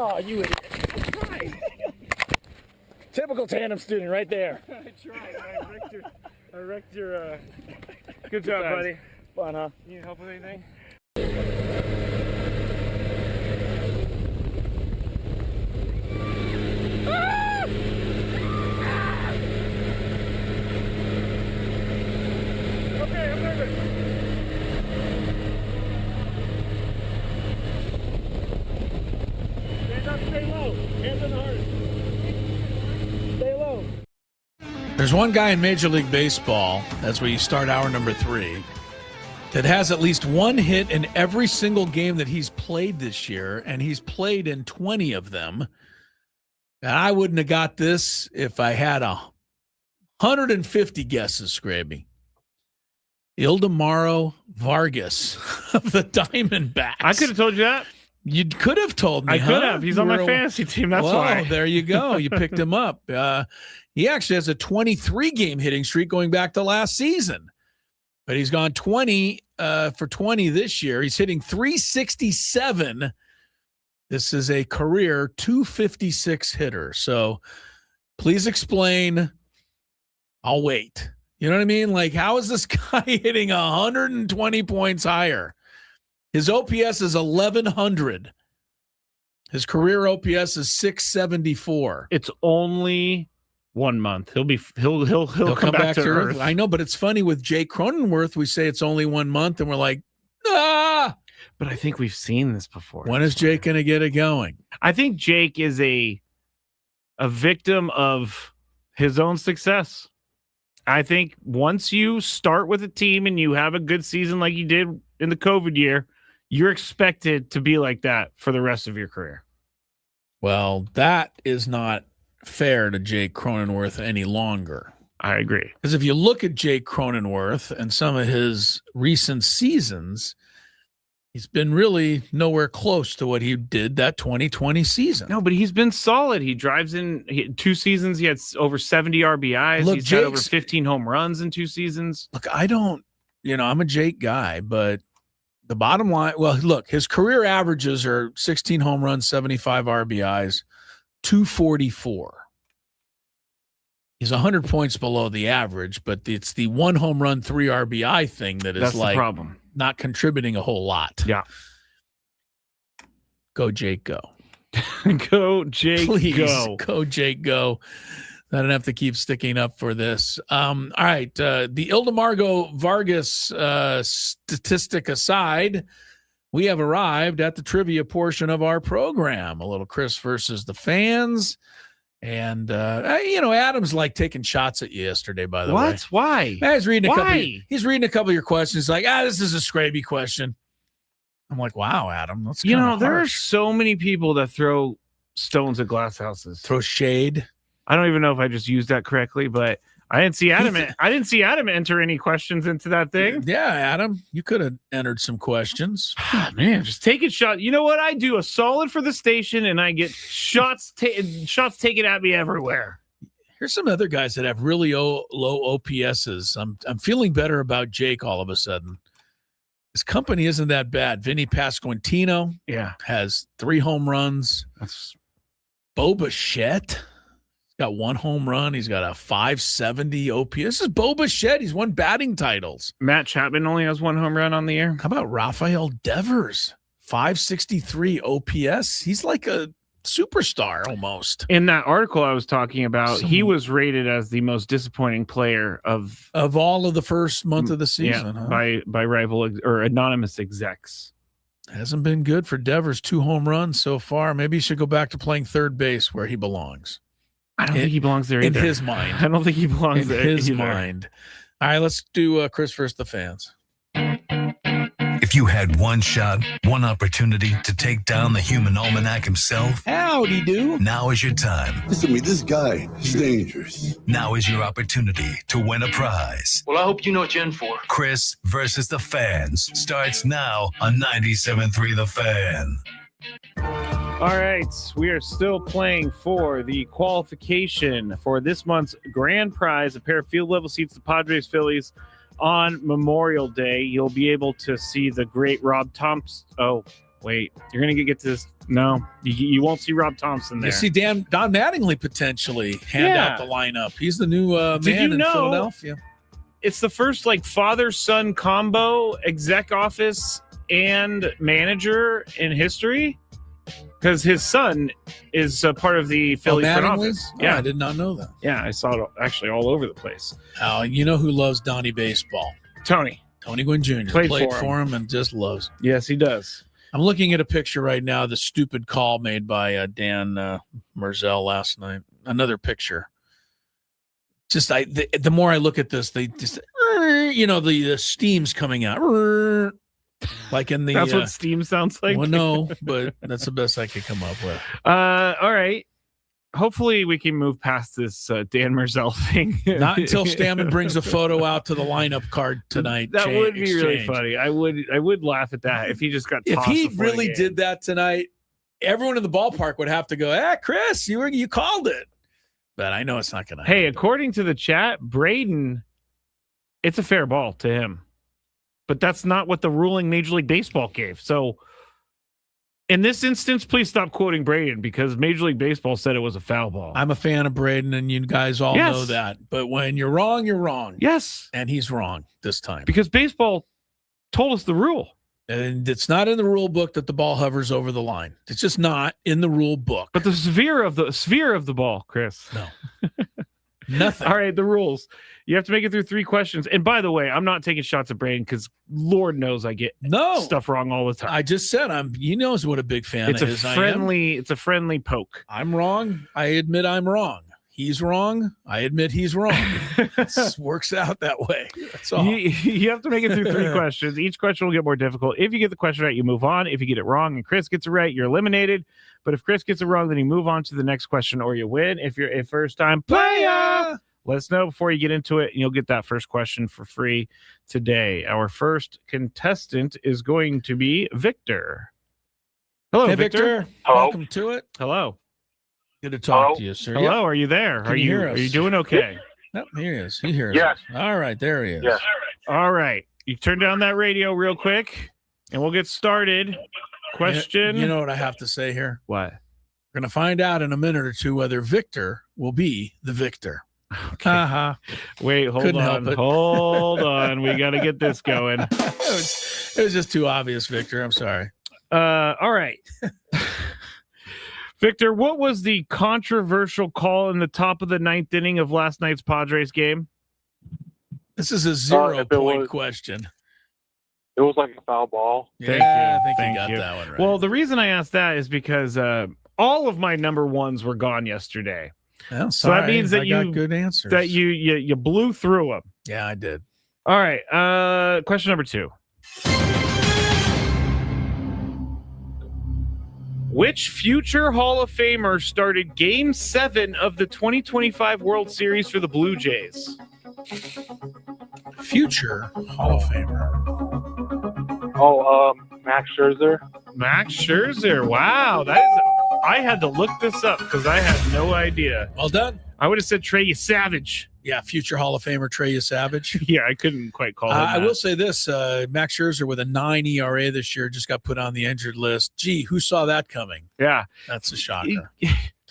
S18: Oh, you idiot. Right. Typical tandem student right there.
S7: I tried. I wrecked your good job, buddy.
S18: Fun, huh?
S7: You need help with anything? Okay, I'm nervous. Stand up, stay low. Hands on the heart. Stay low.
S3: There's one guy in Major League Baseball, that's where you start hour number 3, that has at least one hit in every single game that he's played this year, and he's played in 20 of them. And I wouldn't have got this if I had 150 guesses, Scraby. Ildemaro Vargas of the Diamondbacks.
S2: I could have told you that.
S3: You could have told me.
S2: I could have. He's on my fantasy team. That's why.
S3: There you go. You picked him up. He actually has a 23-game hitting streak going back to last season. But he's gone 20 for 20 this year. He's hitting 367. This is a career 256 hitter. So please explain. I'll wait. You know what I mean? Like, how is this guy hitting 120 points higher? His OPS is 1,100. His career OPS is 674.
S2: It's only 1 month. He'll come back to earth.
S3: I know, but it's funny with Jake Cronenworth. We say it's only 1 month, and we're like, ah.
S2: But I think we've seen this before.
S3: When is Jake going to get it going?
S2: I think Jake is a victim of his own success. I think once you start with a team and you have a good season like you did in the COVID year, you're expected to be like that for the rest of your career.
S3: Well, that is not fair to Jake Cronenworth any longer.
S2: I agree.
S3: Because if you look at Jake Cronenworth and some of his recent seasons, he's been really nowhere close to what he did that 2020 season.
S2: No, but he's been solid. He drives in 2 seasons. He had over 70 RBIs.
S3: Look,
S2: he's had over 15 home runs in 2 seasons.
S3: Look, I'm a Jake guy, but the bottom line, well, look, his career averages are 16 home runs, 75 RBIs, 244. He's 100 points below the average, but it's the 1 home run, 3 RBI thing that is
S2: That's
S3: like
S2: the problem.
S3: Not contributing a whole lot.
S2: Yeah.
S3: Go, Jake, go.
S2: Go, Jake,
S3: Please,
S2: go.
S3: Jake, go. I don't have to keep sticking up for this. All right. The Ildemaro Vargas statistic aside, we have arrived at the trivia portion of our program. A little Chris versus the fans. And, Adam's like taking shots at you yesterday, by the way.
S2: What? Why?
S3: He's reading a couple of your questions. Like, this is a Scraby question. I'm like, wow, Adam. That's
S2: there are so many people that throw stones at glass houses.
S3: Throw shade.
S2: I don't even know if I just used that correctly, but I didn't see Adam enter any questions into that thing.
S3: Yeah, Adam, you could have entered some questions.
S2: Man, just take it shot. You know what? I do a solid for the station, and I get shots taken at me everywhere.
S3: Here's some other guys that have really low OPSs. I'm feeling better about Jake all of a sudden. His company isn't that bad. Vinny Pasquantino, has 3 home runs.
S2: That's
S3: Bo Bichette. Got 1 home run. He's got a 570 OPS. This is Bo Bichette. He's won batting titles.
S2: Matt Chapman only has 1 home run on the year.
S3: How about Rafael Devers? 563 OPS. He's like a superstar almost.
S2: In that article I was talking about, he was rated as the most disappointing player of
S3: all of the first month of the season,
S2: by rival or anonymous execs.
S3: Hasn't been good for Devers. 2 home runs so far. Maybe he should go back to playing third base where he belongs.
S2: I don't think he belongs there either.
S3: In his mind.
S2: I don't think he belongs there
S3: in his
S2: either.
S3: mind. All right, let's do Chris versus the fans.
S4: If you had one shot, one opportunity to take down the human almanac himself,
S3: howdy do.
S4: Now is your time.
S19: Listen to me, this guy is dangerous.
S4: Now is your opportunity to win a prize.
S20: Well, I hope you know what you're in for.
S4: Chris versus the fans starts now on 97.3 The Fan.
S2: All right, we are still playing for the qualification for this month's grand prize, a pair of field level seats to Padres Phillies on Memorial Day. You'll be able to see the great Rob Thompson. Oh, Wait, you're gonna get to this. No, you won't see Rob Thompson there.
S3: You see Don Mattingly potentially hand out the lineup. He's the new man in Philadelphia.
S2: It's the first father-son combo, exec office and manager in history, because his son is part of the Philly front office.
S3: Yeah, I did not know that.
S2: Yeah, I saw it actually all over the place.
S3: You know who loves Donnie baseball?
S2: Tony
S3: Gwynn Jr. Played for him and just loves him.
S2: Yes, he does.
S3: I'm looking at a picture right now, the stupid call made by Dan Merzel last night. Another picture. Just the more I look at this, they just, the steam's coming out. Like in the.
S2: That's what steam sounds like?
S3: Well, no, but that's the best I could come up with.
S2: All right. Hopefully we can move past this Dan Merzel thing.
S3: Not until Stammen brings a photo out to the lineup card tonight.
S2: That would be really funny. I would laugh at that if he just got.
S3: If he really did that tonight, everyone in the ballpark would have to go, Chris, you called it. But I know it's not going to happen.
S2: Hey, according to the chat, Braden, it's a fair ball to him. But that's not what the ruling Major League Baseball gave. So in this instance, please stop quoting Braden because Major League Baseball said it was a foul ball.
S3: I'm a fan of Braden, and you guys all know that. But when you're wrong, you're wrong.
S2: Yes.
S3: And he's wrong this time.
S2: Because baseball told us the rule.
S3: And it's not in the rule book that the ball hovers over the line. It's just not in the rule book.
S2: But the sphere of the ball, Chris.
S3: No. Nothing.
S2: All right, the rules. You have to make it through 3 questions. And by the way, I'm not taking shots at Braden because Lord knows I get stuff wrong all the time.
S3: I just said he knows what a big fan
S2: it's
S3: is.
S2: It's a friendly poke.
S3: I'm wrong. I admit I'm wrong. He's wrong. I admit he's wrong. It works out that way. That's all.
S2: You have to make it through 3 questions. Each question will get more difficult. If you get the question right, you move on. If you get it wrong and Chris gets it right, you're eliminated. But if Chris gets it wrong, then you move on to the next question or you win. If you're a first-time player, let us know before you get into it, and you'll get that first question for free today. Our first contestant is going to be Victor. Hello,
S3: hey,
S2: Victor.
S17: Hello.
S3: Welcome to it.
S2: Hello.
S3: Good to talk to you, sir.
S2: Hello, are you there?
S3: Can you hear us?
S2: Are you doing okay?
S3: Yep, here he is. He hears
S17: Yes.
S3: us. All right, there he is.
S17: Yes.
S2: All right. You turn down that radio real quick, and we'll get started. Question.
S3: You know what I have to say here?
S2: What?
S3: We're going to find out in a minute or two whether Victor will be the victor.
S2: Okay. Wait, hold on. We got to get this going.
S3: It was just too obvious, Victor. I'm sorry.
S2: All right. Victor, what was the controversial call in the top of the 9th inning of last night's Padres game?
S3: This is a 0-point question.
S17: It was like a foul ball.
S3: I think you got that one right.
S2: Well, the reason I asked that is because all of my number ones were gone yesterday.
S3: Well,
S2: so that means that you
S3: got good answers.
S2: That you blew through them.
S3: Yeah, I did.
S2: All right. Question number 2. Which future Hall of Famer started Game 7 of the 2025 World Series for the Blue Jays?
S3: Future Hall of Famer.
S17: Max Scherzer.
S2: Max Scherzer. Wow, I had to look this up because I had no idea.
S3: Well done.
S2: I would have said Trey Savage.
S3: Yeah, future Hall of Famer Trey Savage.
S2: Yeah, I couldn't quite call him
S3: I
S2: that.
S3: will say this, Max Scherzer with a 9 ERA this year just got put on the injured list. Gee, who saw that coming?
S2: Yeah.
S3: That's a shocker.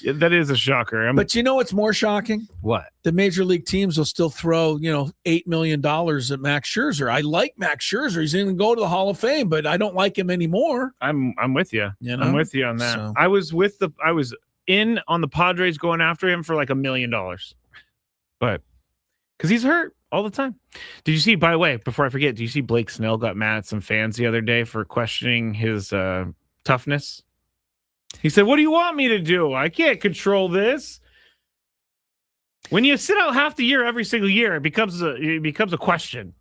S2: That is a shocker.
S3: But you know what's more shocking?
S2: What?
S3: The major league teams will still throw, $8 million at Max Scherzer. I like Max Scherzer. He's going to go to the Hall of Fame, but I don't like him anymore.
S2: I'm with you. I'm with you on that.
S3: So.
S2: I was in on the Padres going after him for like $1 million. But because he's hurt all the time. Did you see, by the way, before I forget, do you see Blake Snell got mad at some fans the other day for questioning his toughness? He said, "What do you want me to do? I can't control this." When you sit out half the year every single year, it becomes a question.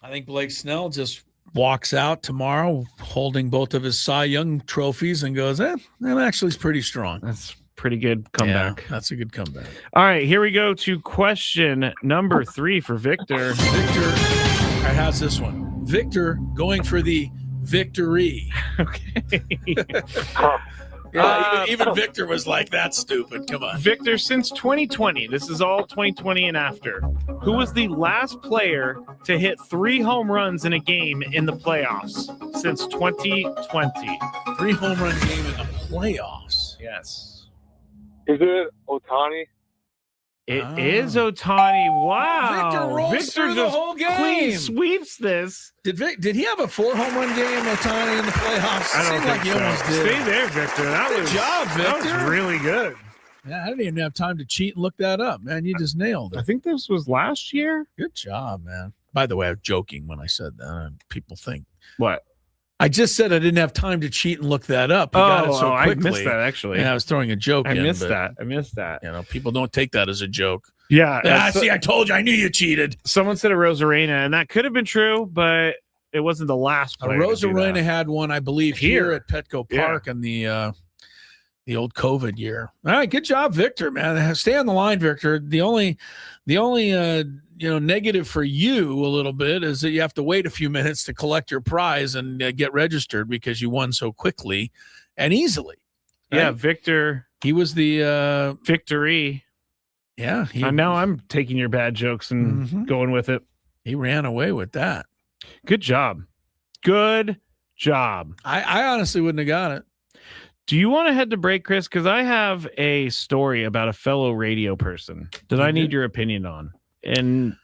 S3: I think Blake Snell just walks out tomorrow holding both of his Cy Young trophies and goes, that actually is pretty strong.
S2: That's pretty good comeback.
S3: Yeah, that's a good comeback.
S2: All right, here we go to question number 3 for Victor.
S3: Victor, I have this one. Victor going for the victory.
S2: Okay.
S3: Yeah, even Victor was like, that's stupid. Come on.
S2: Victor, since 2020, this is all 2020 and after, who was the last player to hit 3 home runs in a game in the playoffs since 2020?
S3: 3 home run game in the playoffs.
S2: Yes.
S17: Is it Ohtani?
S2: It is Ohtani. Wow.
S3: Victor rolls through the whole game.
S2: Clean sweeps this.
S3: Did he have a 4 home run game, Ohtani, in the playoffs?
S2: I don't
S3: Seemed
S2: think
S3: like he
S2: so.
S3: almost did.
S2: Stay there, Victor.
S3: Good job, Victor.
S2: That was really good.
S3: Yeah, I didn't even have time to cheat and look that up, man. You just nailed it.
S2: I think this was last year.
S3: Good job, man. By the way, I was joking when I said that. And people think.
S2: What?
S3: I just said I didn't have time to cheat and look that up. You got it so quickly.
S2: I missed that, actually.
S3: Yeah, I was throwing a joke in.
S2: I missed that.
S3: You know, people don't take that as a joke.
S2: Yeah.
S3: See, I told you. I knew you cheated.
S2: Someone said a Rosarena, and that could have been true, but it wasn't the last player.
S3: Rosarena had one, I believe, here at Petco Park
S2: Yeah.
S3: in the old COVID year. All right, good job, Victor, man. Stay on the line, Victor. The only negative for you a little bit is that you have to wait a few minutes to collect your prize and get registered because you won so quickly and easily. Right?
S2: Yeah, Victor.
S3: He was the
S2: victory.
S3: Yeah.
S2: Now I'm taking your bad jokes and going with it.
S3: He ran away with that.
S2: Good job. Good job.
S3: I honestly wouldn't have got it.
S2: Do you want to head to break, Chris? Because I have a story about a fellow radio person that I need your opinion on. And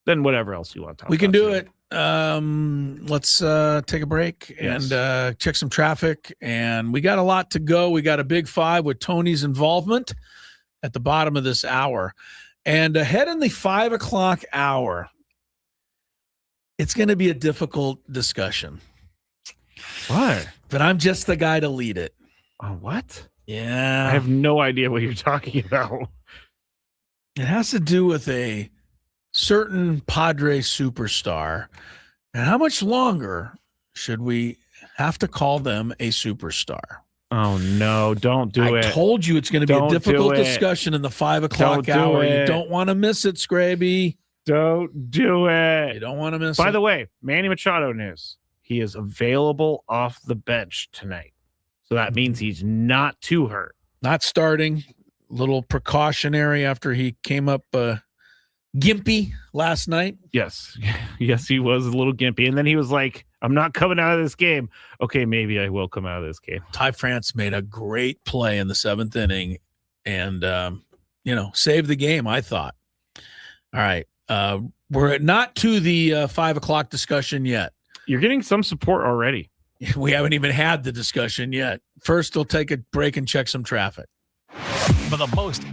S2: then whatever else you want to talk about.
S3: We can do it. Let's take a break and check some traffic. And we got a lot to go. We got a big 5 with Tony's involvement at the bottom of this hour. And ahead in the 5 o'clock hour, it's going to be a difficult discussion.
S2: Why?
S3: But I'm just the guy to lead it.
S2: Oh, what?
S3: Yeah.
S2: I have no idea what you're talking about.
S3: It has to do with a certain Padres superstar. And how much longer should we have to call them a superstar?
S2: Oh, no, don't do it.
S3: I told you it's going to be a difficult discussion in the 5 o'clock hour. You don't want to miss it, Scraby.
S2: Don't do it.
S3: You don't want to miss it.
S2: By the way, Manny Machado news. He is available off the bench tonight. So that means he's not too hurt.
S3: Not starting. Little precautionary after he came up gimpy last night.
S2: Yes. Yes, he was a little gimpy. And then he was like, I'm not coming out of this game. Okay, maybe I will come out of this game.
S3: Ty France made a great play in the 7th inning and, saved the game, I thought. All right. We're not to the 5 o'clock discussion yet.
S2: You're getting some support already.
S3: We haven't even had the discussion yet. First, we'll take a break and check some traffic.
S4: For the most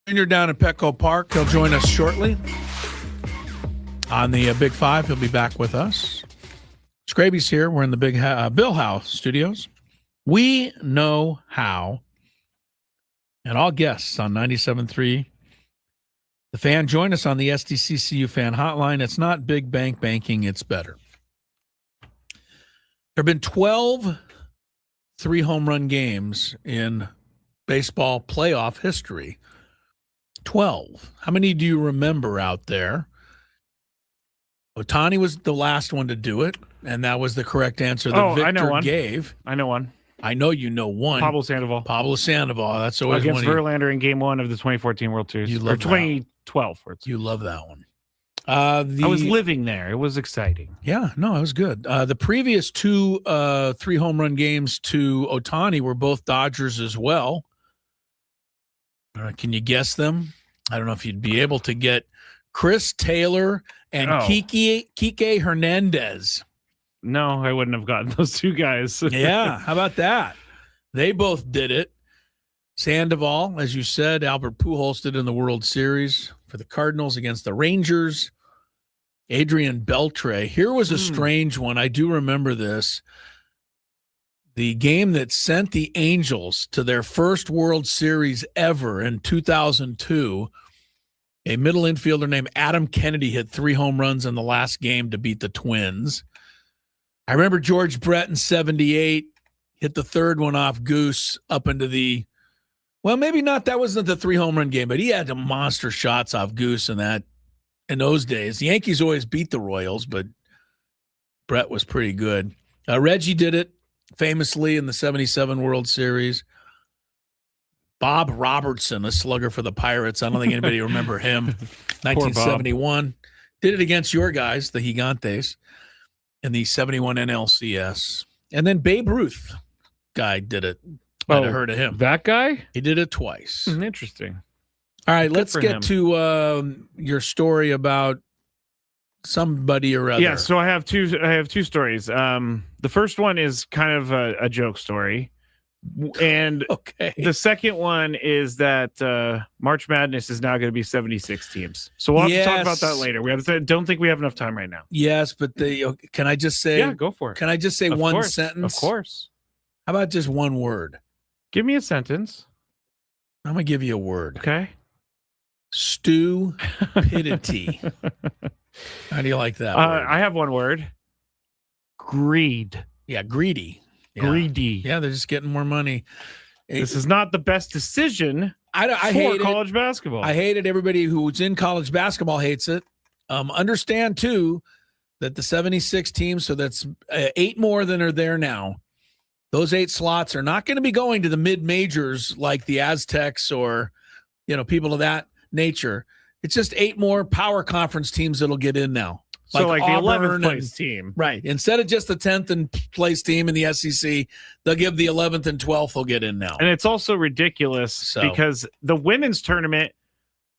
S3: Junior down at Petco Park. He'll join us shortly on the Big Five. He'll be back with us. Scraby's here. We're in the Big Bill House studios. We know how. And all guests on 97.3 The Fan. Join us on the SDCCU Fan Hotline. It's not big bank banking. It's better. There have been 12 three-home run games in baseball playoff history. 12. How many do you remember out there? Ohtani was the last one to do it, and that was the correct answer that
S2: I know
S3: Victor
S2: one.
S3: gave.
S2: I know one.
S3: I know you know one.
S2: Pablo Sandoval.
S3: That's always
S2: against
S3: one.
S2: Verlander in Game 1 of the 2014 World Series.
S3: You love
S2: or 2012.
S3: You love that one.
S2: I was living there. It was exciting.
S3: Yeah, no, it was good. The previous two 3 home run games to Ohtani were both Dodgers as well. Can you guess them? I don't know if you'd be able to get Chris Taylor and Kike Hernandez.
S2: No, I wouldn't have gotten those two guys.
S3: Yeah, how about that? They both did it. Sandoval, as you said, Albert Pujols did in the World Series for the Cardinals against the Rangers. Adrian Beltre. Here was a strange one. I do remember this. The game that sent the Angels to their first World Series ever in 2002, a middle infielder named Adam Kennedy hit 3 home runs in the last game to beat the Twins. I remember George Brett in 78 hit the third one off Goose up into the, well, maybe not. That wasn't the 3 home run game, but he had some monster shots off Goose in those days. The Yankees always beat the Royals, but Brett was pretty good. Reggie did it famously in the 77 World Series. Bob Robertson, a slugger for the Pirates. I don't think anybody remember him. 1971. Did it against your guys, the Gigantes, in the 71 NLCS. And then Babe Ruth guy did it. Might have heard of him.
S2: That guy?
S3: He did it twice.
S2: Interesting.
S3: All right,
S2: Good
S3: let's
S2: for
S3: get
S2: him.
S3: to your story about somebody or other.
S2: Yeah, so I have two stories. The first one is kind of a joke story. And the second one is that March Madness is now going to be 76 teams. So we'll have to talk about that later. Don't think we have enough time right now.
S3: Yes, but can I just say?
S2: Yeah, go for it.
S3: Can I just say one sentence?
S2: Of course.
S3: How about just one word?
S2: Give me a sentence.
S3: I'm going to give you a word.
S2: Okay.
S3: Stupidity. How do you like that word?
S2: I have one word. Greed.
S3: Yeah, greedy. Yeah.
S2: Greedy.
S3: Yeah, they're just getting more money.
S2: This is not the best decision
S3: I
S2: for
S3: hate
S2: college basketball.
S3: I hate it. Everybody who's in college basketball hates it. Understand, too, that the 76 teams, so that's 8 more than are there now, those 8 slots are not going to be going to the mid-majors like the Aztecs or, people of that nature. It's just 8 more power conference teams that'll get in now.
S2: So like the
S3: Auburn
S2: 11th place team.
S3: Right. Instead of just the 10th place team in the SEC, they'll give the 11th and 12th will get in now.
S2: And it's also ridiculous because the women's tournament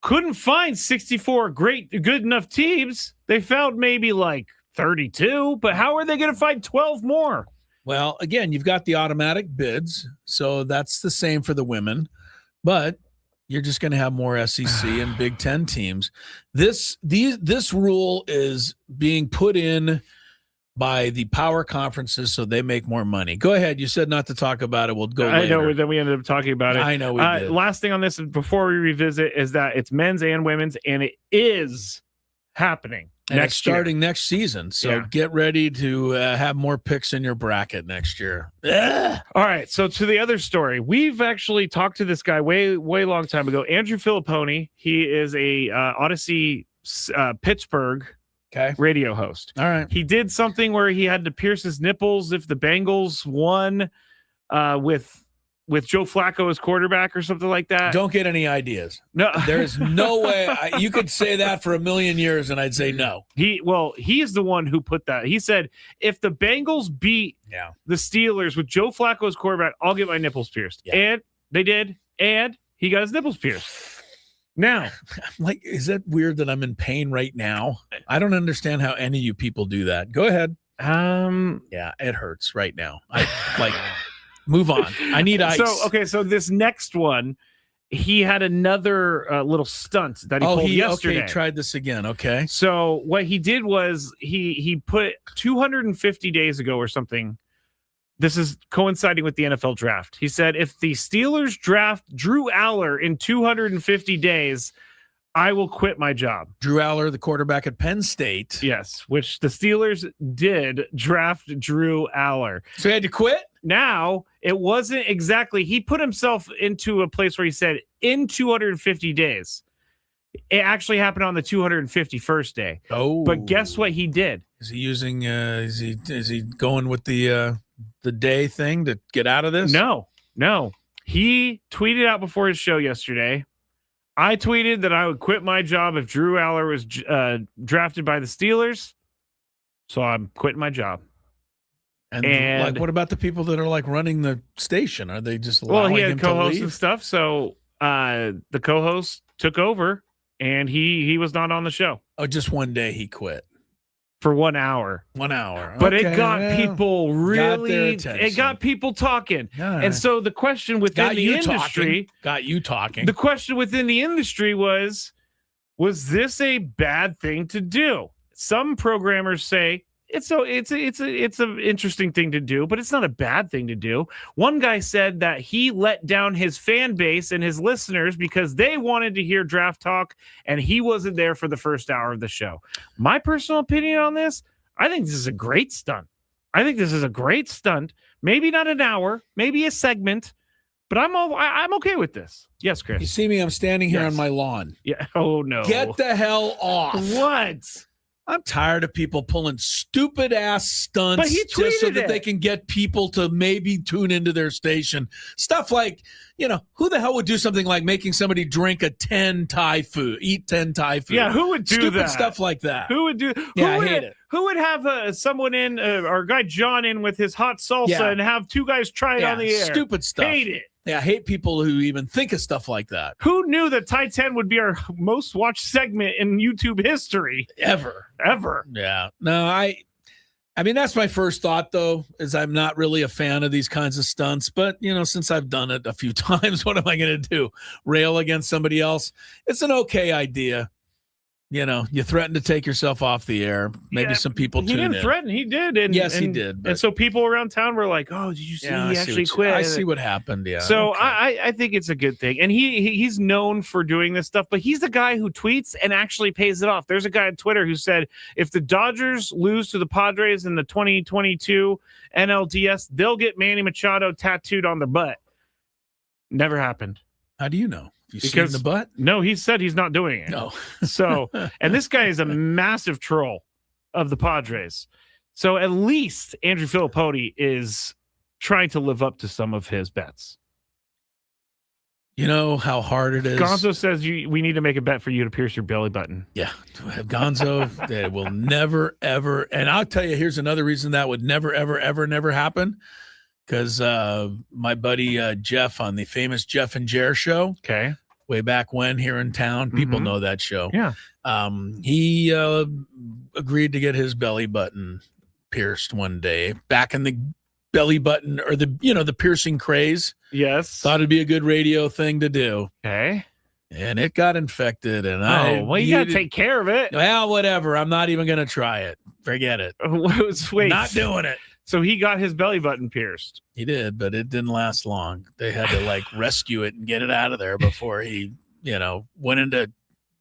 S2: couldn't find 64 good enough teams. They found maybe like 32, but how are they going to find 12 more?
S3: Well, again, you've got the automatic bids, so that's the same for the women, but you're just going to have more SEC and Big Ten teams. This rule is being put in by the power conferences so they make more money. Go ahead. You said not to talk about it. We'll go later.
S2: I know. Then we ended up talking about it.
S3: I know we did.
S2: Last thing on this before we revisit is that it's men's and women's, and it is happening.
S3: And it's starting next season. So get ready to have more picks in your bracket next year.
S2: Ugh. All right. So to the other story, we've actually talked to this guy way long time ago, Andrew Filipponi. He is a Odyssey Pittsburgh radio host.
S3: All right.
S2: He did something where he had to pierce his nipples if the Bengals won with Joe Flacco as quarterback or something like that.
S3: Don't get any ideas.
S2: No,
S3: there's no way. You could say that for a million years, and I'd say no.
S2: He's the one who put that. He said, if the Bengals beat the Steelers with Joe Flacco as quarterback, I'll get my nipples pierced. Yeah. And they did, and he got his nipples pierced. Now,
S3: is that weird that I'm in pain right now? I don't understand how any of you people do that. Go ahead. Yeah, it hurts right now. Move on. I need ice.
S2: So this next one, he had another little stunt that he pulled yesterday.
S3: Okay, tried this again. Okay.
S2: So what he did was he put 250 days ago or something. This is coinciding with the NFL draft. He said, if the Steelers draft Drew Aller in 250 days, I will quit my job.
S3: Drew Aller, the quarterback at Penn State.
S2: Yes, which the Steelers did draft Drew Aller.
S3: So he had to quit?
S2: Now, it wasn't exactly, he put himself into a place where he said in 250 days. It actually happened on the 251st day.
S3: Oh,
S2: but guess what he did?
S3: Is he using? Is he going with the day thing to get out of this?
S2: No. He tweeted out before his show yesterday. I tweeted that I would quit my job if Drew Aller was drafted by the Steelers. So I'm quitting my job.
S3: And like, what about the people that are like running the station? Are they just allowing
S2: he had
S3: him
S2: co-hosts
S3: to leave?
S2: and stuff. So the co-host took over, and he was not on the show.
S3: Oh, just one day he quit.
S2: For 1 hour.
S3: 1 hour.
S2: But
S3: Okay,
S2: it got people really, it got people talking.
S3: Yeah.
S2: And so the question within the industry.
S3: Got you talking.
S2: The question within the industry was this a bad thing to do? Some programmers say it's an interesting thing to do, but it's not a bad thing to do. One guy said that he let down his fan base and his listeners because they wanted to hear draft talk, and he wasn't there for the first hour of the show. My personal opinion on this, I think this is a great stunt. Maybe not an hour, maybe a segment, but I'm okay with this. Yes, Chris.
S3: You see me? I'm standing here
S2: Yes.
S3: on my lawn.
S2: Yeah. Oh no.
S3: Get the hell off.
S2: What?
S3: I'm tired of people pulling stupid ass stunts
S2: But he
S3: just so
S2: tweeted
S3: that they can get people to maybe tune into their station. Stuff like, who the hell would do something like making somebody drink eat 10 Thai food?
S2: Yeah, who would do
S3: stupid
S2: that?
S3: stuff like that?
S2: Who would do?
S3: Yeah, I hate it.
S2: Who would have someone in or guy John in with his hot salsa
S3: Yeah.
S2: and have two guys try it on the air?
S3: Stupid stuff.
S2: Hate it.
S3: Yeah, I hate people who even think of stuff like that.
S2: Who knew that Thai 10 would be our most watched segment in YouTube history?
S3: Ever. Yeah. No, I mean, that's my first thought, though, is I'm not really a fan of these kinds of stunts. But, since I've done it a few times, what am I going to do? Rail against somebody else? It's an okay idea. You threaten to take yourself off the air. Maybe some people tune in.
S2: He didn't threaten. He did. And,
S3: yes, he did.
S2: And so people around town were like, oh, did you see he actually quit?
S3: I see what happened, yeah.
S2: So
S3: okay.
S2: I think it's a good thing. And he's known for doing this stuff, but he's the guy who tweets and actually pays it off. There's a guy on Twitter who said, if the Dodgers lose to the Padres in the 2022 NLDS, they'll get Manny Machado tattooed on their butt. Never happened.
S3: How do you know? You see in the butt?
S2: No, he said he's not doing it.
S3: No.
S2: So, and this guy is a massive troll of the Padres. So at least Andrew Filippone is trying to live up to some of his bets.
S3: You know how hard it is.
S2: Gonzo says we need to make a bet for you to pierce your belly button.
S3: Yeah. Gonzo, that will never, ever. And I'll tell you, here's another reason that would never, ever, ever, never happen. Because my buddy Jeff on the famous Jeff and Jer show,
S2: okay,
S3: way back when here in town, people know that show.
S2: Yeah,
S3: he agreed to get his belly button pierced one day. Back in the belly button or the piercing craze.
S2: Yes,
S3: thought it'd be a good radio thing to do.
S2: Okay,
S3: and it got infected, and
S2: you gotta take care of it.
S3: Well, whatever. I'm not even gonna try it. Forget it.
S2: Wait,
S3: not doing it.
S2: So he got his belly button pierced.
S3: He did, but it didn't last long. They had to rescue it and get it out of there before he, went into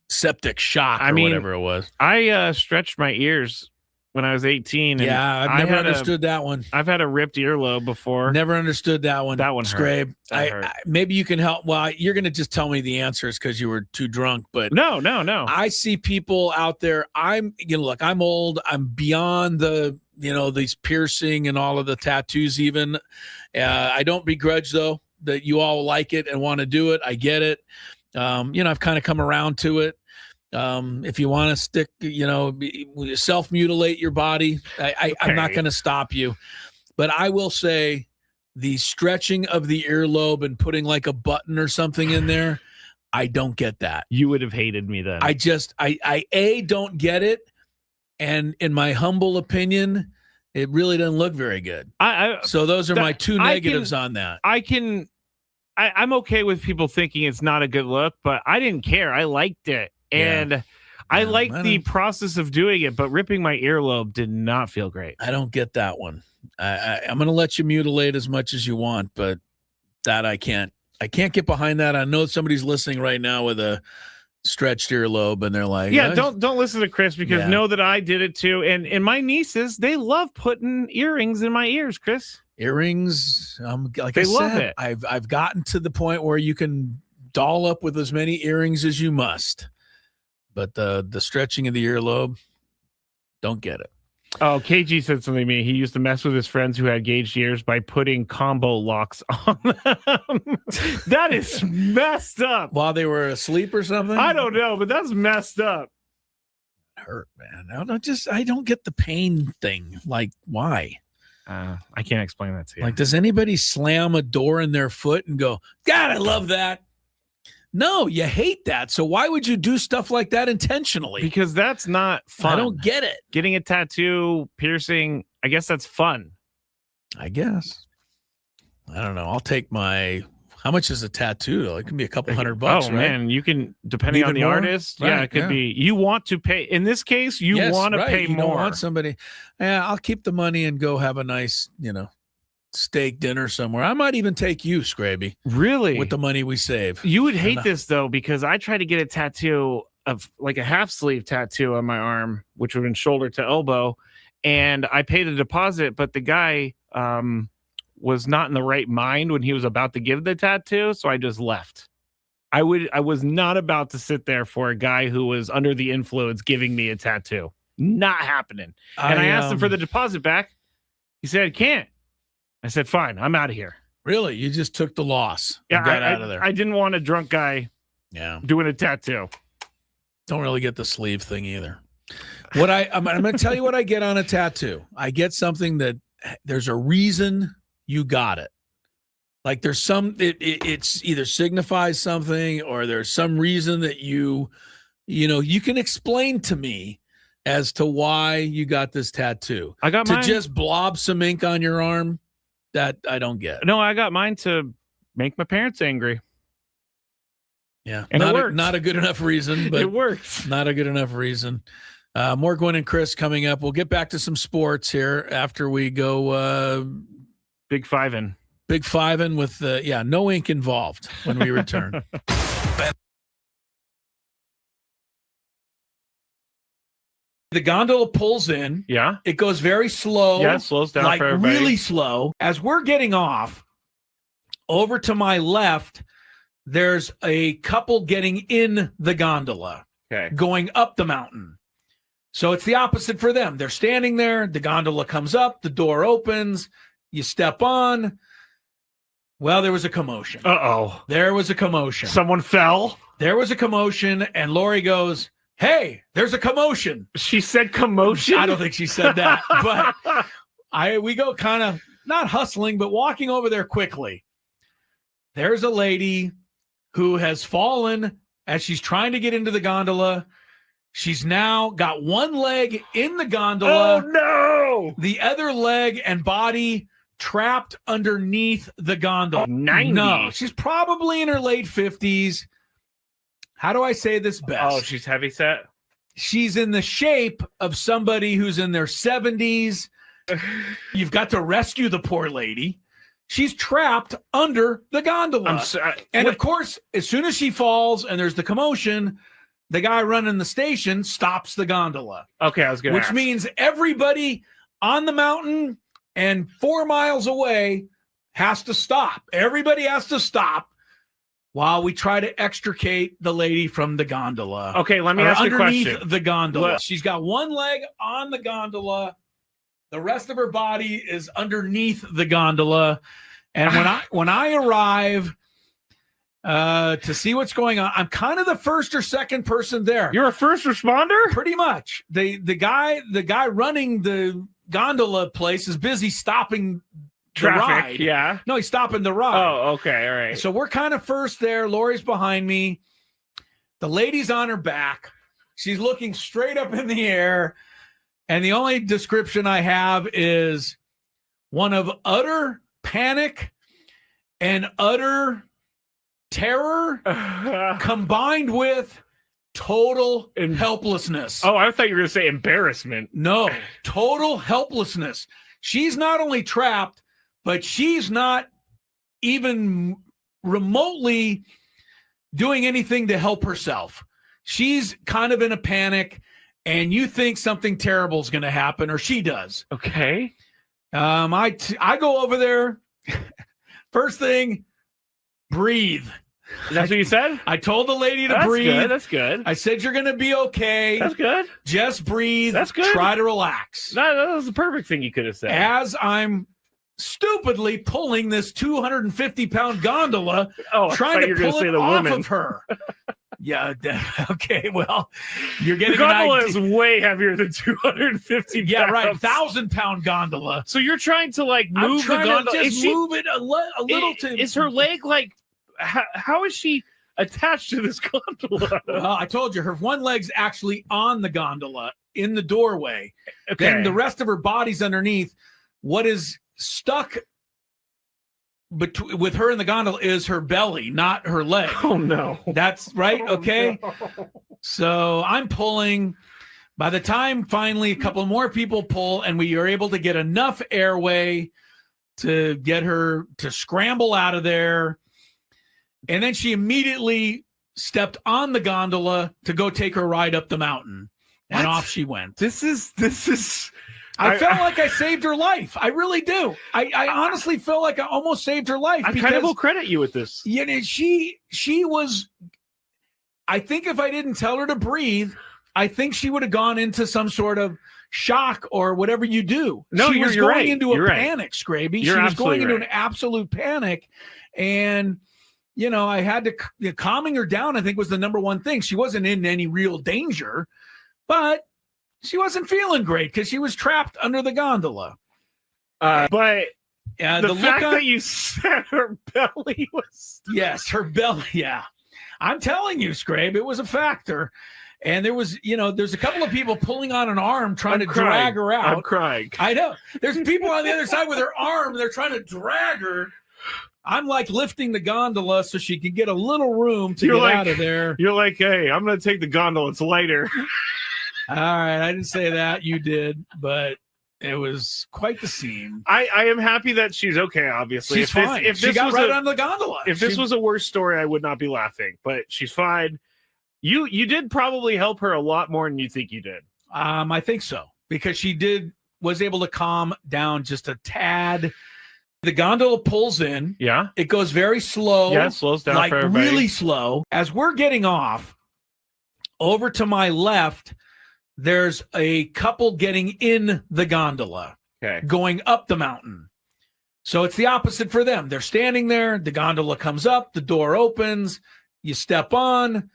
S3: septic shock or whatever it was.
S2: I stretched my ears when I was 18. And
S3: yeah, I've never understood that one.
S2: I've had a ripped earlobe before.
S3: Never understood that one.
S2: That one hurt.
S3: Scrape. Maybe you can help. Well, you're going to just tell me the answers because you were too drunk. But
S2: no.
S3: I see people out there. Look, I'm old. I'm beyond these piercing and all of the tattoos even. I don't begrudge, though, that you all like it and want to do it. I get it. I've kind of come around to it. If you want to stick, self-mutilate your body, I'm not going to stop you. But I will say the stretching of the earlobe and putting like a button or something in there, I don't get that.
S2: You would have hated me then.
S3: I don't get it. And in my humble opinion, it really doesn't look very good. So those are my two negatives on that.
S2: I'm okay with people thinking it's not a good look, but I didn't care. I liked it. And I liked the process of doing it, but ripping my earlobe did not feel great.
S3: I don't get that one. I'm going to let you mutilate as much as you want, but that I can't get behind that. I know somebody's listening right now with a stretched earlobe and they're like,
S2: don't listen to Chris because know that I did it too. And my nieces, they love putting earrings in my ears, Chris.
S3: Earrings,
S2: they love it.
S3: I've gotten to the point where you can doll up with as many earrings as you must. but the stretching of the earlobe, don't get it.
S2: Oh, KG said something to me. He used to mess with his friends who had gauged ears by putting combo locks on them. That is messed up.
S3: While they were asleep or something?
S2: I don't know, but that's messed up.
S3: Hurt, man. I don't get the pain thing. Like, why?
S2: I can't explain that to you.
S3: Like, does anybody slam a door in their foot and go, God, I love that? No, you hate that. So why would you do stuff like that intentionally?
S2: Because that's not fun.
S3: I don't get it.
S2: Getting a tattoo, piercing, I guess that's fun.
S3: I guess. I don't know. I'll take how much is a tattoo though? It can be a couple $100,
S2: Oh
S3: right?
S2: man, you can, depending on the artist.
S3: Right,
S2: yeah, it could be. You want to pay, in this case, you want to pay
S3: you
S2: more.
S3: Don't want somebody, I'll keep the money and go have a nice, steak dinner somewhere. I might even take you, Scraby.
S2: Really?
S3: With the money we save.
S2: You would hate this though, because I tried to get a tattoo of like a half sleeve tattoo on my arm, which would have been shoulder to elbow. And I paid a deposit, but the guy was not in the right mind when he was about to give the tattoo. So I just left. I was not about to sit there for a guy who was under the influence giving me a tattoo. Not happening. And I asked him for the deposit back. He said, I can't. I said, fine, I'm out of here.
S3: Really? You just took the loss.
S2: Yeah,
S3: and got out of there.
S2: I didn't want a drunk guy doing a tattoo.
S3: Don't really get the sleeve thing either. I'm going to tell you what I get on a tattoo. I get something that there's a reason you got it. Like there's it's either signifies something or there's some reason that you can explain to me as to why you got this tattoo.
S2: I got
S3: to
S2: mine.
S3: Just blob some ink on your arm. That I don't get.
S2: No, I got mine to make my parents angry.
S3: Yeah,
S2: and it works.
S3: Not a good enough reason, but
S2: it works.
S3: Not a good enough reason. More Gwynn and Chris coming up. We'll get back to some sports here after we go.
S2: Big fiving
S3: with no ink involved when we return. The gondola pulls in.
S2: Yeah.
S3: It goes very slow.
S2: Yeah, it slows down
S3: like
S2: for everybody.
S3: Really slow. As we're getting off, over to my left, there's a couple getting in the gondola.
S2: Okay.
S3: Going up the mountain. So it's the opposite for them. They're standing there. The gondola comes up. The door opens. You step on. Well, there was a commotion.
S2: Uh-oh.
S3: There was a commotion.
S2: Someone fell.
S3: There was a commotion, and Lori goes, hey, there's a commotion.
S2: She said commotion?
S3: I don't think she said that, but we go kind of not hustling, but walking over there quickly. There's a lady who has fallen as she's trying to get into the gondola. She's now got one leg in the gondola.
S2: Oh, no!
S3: The other leg and body trapped underneath the gondola.
S2: 90.
S3: No, she's probably in her late 50s. How do I say this best?
S2: Oh, she's heavy set?
S3: She's in the shape of somebody who's in their 70s. You've got to rescue the poor lady. She's trapped under the gondola. Of course, as soon as she falls and there's the commotion, the guy running the station stops the gondola.
S2: Okay, I was going to ask.
S3: Which means everybody on the mountain and 4 miles away has to stop. Everybody has to stop while we try to extricate the lady from the gondola.
S2: Okay, let me ask you a question.
S3: Underneath the gondola.
S2: Look.
S3: She's got one leg on the gondola. The rest of her body is underneath the gondola. And when I arrive to see what's going on, I'm kind of the first or second person there.
S2: You're a first responder?
S3: Pretty much. The guy running the gondola place is busy stopping
S2: traffic.
S3: The ride.
S2: Yeah.
S3: No, he's stopping the ride.
S2: Oh, okay. All right.
S3: So we're kind of first there. Lori's behind me. The lady's on her back. She's looking straight up in the air. And the only description I have is one of utter panic and utter terror combined with total helplessness.
S2: Oh, I thought you were going to say embarrassment.
S3: No, total helplessness. She's not only trapped, but she's not even remotely doing anything to help herself. She's kind of in a panic, and you think something terrible is going to happen, or she does.
S2: Okay.
S3: I go over there. First thing, breathe.
S2: That's what you said?
S3: I told the lady to
S2: That's
S3: breathe.
S2: good. That's good.
S3: I said, you're going to be okay.
S2: That's good.
S3: Just breathe.
S2: That's good.
S3: Try to relax.
S2: That was the perfect thing you could have said.
S3: As I'm stupidly pulling this 250-pound gondola, trying to pull it off of her. Yeah. Okay. Well, you're getting
S2: the gondola
S3: an idea.
S2: is way heavier than 250 pounds.
S3: Yeah, right. 1,000-pound gondola.
S2: So you're trying to like move the gondola.
S3: Just move it a little to.
S2: Is her leg like? How is she attached to this gondola?
S3: Well, I told you, her one leg's actually on the gondola in the doorway.
S2: Okay.
S3: Then the rest of her body's underneath. What is stuck with her in the gondola is her belly, not her leg.
S2: Oh no,
S3: that's right. Okay,
S2: no.
S3: So I'm pulling. By the time finally a couple more people pull, and we are able to get enough airway to get her to scramble out of there, and then she immediately stepped on the gondola to go take her ride up the mountain, and off she went.
S2: This is.
S3: I felt like I saved her life. I really do. I honestly feel like I almost saved her life.
S2: I kind of will credit you with this.
S3: You know, she was. I think if I didn't tell her to breathe, I think she would have gone into some sort of shock or whatever you do.
S2: No,
S3: she was
S2: you're
S3: going
S2: right.
S3: into a
S2: You're right.
S3: panic, Scraby.
S2: You're
S3: She was going into
S2: right.
S3: an absolute panic, and you know, I had to calming her down. I think was the number one thing. She wasn't in any real danger, but she wasn't feeling great because she was trapped under the gondola.
S2: But
S3: the
S2: fact
S3: look
S2: that you said her belly was
S3: yes, her belly. Yeah, I'm telling you, Scrabe, it was a factor. And there was, you know, there's a couple of people pulling on an arm trying to drag her out.
S2: I'm crying.
S3: I know. There's people on the other side with her arm. They're trying to drag her. I'm like lifting the gondola so she can get a little room to get out of there.
S2: You're like, hey, I'm going to take the gondola. It's lighter.
S3: All right. I didn't say that. You did. But it was quite the scene.
S2: I am happy that she's okay, obviously.
S3: She's fine. She got right on the gondola.
S2: If this was a worse story, I would not be laughing. But she's fine. You did probably help her a lot more than you think you did.
S3: I think so. Because she was able to calm down just a tad. The gondola pulls in.
S2: Yeah.
S3: It goes very slow.
S2: Yeah, it slows down
S3: like
S2: for everybody.
S3: really slow. As we're getting off, over to my left, there's a couple getting in the gondola.
S2: Okay.
S3: Going up the mountain. So it's the opposite for them. They're standing there. The gondola comes up. The door opens. You step on.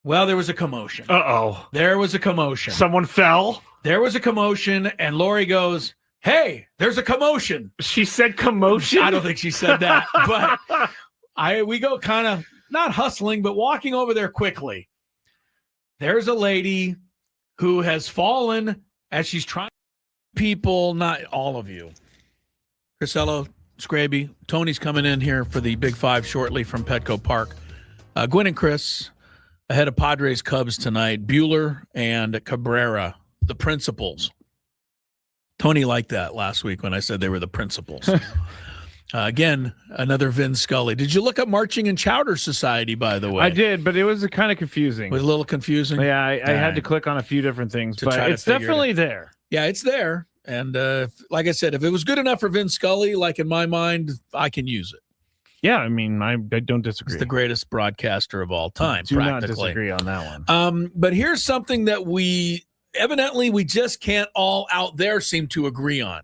S3: Well, there was a commotion.
S2: Uh-oh.
S3: There was a commotion.
S2: Someone fell?
S3: There was a commotion, and Lori goes, hey, there's a commotion.
S2: She said commotion?
S3: I don't think she said that, but we go kind of not hustling, but walking over there quickly. There's a lady who has fallen as she's trying. People, not all of you. Crisello, Scraby, Tony's coming in here for the Big Five shortly from Petco Park. Gwynn and Chris ahead of Padres Cubs tonight. Buehler and Cabrera, the principals. Tony liked that last week when I said they were the principals. Again, another Vin Scully. Did you look up Marching and Chowder Society, by the way?
S2: I did, but it was kind of confusing.
S3: It was a little confusing?
S2: Yeah, I had to click on a few different things, but it's definitely there.
S3: Yeah, it's there. And like I said, if it was good enough for Vin Scully, like in my mind, I can use it.
S2: Yeah, I mean, I don't disagree.
S3: He's the greatest broadcaster of all time,
S2: Do
S3: practically.
S2: not disagree on that one.
S3: But here's something that we just can't all out there seem to agree on.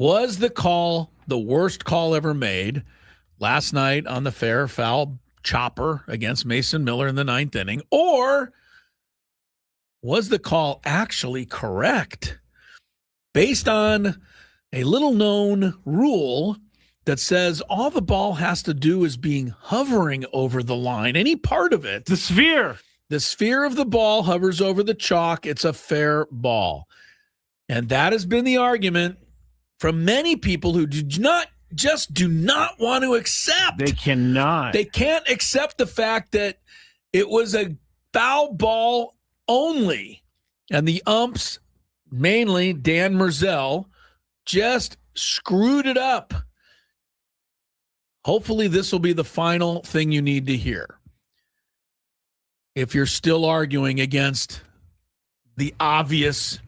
S3: Was the call the worst call ever made last night on the fair foul chopper against Mason Miller in the ninth inning? Or was the call actually correct based on a little known rule that says all the ball has to do is being hovering over the line, any part of it?
S2: The sphere
S3: of the ball hovers over the chalk. It's a fair ball. And that has been the argument from many people who do not want to accept.
S2: They cannot.
S3: They can't accept the fact that it was a foul ball only. And the umps, mainly Dan Merzel, just screwed it up. Hopefully this will be the final thing you need to hear. If you're still arguing against the obvious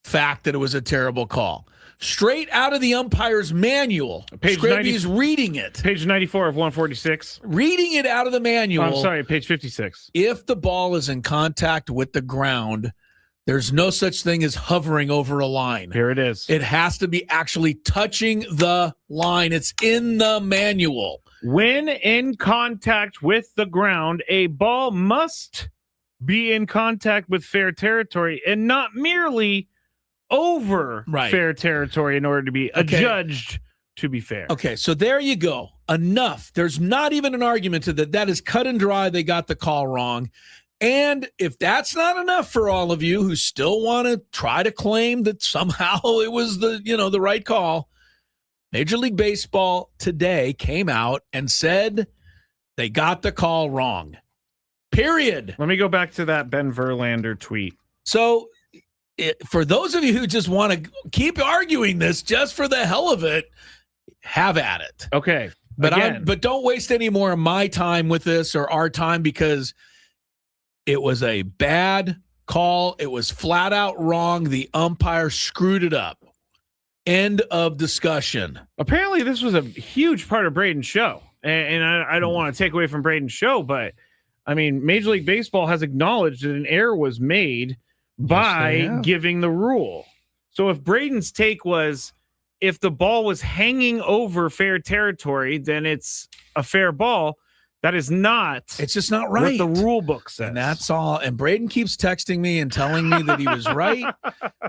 S3: fact that it was a terrible call. straight out of the umpire's manual.
S2: Page
S3: Scraby's reading it.
S2: Page 94 of 146.
S3: Reading it out of the manual.
S2: I'm sorry, page 56.
S3: If the ball is in contact with the ground, there's no such thing as hovering over a line.
S2: Here it is.
S3: It has to be actually touching the line. It's in the manual.
S2: When in contact with the ground, a ball must be in contact with fair territory and not merely over fair territory in order to be adjudged to be fair.
S3: Okay, so there you go. Enough. There's not even an argument to that. That is cut and dry. They got the call wrong. And if that's not enough for all of you who still want to try to claim that somehow it was the right call, Major League Baseball today came out and said they got the call wrong. Period.
S2: Let me go back to that Ben Verlander tweet.
S3: So for those of you who just want to keep arguing this just for the hell of it, have at it.
S2: Okay.
S3: But don't waste any more of my time with this or our time, because it was a bad call. It was flat out wrong. The umpire screwed it up. End of discussion.
S2: Apparently, this was a huge part of Braden's show. And I don't want to take away from Braden's show, but, I mean, Major League Baseball has acknowledged that an error was made by giving the rule. So if Braden's take was, if the ball was hanging over fair territory, then it's a fair ball. That is not.
S3: It's just not right.
S2: What the rule book says.
S3: And that's all. And Braden keeps texting me and telling me that he was right.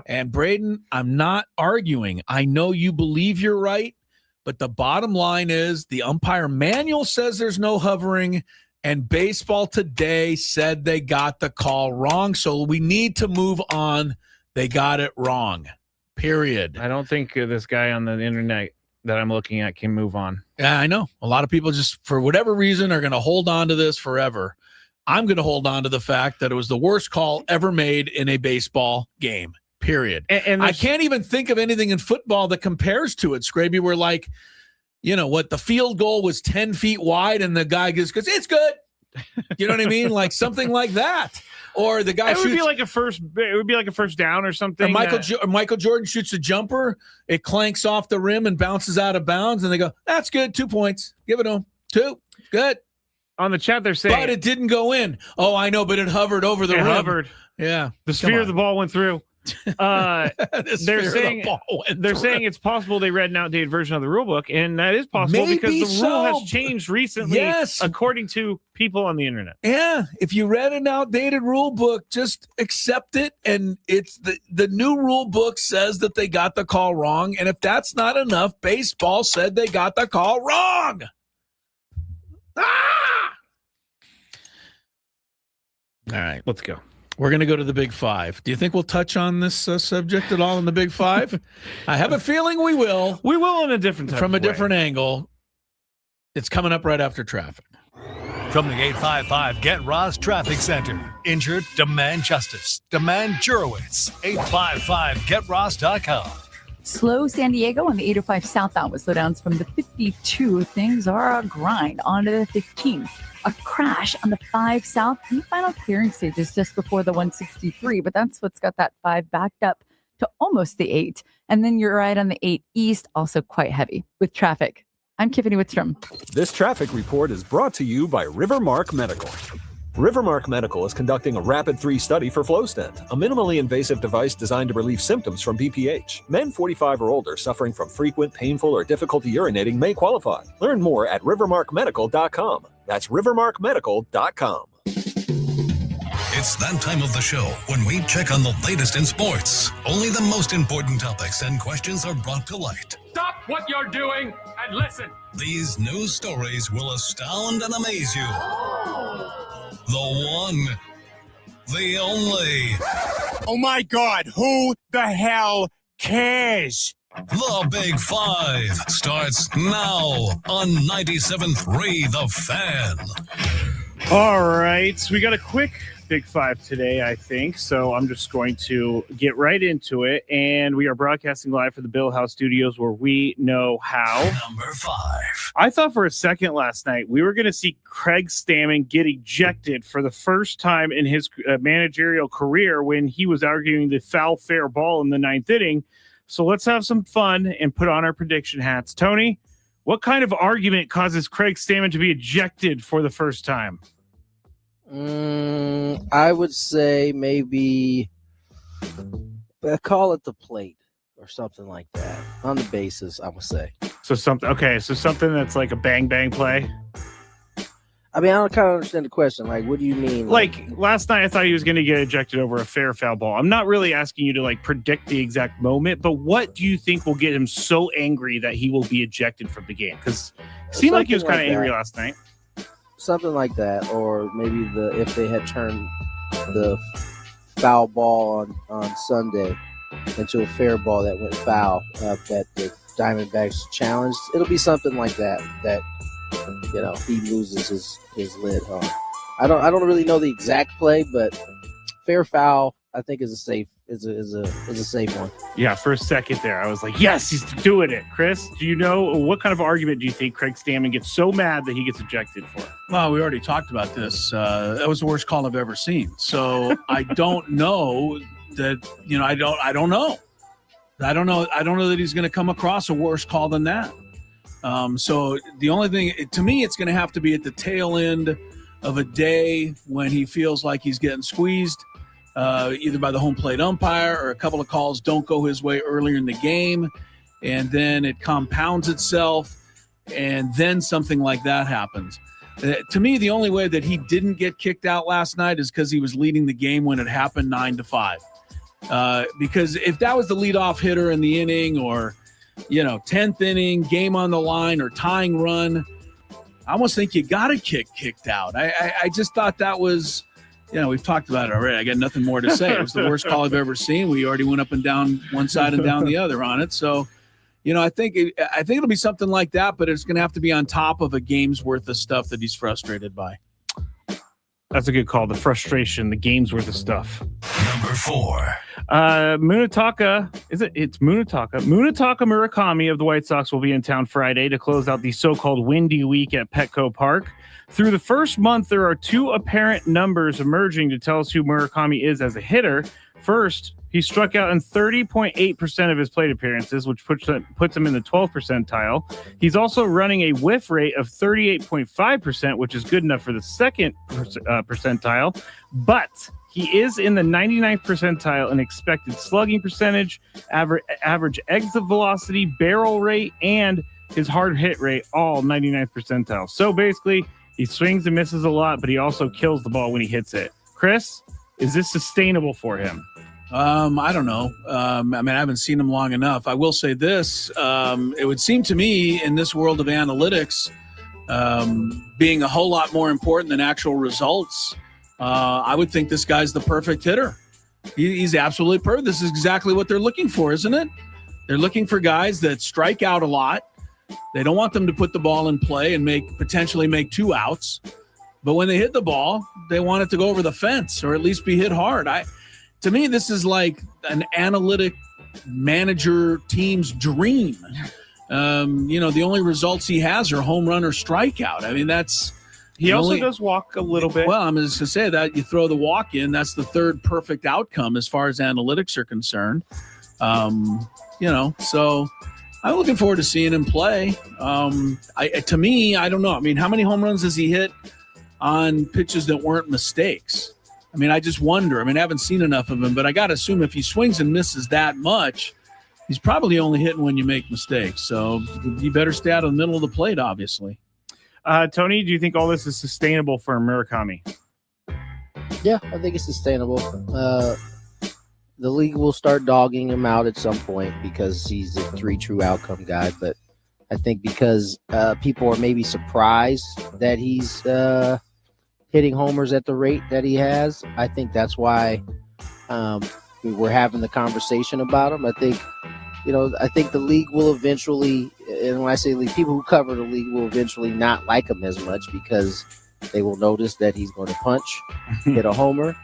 S3: And Braden, I'm not arguing. I know you believe you're right, but the bottom line is the umpire manual says there's no hovering, and Baseball Today said they got the call wrong. So we need to move on. They got it wrong. Period.
S2: I don't think this guy on the internet that I'm looking at can move on.
S3: Yeah, I know. A lot of people just, for whatever reason, are going to hold on to this forever. I'm going to hold on to the fact that it was the worst call ever made in a baseball game, period. And I can't even think of anything in football that compares to it, Scraby, where like, the field goal was 10 feet wide and the guy goes, it's good. You know what I mean? Like something like that. Or the guy
S2: it would be like a first down or something.
S3: Or Michael Jordan shoots a jumper, it clanks off the rim and bounces out of bounds, and they go, that's good, 2 points. Give it to him. 2. Good.
S2: On the chat, they're saying,
S3: but it didn't go in. Oh, I know, but it hovered over the rim.
S2: Hovered.
S3: Yeah.
S2: The sphere of the ball went through. They're saying it's possible they read an outdated version of the rule book, and that is possible because the rule has changed recently, according to people on the internet.
S3: Yeah, if you read an outdated rule book, just accept it, and it's the new rule book says that they got the call wrong, and if that's not enough, baseball said they got the call wrong. All right,
S2: let's go.
S3: We're going to go to the Big Five. Do you think we'll touch on this subject at all in the Big Five? I have a feeling we will.
S2: We will in a different type
S3: from a
S2: of way.
S3: different angle. It's coming up right after traffic.
S4: From the 855 Get Ross Traffic Center. Injured? Demand justice. Demand Jurowitz. 855GetRoss.com.
S12: Slow San Diego on the 805 southbound with slowdowns from the 52. Things are a grind. On to the 15. A crash on the 5 south in the final clearing stages just before the 163, but that's what's got that 5 backed up to almost the 8. And then you're right on the 8 east, also quite heavy with traffic. I'm Tiffany Wittstrom.
S20: This traffic report is brought to you by Rivermark Medical. Rivermark Medical is conducting a Rapid 3 study for FlowStent, a minimally invasive device designed to relieve symptoms from BPH. Men 45 or older suffering from frequent, painful, or difficulty urinating may qualify. Learn more at rivermarkmedical.com. That's rivermarkmedical.com.
S4: It's that time of the show when we check on the latest in sports. Only the most important topics and questions are brought to light.
S18: Stop what you're doing and listen.
S4: These news stories will astound and amaze you. The one, the only.
S15: Oh my God, who the hell cares?
S4: The Big Five starts now on 97.3 The Fan.
S2: All right, we got a quick Big Five today, I think, so I'm just going to get right into it, and we are broadcasting live for the Bill House Studios where we know how.
S4: Number 5.
S2: I thought for a second last night we were going to see Craig Stammen get ejected for the first time in his managerial career when he was arguing the foul fair ball in the 9th inning. So let's have some fun and put on our prediction hats. Tony, what kind of argument causes Craig Stammen to be ejected for the first time?
S1: I would say maybe call it the plate or something like that on the bases, I would say.
S2: So something that's like a bang play.
S1: I mean, I don't kind of understand the question. Like, what do you mean?
S2: Like last night, I thought he was going to get ejected over a fair foul ball. I'm not really asking you to like predict the exact moment, but what do you think will get him so angry that he will be ejected from the game? Because it seemed like he was kind of angry last night.
S1: Something like that, or maybe if they had turned the foul ball on Sunday into a fair ball that went foul that the Diamondbacks challenged, it'll be something like that he loses his lid on. I don't really know the exact play, but fair foul I think is a safe one.
S2: Yeah, for a second there, I was like, yes, he's doing it. Chris, do you know what kind of argument do you think Craig Stammen gets so mad that he gets ejected for?
S3: Well, we already talked about this. That was the worst call I've ever seen. So I don't know that, I don't know. I don't know that he's going to come across a worse call than that. So the only thing, to me, it's going to have to be at the tail end of a day when he feels like he's getting squeezed, either by the home plate umpire or a couple of calls don't go his way earlier in the game, and then it compounds itself, and then something like that happens. To me, the only way that he didn't get kicked out last night is because he was leading the game when it happened 9-5. Because if that was the leadoff hitter in the inning or 10th inning, game on the line, or tying run, I almost think you got to kicked out. I just thought that was, we've talked about it already. I got nothing more to say. It was the worst call I've ever seen. We already went up and down one side and down the other on it. So, I think it'll be something like that, but it's going to have to be on top of a game's worth of stuff that he's frustrated by.
S2: That's a good call. The frustration, the game's worth of stuff.
S4: Number 4.
S2: Munetaka. It's Munetaka. Munetaka Murakami of the White Sox will be in town Friday to close out the so-called windy week at Petco Park. Through the first month, there are 2 apparent numbers emerging to tell us who Murakami is as a hitter. First, he struck out in 30.8% of his plate appearances, which puts him in the 12th percentile. He's also running a whiff rate of 38.5%, which is good enough for the second percentile. But he is in the 99th percentile in expected slugging percentage, average exit velocity, barrel rate, and his hard hit rate, all 99th percentile. So basically, he swings and misses a lot, but he also kills the ball when he hits it. Chris, is this sustainable for him?
S3: I don't know. I haven't seen him long enough. I will say this. It would seem to me in this world of analytics, being a whole lot more important than actual results, I would think this guy's the perfect hitter. He's absolutely perfect. This is exactly what they're looking for, isn't it? They're looking for guys that strike out a lot. They don't want them to put the ball in play and potentially make 2 outs. But when they hit the ball, they want it to go over the fence or at least be hit hard. To me, this is like an analytic manager team's dream. The only results he has are home run or strikeout. I mean, that's...
S2: He also does walk a little bit.
S3: Well, I'm just going to say that you throw the walk in, that's the third perfect outcome as far as analytics are concerned. So I'm looking forward to seeing him play. To me, I don't know. I mean, how many home runs has he hit on pitches that weren't mistakes? I mean, I just wonder. I haven't seen enough of him, but I got to assume if he swings and misses that much, he's probably only hitting when you make mistakes. So you better stay out of the middle of the plate, obviously.
S2: Tony, do you think all this is sustainable for Murakami?
S1: Yeah, I think it's sustainable. The league will start dogging him out at some point because he's a 3 true outcome guy. But I think because people are maybe surprised that he's hitting homers at the rate that he has, I think that's why we're having the conversation about him. I think the league will eventually, and when I say league, people who cover the league will eventually not like him as much because they will notice that he's going to punch, hit a homer,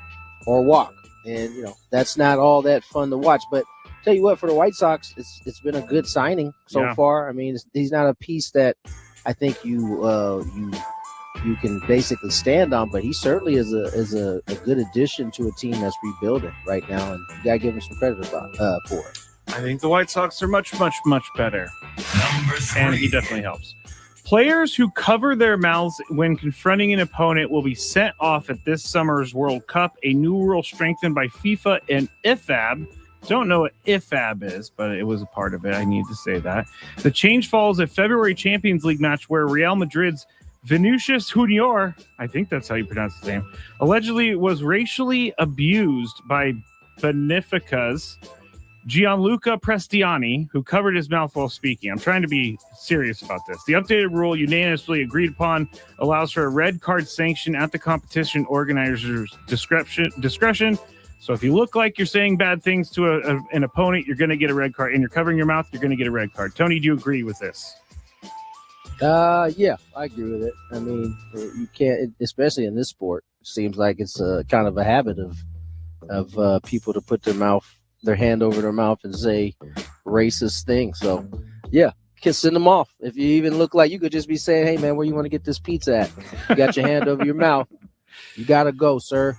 S1: or walk. And, that's not all that fun to watch. But tell you what, for the White Sox, it's been a good signing so far. I mean, he's not a piece that I think you can basically stand on, but he certainly is a good addition to a team that's rebuilding right now, and you got to give him some credit for it.
S2: I think the White Sox are much, much, much better.
S4: Number 3.
S2: And he definitely helps. Players who cover their mouths when confronting an opponent will be sent off at this summer's World Cup, a new rule strengthened by FIFA and IFAB. Don't know what IFAB is, but it was a part of it. I need to say that. The change follows a February Champions League match where Real Madrid's Vinicius Junior, I think that's how you pronounce his name, allegedly was racially abused by Benfica's Gianluca Prestiani, who covered his mouth while speaking. I'm trying to be serious about this. The updated rule, unanimously agreed upon, allows for a red card sanction at the competition organizer's discretion. So if you look like you're saying bad things to an opponent, you're going to get a red card. And you're covering your mouth, you're going to get a red card. Tony, do you agree with this?
S1: Yeah, I agree with it. I mean, you can't, especially in this sport, it seems like it's kind of a habit of people to put their hand over their mouth and say racist things. So, yeah, send them off. If you even look like, you could just be saying, hey, man, where you want to get this pizza at? You got your hand over your mouth. You got to go, sir.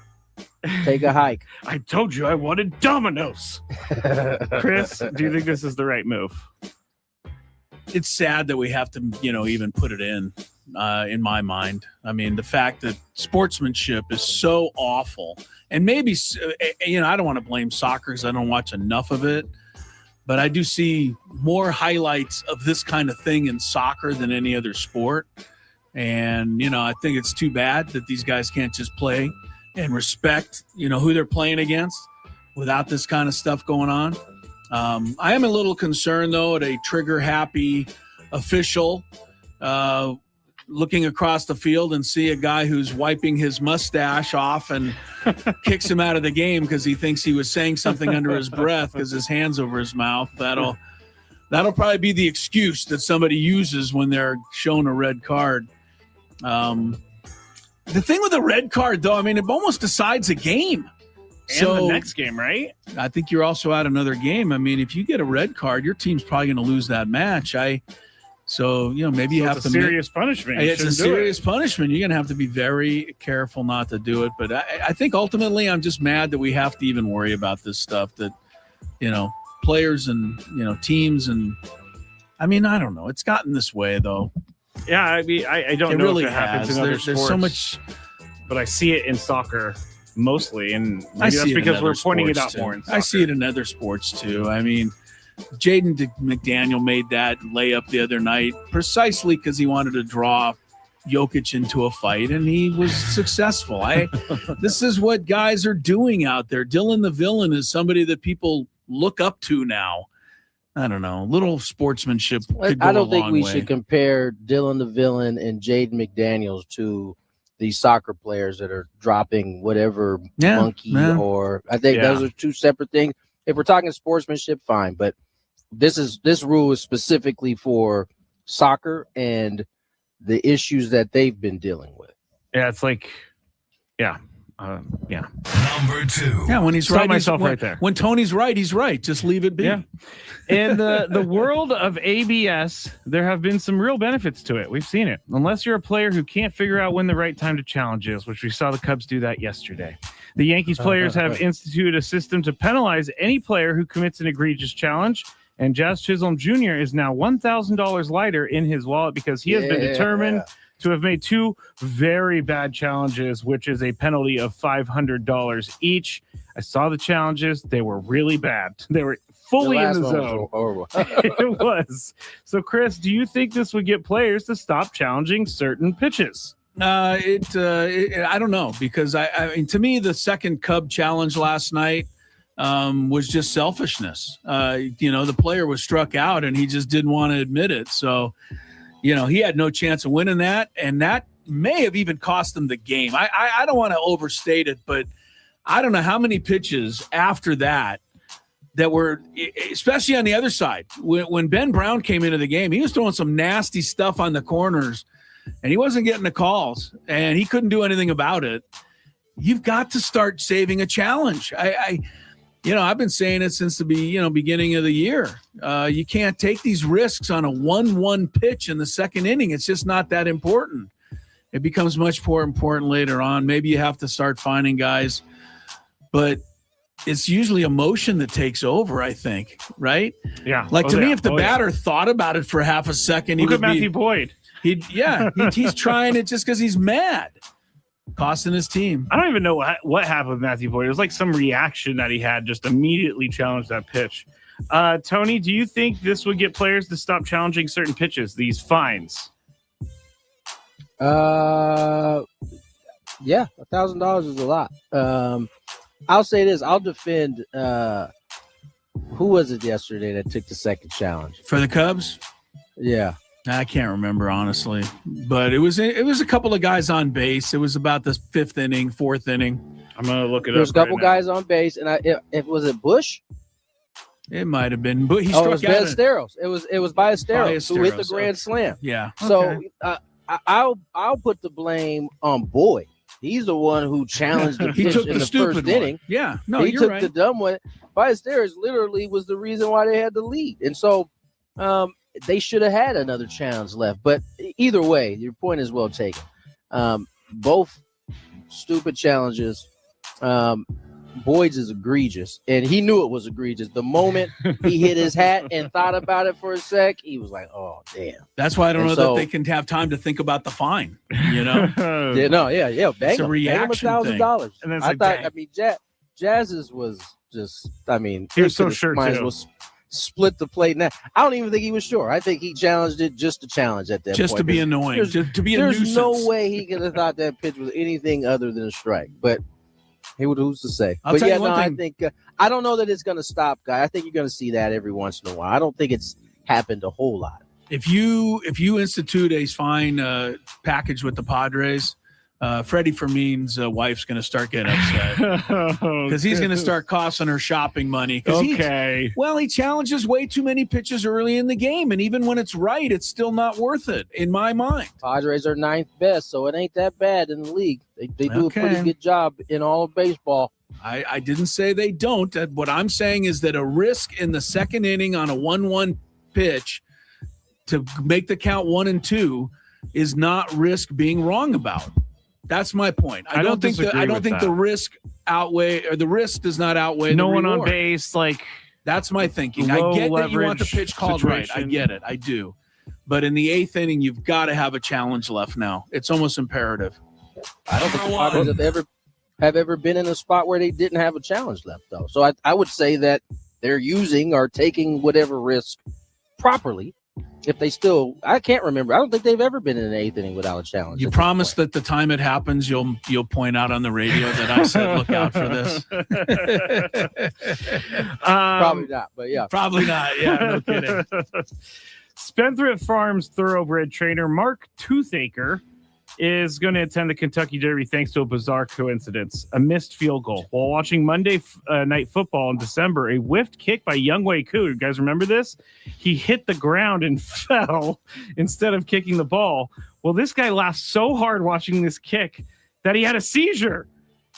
S1: Take a hike.
S2: I told you I wanted Domino's. Chris, do you think this is the right move?
S3: It's sad that we have to, even put it in my mind. I mean, the fact that sportsmanship is so awful, and maybe, I don't want to blame soccer because I don't watch enough of it, but I do see more highlights of this kind of thing in soccer than any other sport. And, I think it's too bad that these guys can't just play and respect, who they're playing against without this kind of stuff going on. I am a little concerned, though, at a trigger-happy official looking across the field and see a guy who's wiping his mustache off and kicks him out of the game because he thinks he was saying something under his breath because his hand's over his mouth. That'll probably be the excuse that somebody uses when they're shown a red card. The thing with the red card, though, I mean, it almost decides a game.
S2: And the next game, right?
S3: I think you're also out another game. I mean, if you get a red card, your team's probably going to lose that match. Maybe you have to.
S2: Serious punishment.
S3: It's a serious punishment. You're going to have to be very careful not to do it. But I think ultimately, I'm just mad that we have to even worry about this stuff. That players and teams and I mean, I don't know. It's gotten this way though.
S2: Yeah, I mean, I don't know
S3: really
S2: if it happens in other sports.
S3: There's so much,
S2: but I see it in soccer mostly, and maybe
S3: I see
S2: that's
S3: it
S2: because
S3: in
S2: we're
S3: other
S2: pointing it
S3: sports,
S2: out more in soccer.
S3: I see it in other sports too. I mean, Jaden McDaniel made that layup the other night precisely because he wanted to draw Jokic into a fight, and he was successful. This is what guys are doing out there. Dylan the Villain is somebody that people look up to now. I don't know. Little sportsmanship could go
S1: I don't think
S3: a long
S1: we
S3: way.
S1: should compare Dylan the Villain and Jaden McDaniels to these soccer players that are dropping whatever monkey or I think those are two separate things. If we're talking sportsmanship, fine, but this rule is specifically for soccer and the issues that they've been dealing with.
S2: Yeah, it's like,
S4: Number 2.
S3: Yeah, when he's
S2: Stop
S3: right,
S2: myself
S3: when,
S2: right there.
S3: When Tony's right, he's right. Just leave it be.
S2: Yeah. In the world of ABS, there have been some real benefits to it. We've seen it. Unless you're a player who can't figure out when the right time to challenge is, which we saw the Cubs do that yesterday. The Yankees players have instituted a system to penalize any player who commits an egregious challenge. And Jazz Chisholm Jr. is now $1,000 lighter in his wallet because he has been determined to have made 2 very bad challenges, which is a penalty of $500 each. I saw the challenges. They were really bad. They were fully in the zone. It was. So, Chris, do you think this would get players to stop challenging certain pitches?
S3: I don't know, because I mean, to me, the second Cub challenge last night was just selfishness. The player was struck out and he just didn't want to admit it. So, he had no chance of winning that, and that may have even cost him the game. I don't want to overstate it, but I don't know how many pitches after that were, especially on the other side. When Ben Brown came into the game, he was throwing some nasty stuff on the corners, and he wasn't getting the calls, and he couldn't do anything about it. You've got to start saving a challenge. I've been saying it since the beginning of the year. You can't take these risks on a 1-1 pitch in the second inning. It's just not that important. It becomes much more important later on. Maybe you have to start finding guys. But, it's usually emotion that takes over, I think, right?
S2: Yeah.
S3: Like to me, if the batter thought about it for half a second,
S2: Look at Matthew Boyd.
S3: He's trying it just because he's mad, costing his team.
S2: I don't even know what happened with Matthew Boyd. It was like some reaction that he had, just immediately challenged that pitch. Tony, do you think this would get players to stop challenging certain pitches, these fines?
S1: Yeah, $1,000 is a lot. I'll say this. I'll defend. Who was it yesterday that took the second challenge
S3: For the Cubs?
S1: Yeah.
S3: I can't remember, honestly. But it was a couple of guys on base. It was about the fifth inning, fourth inning.
S2: I'm going to look it up.
S1: There's a couple guys on base, and it was it Bush?
S3: It might have been. But he
S1: it was Ballesteros. It was Ballesteros who hit the grand slam.
S3: Yeah.
S1: So I'll put the blame on Boyd. He's the one who challenged the pitch in the first inning.
S3: Yeah. No,
S1: he
S3: you're
S1: took
S3: right.
S1: the dumb one. Ballesteros literally was the reason why they had the lead. And so they should have had another challenge left. But either way, your point is well taken. Both stupid challenges. Boyd's is egregious, and he knew it was egregious. The moment he hit his hat and thought about it for a sec, he was like, "Oh, damn."
S3: That's why I don't know that they can have time to think about the fine. You know?
S1: Yeah. Bang
S3: It's a
S1: him.
S3: reaction
S1: Bang him $1,000.
S2: And then
S1: I thought. Jazz's was just.
S2: He was so sure
S1: might
S2: too.
S1: as well split the plate. Now I don't even think he was sure. I think he challenged it just to challenge at that point.
S3: Just to be annoying. Just to be a nuisance.
S1: There's no way he could have thought that pitch was anything other than a strike. But who's to say?
S3: I'll tell you one thing.
S1: I think I don't know that it's going to stop, guy. I think you're going to see that every once in a while. I don't think it's happened a whole lot.
S3: If you institute a fine package with the Padres, Freddie Fermin's wife's going to start getting upset because he's going to start costing her shopping money.
S2: Okay.
S3: He challenges way too many pitches early in the game, and even when it's right, it's still not worth it in my mind.
S1: Padres are 9th best, so it ain't that bad in the league. They do a pretty good job in all of baseball.
S3: I didn't say they don't. What I'm saying is that a risk in the second inning on a 1-1 pitch to make the count 1-2 is not risk being wrong about. That's my point. I don't think the risk does not outweigh
S2: no
S3: the
S2: one
S3: reward.
S2: On base. Like
S3: that's my thinking. I get that you want the pitch called right. I get it. I do. But in the 8th inning, you've got to have a challenge left now. It's almost imperative.
S1: I don't think the Padres have ever been in a spot where they didn't have a challenge left, though. So I would say that they're using or taking whatever risk properly. If they still, I can't remember. I don't think they've ever been in an 8th inning without a challenge.
S3: You promise that the time it happens, you'll point out on the radio that I said, look out for this.
S1: Probably not, but yeah.
S3: Probably not. Yeah, no kidding.
S2: Spendthrift Farms thoroughbred trainer Mark Toothaker is going to attend the Kentucky Derby thanks to a bizarre coincidence, a missed field goal. While watching Monday Night Football in December, a whiffed kick by Younghoe Koo. You guys remember this? He hit the ground and fell instead of kicking the ball. Well, this guy laughed so hard watching this kick that he had a seizure.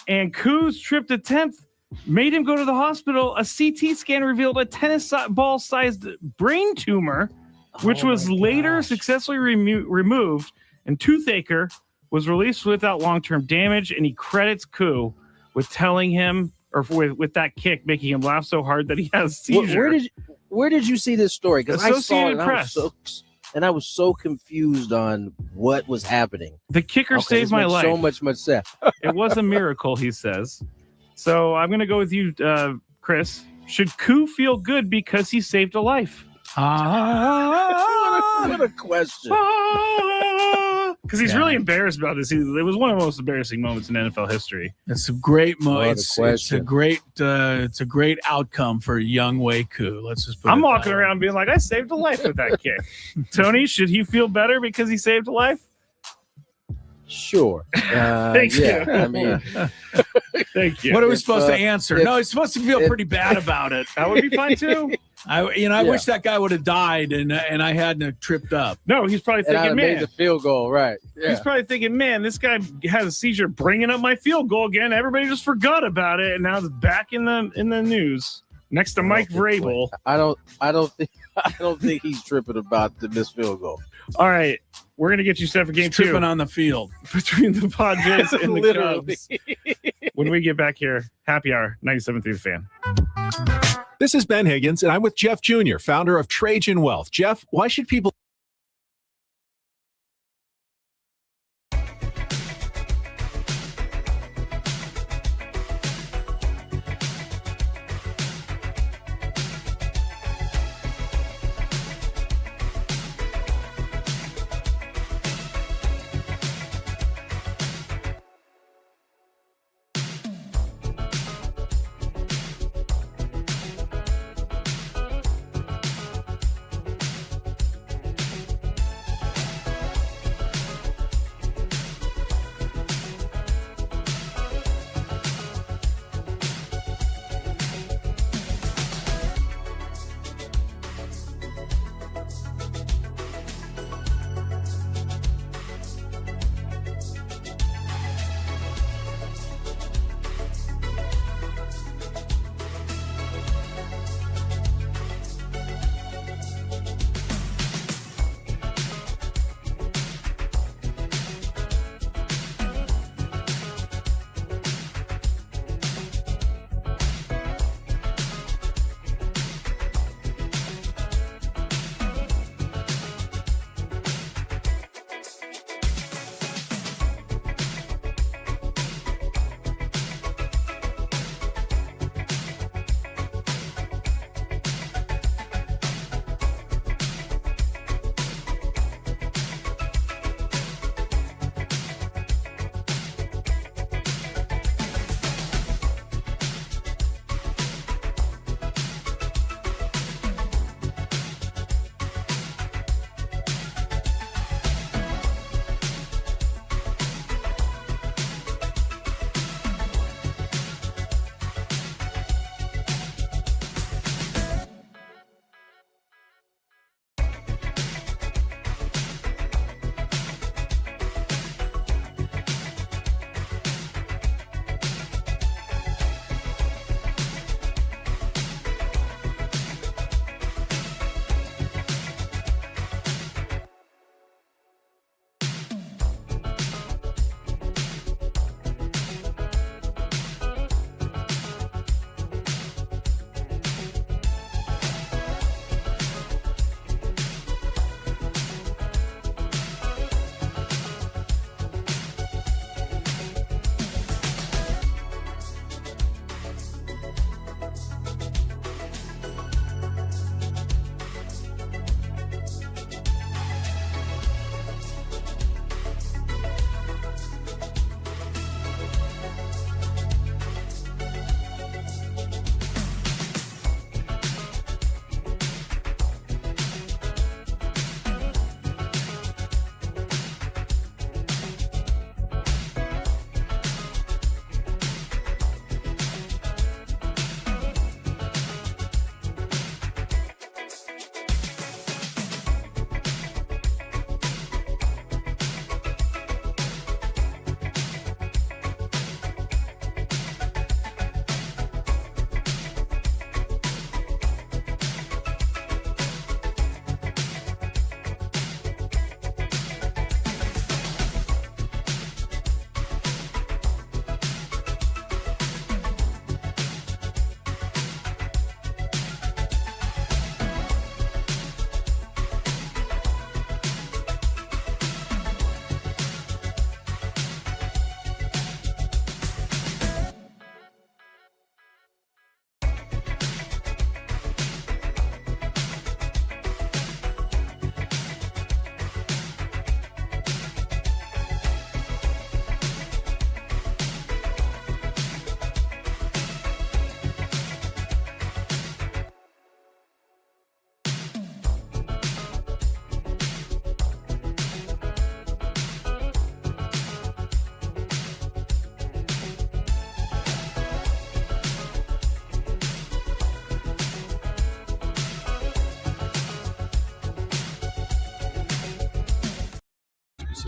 S2: And Koo's tripped attempt made him go to the hospital. A CT scan revealed a tennis ball-sized brain tumor, which was later successfully removed. And Toothaker was released without long-term damage, and he credits Koo with telling him, or with that kick, making him laugh so hard that he has a seizure.
S1: Where did you see this story? Because I saw it, and I was so confused on what was happening.
S2: The kicker saved my life.
S1: So much sense.
S2: It was a miracle, he says. So I'm going to go with you, Chris. Should Koo feel good because he saved a life?
S1: What a question.
S2: Because he's really embarrassed about this. It was one of the most embarrassing moments in NFL history.
S3: It's a great moment. It's a great outcome for Younghoe Koo. Let's just put
S2: I'm walking around being like, I saved a life with that kick. Tony, should he feel better because he saved a life?
S1: Sure.
S2: Thank you.
S1: I mean,
S2: thank you.
S3: What are we supposed to answer? No, he's supposed to feel pretty bad about it.
S2: That would be fine too.
S3: I wish that guy would have died and I hadn't tripped up.
S2: No, he's probably thinking, man,
S1: made the field goal, right? Yeah.
S2: He's probably thinking, man, this guy has a seizure, bringing up my field goal again. Everybody just forgot about it, and now it's back in the news. Next to Mike Vrabel.
S1: I don't think he's tripping about the missed field goal.
S2: All right, we're gonna get you set for game
S3: He's
S2: 2
S3: tripping on the field
S2: between the Padres and the
S1: Literally.
S2: Cubs. When we get back here, happy hour 97.3 The Fan.
S20: This is Ben Higgins, and I'm with Jeff Jr., founder of Trajan Wealth. Jeff, why should people...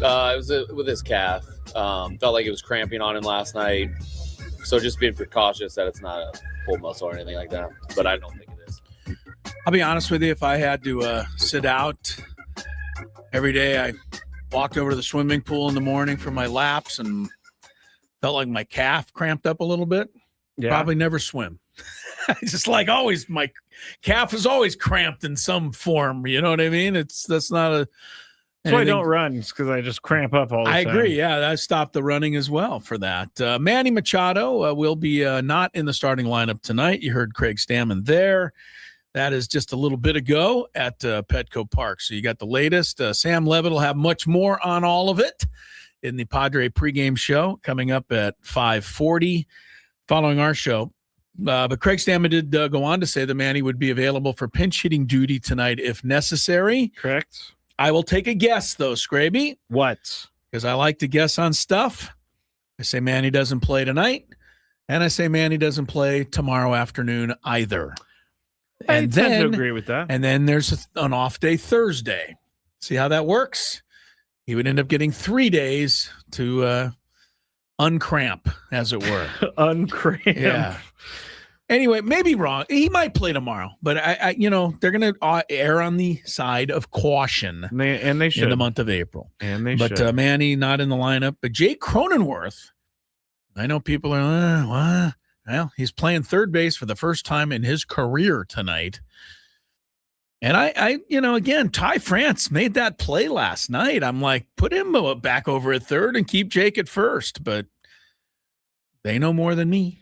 S6: It was with his calf. Felt like it was cramping on him last night. So just being precautious that it's not pull muscle or anything like that. But I don't think it is.
S3: I'll be honest with you. If I had to sit out every day, I walked over to the swimming pool in the morning for my laps and felt like my calf cramped up a little bit.
S2: Yeah.
S3: Probably never swim. Just like always, my calf is always cramped in some form. You know what I mean? That's not a.
S2: That's why I don't run, because I just cramp up all the time.
S3: I agree. Yeah, I stopped the running as well for that. Manny Machado will be not in the starting lineup tonight. You heard Craig Stammen there. That is just a little bit ago at Petco Park. So you got the latest. Sam Levitt will have much more on all of it in the Padre pregame show coming up at 5:40 following our show. But Craig Stammen did go on to say that Manny would be available for pinch hitting duty tonight if necessary.
S2: Correct.
S3: I will take a guess, though, Scraby.
S2: What?
S3: Because I like to guess on stuff. I say Manny doesn't play tonight, and I say Manny doesn't play tomorrow afternoon either.
S2: I tend to agree with that.
S3: And then there's an off day Thursday. See how that works? He would end up getting 3 days to uncramp, as it were.
S2: Uncramp.
S3: Yeah. Anyway, maybe wrong. He might play tomorrow, but I they're going to err on the side of caution.
S2: And they should
S3: in the month of April.
S2: And they
S3: should. But Manny not in the lineup. But Jake Cronenworth, I know people are what? Well, he's playing third base for the first time in his career tonight. And I again, Ty France made that play last night. I'm like, put him back over at third and keep Jake at first. But they know more than me.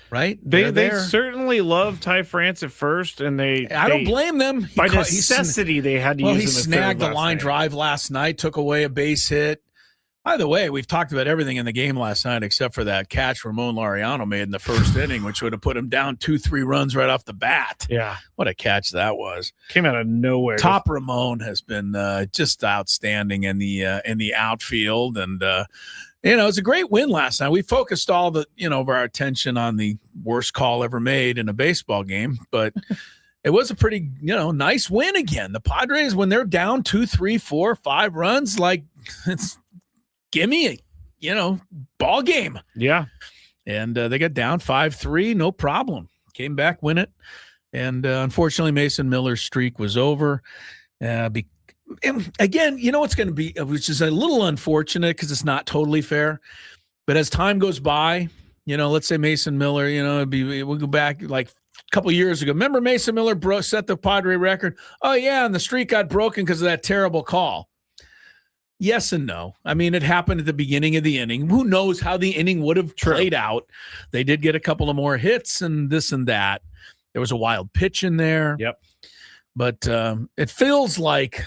S3: Right?
S2: They certainly love Ty France at first, and I
S3: don't blame them.
S2: By necessity, they had to use him.
S3: He snagged the line drive last night, took away a base hit. By the way, we've talked about everything in the game last night except for that catch Ramon Laureano made in the first inning, which would have put him down 2-3 runs right off the bat.
S2: Yeah.
S3: What a catch that was.
S2: Came out of nowhere.
S3: Top Ramon has been just outstanding in the outfield, and it was a great win last night. We focused all of our attention on the worst call ever made in a baseball game, but it was a pretty, nice win again. The Padres, when they're down 2, 3, 4, 5 runs, like it's gimme a, ball game.
S2: Yeah.
S3: And they got down 5-3, no problem. Came back, win it. And unfortunately, Mason Miller's streak was over. And again, what's going to be, which is a little unfortunate because it's not totally fair. But as time goes by, let's say Mason Miller, we'll go back like a couple years ago. Remember Mason Miller set the Padre record? Oh, yeah, and the streak got broken because of that terrible call. Yes and no. I mean, it happened at the beginning of the inning. Who knows how the inning would have played out? They did get a couple of more hits and this and that. There was a wild pitch in there.
S2: Yep.
S3: But it feels like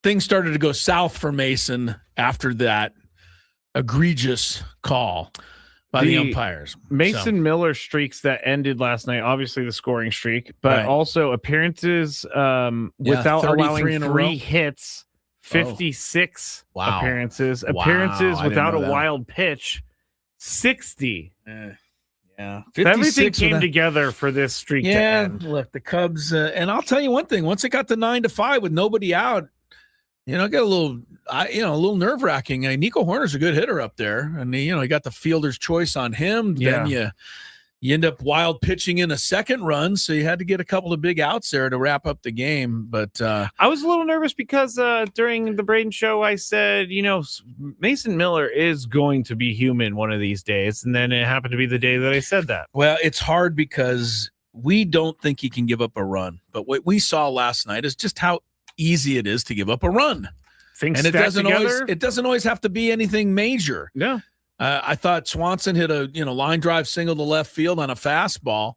S3: things started to go south for Mason after that egregious call by the umpires.
S2: Mason Miller streaks that ended last night, obviously the scoring streak, but also appearances without allowing 3 hits, 56 appearances. Appearances without a wild pitch, 60.
S3: Yeah,
S2: everything came together for this streak to end.
S3: Look, the Cubs, and I'll tell you one thing: once it got to 9-5 with nobody out, got a little nerve wracking. Nico Horner's a good hitter up there, and he got the fielder's choice on him.
S2: Yeah.
S3: Then you end up wild pitching in a second run, so you had to get a couple of big outs there to wrap up the game. But
S2: I was a little nervous because during the Braden show, I said, Mason Miller is going to be human one of these days, and then it happened to be the day that I said that.
S3: Well, it's hard because we don't think he can give up a run, but what we saw last night is just how easy it is to give up a run.
S2: Things
S3: and it
S2: stacked
S3: doesn't always have to be anything major.
S2: No.
S3: I thought Swanson hit a line drive single to left field on a fastball.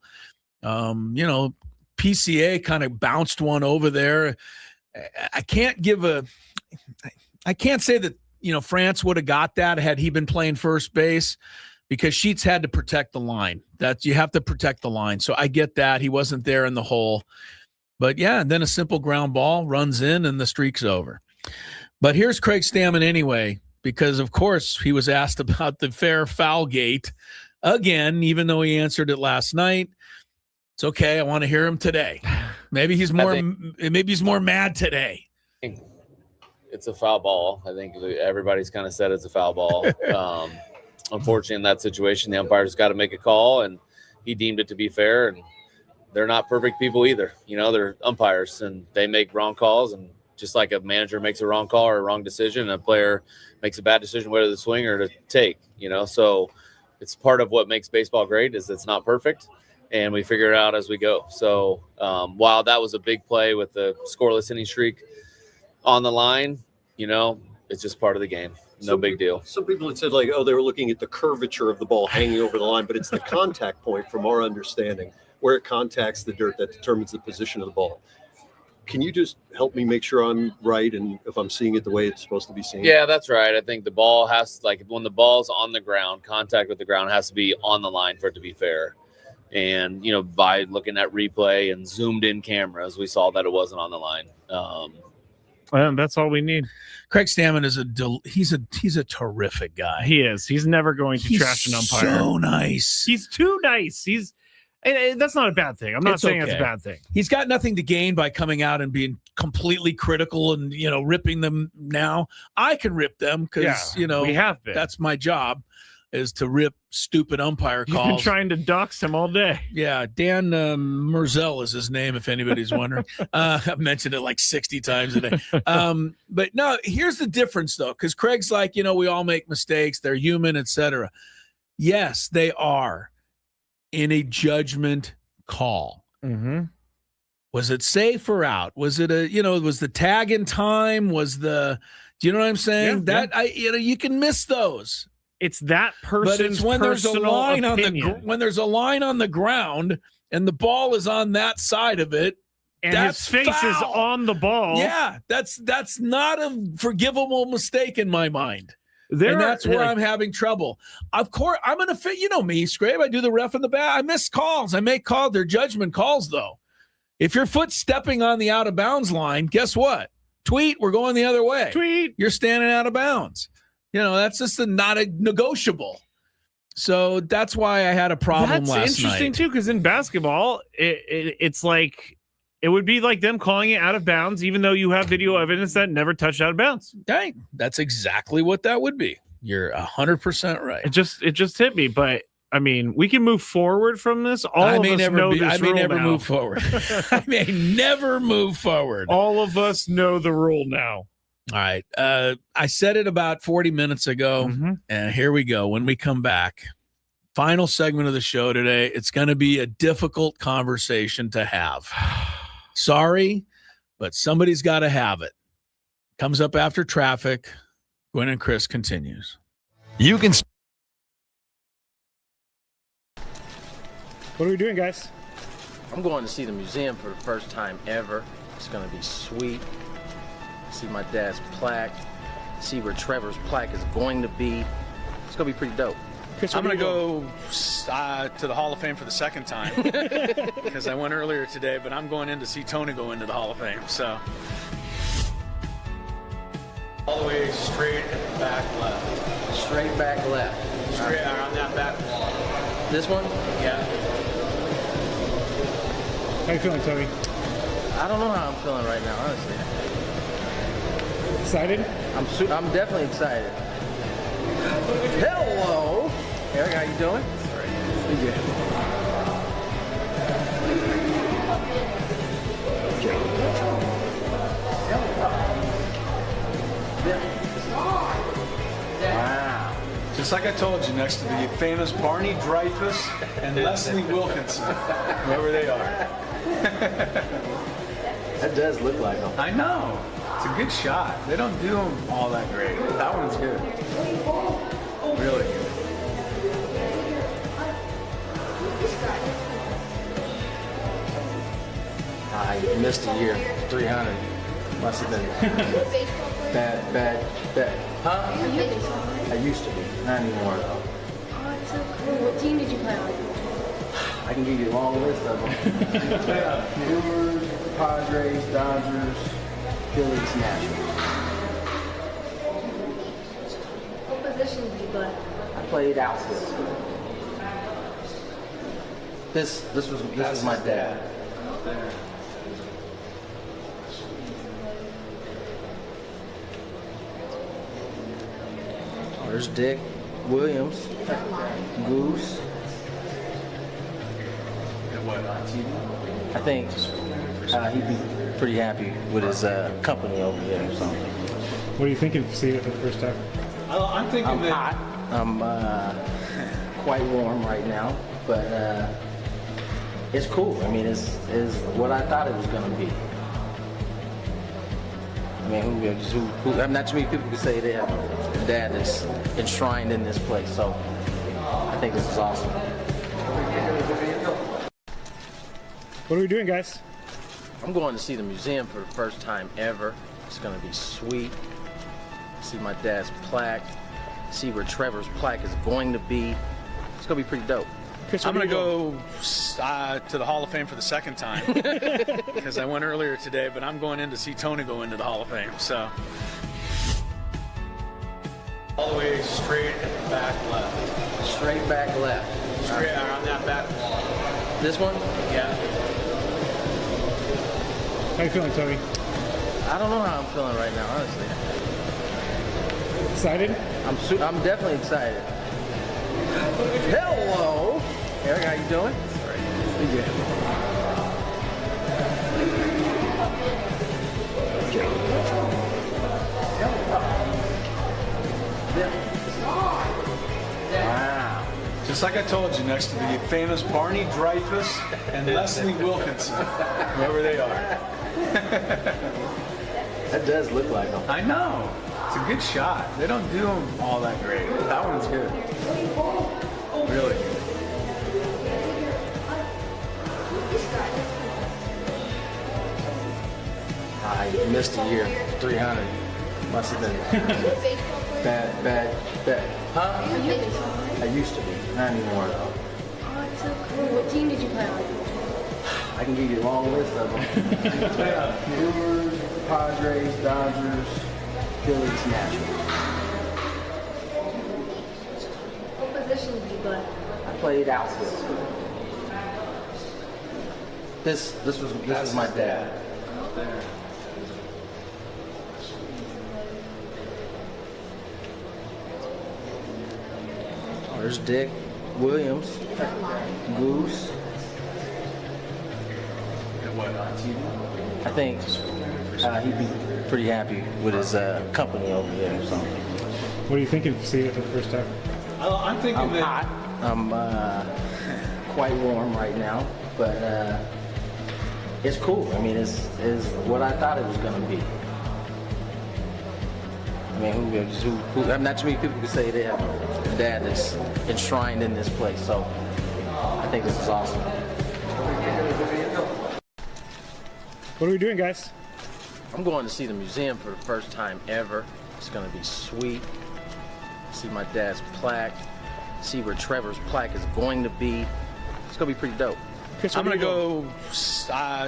S3: PCA kind of bounced one over there. I can't say that France would have got that had he been playing first base, because Sheets had to protect the line. That you have to protect the line. So I get that he wasn't there in the hole. But yeah, and then a simple ground ball runs in and the streak's over. But here's Craig Stammen anyway, because of course he was asked about the fair foul gate again, even though he answered it last night. It's okay. I want to hear him today. Maybe he's more mad today.
S6: It's a foul ball. I think everybody's kind of said it's a foul ball. Unfortunately, in that situation, the umpire's got to make a call, and he deemed it to be fair, and they're not perfect people either. They're umpires, and they make wrong calls, and just like a manager makes a wrong call or a wrong decision, and a player makes a bad decision whether to swing or to take, so it's part of what makes baseball great is it's not perfect, and we figure it out as we go. So while that was a big play with the scoreless inning streak on the line, it's just part of the game. No big deal.
S21: Some people had said, they were looking at the curvature of the ball hanging over the line, but it's the contact point from our understanding where it contacts the dirt that determines the position of the ball. Can you just help me make sure I'm right and if I'm seeing it the way it's supposed to be seen?
S6: Yeah, that's right. I think the ball has when the ball's on the ground, contact with the ground has to be on the line for it to be fair. And, by looking at replay and zoomed in cameras, we saw that it wasn't on the line.
S2: And that's all we need.
S3: Craig Stammen is he's a terrific guy.
S2: He is. He's never going to trash an umpire.
S3: So nice.
S2: He's too nice. And that's not a bad thing. I'm not saying it's a bad thing.
S3: He's got nothing to gain by coming out and being completely critical and, ripping them now. I can rip them because,
S2: we have been.
S3: That's my job is to rip stupid umpire calls.
S2: You've been trying to dox him all day.
S3: Yeah, Dan Merzel is his name, if anybody's wondering. I've mentioned it like 60 times a day. But no, here's the difference, though, because Craig's like, we all make mistakes. They're human, etc. Yes, they are in a judgment call.
S2: Mm-hmm.
S3: Was it safe or out? Was it was the tag in time? Do you know what I'm saying? You can miss those.
S2: It's that person's
S3: but it's when there's a line
S2: opinion.
S3: when there's a line on the ground and the ball is on that side of it,
S2: and
S3: that's
S2: his face
S3: foul.
S2: is on the ball.
S3: Yeah, that's not a forgivable mistake in my mind. And that's where I'm having trouble. Of course, I'm going to fit. Me, Scrape. I do the ref in the back. I miss calls. I make calls. They're judgment calls, though. If your foot's stepping on the out of bounds line, guess what? Tweet. We're going the other way.
S2: Tweet.
S3: You're standing out of bounds. That's just not a negotiable. So that's why I had a problem last night.
S2: That's interesting, too, because in basketball, it's like it would be like them calling it out of bounds, even though you have video evidence that never touched out of bounds.
S3: Hey, that's exactly what that would be. You're 100% right.
S2: It just hit me, but I mean, we can move forward from this. I may never
S3: move forward. I may never move forward.
S2: All of us know the rule now.
S3: All right. I said it about 40 minutes ago, and here we go. When we come back, final segment of the show today, it's going to be a difficult conversation to have. Sorry, but somebody's got to have it. Comes up after traffic. Gwynn and Chris continues.
S22: You can.
S23: What are we doing, guys?
S24: I'm going to see the museum for the first time ever. It's going to be sweet. See my dad's plaque. See where Trevor's plaque is going to be. It's going to be pretty dope.
S23: Chris,
S3: I'm going to go to the Hall of Fame for the second time because I went earlier today, but I'm going in to see Tony go into the Hall of Fame. So all the way straight and back left.
S24: Straight back left.
S3: Straight on that back wall.
S24: This one?
S3: Yeah.
S23: How you feeling, Tony?
S24: I don't know how I'm feeling right now, honestly.
S23: Excited?
S24: I'm definitely excited. Hello, Eric. How you doing? Pretty good. Wow.
S25: Just like I told you, next to the famous Barney Dreyfus and Leslie Wilkinson, whoever they are.
S24: That does look like them.
S25: I know. It's a good shot. They don't do them all that great. That one's good. Really good.
S24: I missed a year. 300. Must have been bad. Huh? I used to be. Not anymore, though.
S26: Oh, it's so cool. What team did you play on?
S24: I can give you a long list of them. Brewers, Padres, Dodgers, Phillies, Nationals.
S26: What position did you play?
S24: I played outfield. This was my dad. Oh, there's Dick Williams, Goose. What, on TV? I think he'd be pretty happy with his company over here. So.
S5: What are you thinking of seeing it for the first time?
S24: I'm thinking I'm hot. I'm quite warm right now, but it's cool. I mean, it's what I thought it was going to be. I mean, not too many people can say they have a dad that's enshrined in this place. So I think this is awesome.
S5: What are we doing, guys?
S24: I'm going to see the museum for the first time ever. It's going to be sweet. See my dad's plaque. See where Trevor's plaque is going to be. It's going to be pretty dope.
S5: Chris,
S3: I'm going to go to the Hall of Fame for the second time because I went earlier today, but I'm going in to see Tony go into the Hall of Fame. So all the way straight and back left.
S24: Straight back left.
S3: Straight on that back wall.
S24: This one?
S3: Yeah.
S5: How you feeling, Tony?
S24: I don't know how I'm feeling right now, honestly.
S5: Excited?
S24: I'm definitely excited. Hello, Eric. How you doing? Pretty good. Wow.
S25: Just like I told you, next to the famous Barney Dreyfus and Leslie Wilkinson, whoever they are.
S24: That does look like them.
S25: I know. It's a good shot. They don't do them all that great. That one's good. Really good.
S24: I missed a year. 300. Must have been bad. Huh? I used to be. Not anymore, though.
S26: Oh, it's so cool. What team did you play on?
S24: I can give you a long list of them. Brewers, Padres, Dodgers, Phillies, Nationals.
S26: What position did you play?
S24: I played outfield. This was my dad. Oh, there's Dick Williams, Goose.
S3: What, on TV?
S24: I think he'd be pretty happy with his company over here. So.
S5: What are you thinking of seeing it for the first time?
S24: I'm thinking I'm hot. I'm quite warm right now, but it's cool. I mean, it's what I thought it was going to be. I mean, not too many people can say they have a dad that's enshrined in this place. So I think this is awesome.
S5: What are we doing, guys?
S24: I'm going to see the museum for the first time ever. It's going to be sweet. See my dad's plaque. See where Trevor's plaque is going to be. It's going to be pretty dope.
S5: Chris,
S3: I'm going to go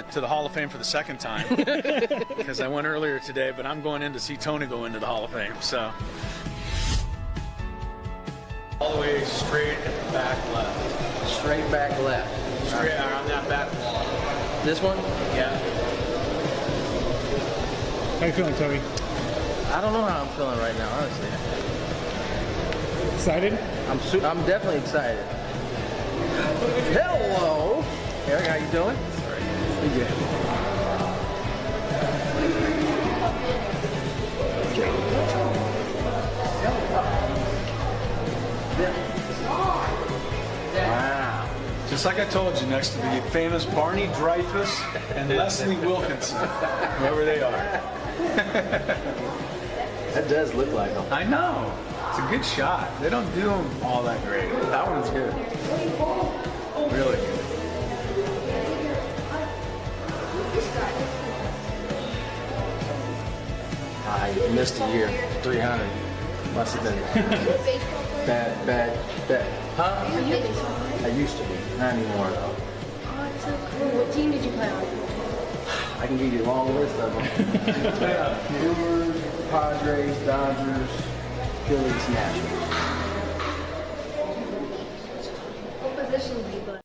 S3: to the Hall of Fame for the second time because I went earlier today, but I'm going in to see Tony go into the Hall of Fame. So all the way straight and back left.
S24: Straight back left.
S3: Straight on that back wall.
S24: This one?
S3: Yeah.
S5: How you feeling, Tony?
S24: I don't know how I'm feeling right now, honestly.
S5: Excited?
S24: I'm definitely excited. Hello, Eric. How you doing? Pretty good. Wow.
S25: Just like I told you, next to the famous Barney Dreyfus and Leslie Wilkinson, whoever they are.
S24: That does look like them.
S25: I know. It's a good shot. They don't do them all that great. That one's good. Really good.
S24: I missed a year. 300. Must have been bad. Huh? I used to be. Not anymore, though.
S26: Oh, it's so cool. What team did you play on?
S24: I can give you a long list of them. Brewers, Padres, Dodgers, Phillies, Nationals.
S26: What position did you play?
S3: I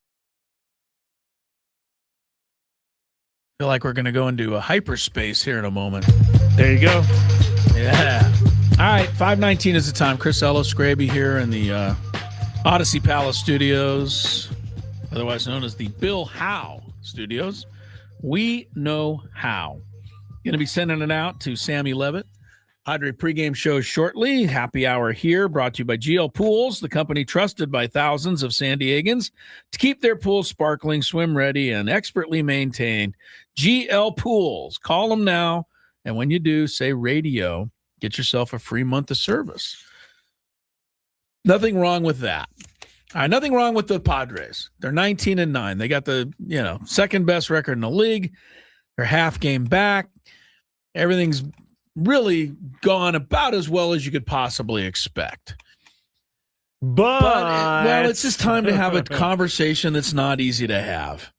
S3: feel like we're going to go into a hyperspace here in a moment.
S2: There you go.
S3: Yeah. All right, 5:19 is the time. Chris Ellis, Scraby here in the Odyssey Palace Studios. otherwise known as the Bill Howe Studios. We know how. Going to be sending it out to Sammy Levitt. Padre pregame show shortly. Happy hour here, brought to you by GL Pools, the company trusted by thousands of San Diegans to keep their pools sparkling, swim ready, and expertly maintained. GL Pools. Call them now, and when you do, say radio. Get yourself a free month of service. Nothing wrong with that. All right, nothing wrong with the Padres. They're 19-9. They got the second best record in the league. They're half game back. Everything's really gone about as well as you could possibly expect.
S2: But
S3: it's just time to have a conversation that's not easy to have.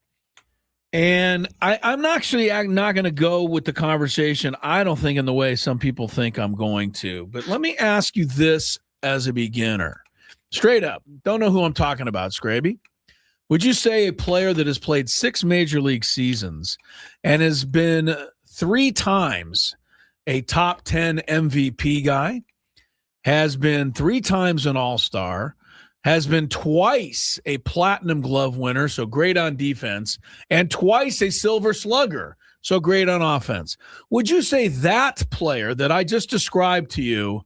S3: And I'm actually not going to go with the conversation, I don't think, in the way some people think I'm going to. But let me ask you this as a beginner. Straight up, don't know who I'm talking about, Scraby. Would you say a player that has played 6 major league seasons and has been 3 times a top 10 MVP guy, has been 3 times an all-star, has been twice a platinum glove winner, so great on defense, and twice a silver slugger, so great on offense? Would you say that player that I just described to you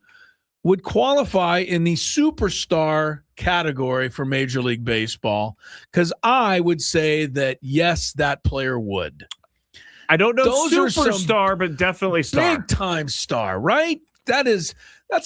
S3: would qualify in the superstar category for Major League Baseball? Because I would say that, yes, that player would.
S2: I don't know
S3: Those are
S2: superstar, but definitely star.
S3: Big time star, right? That's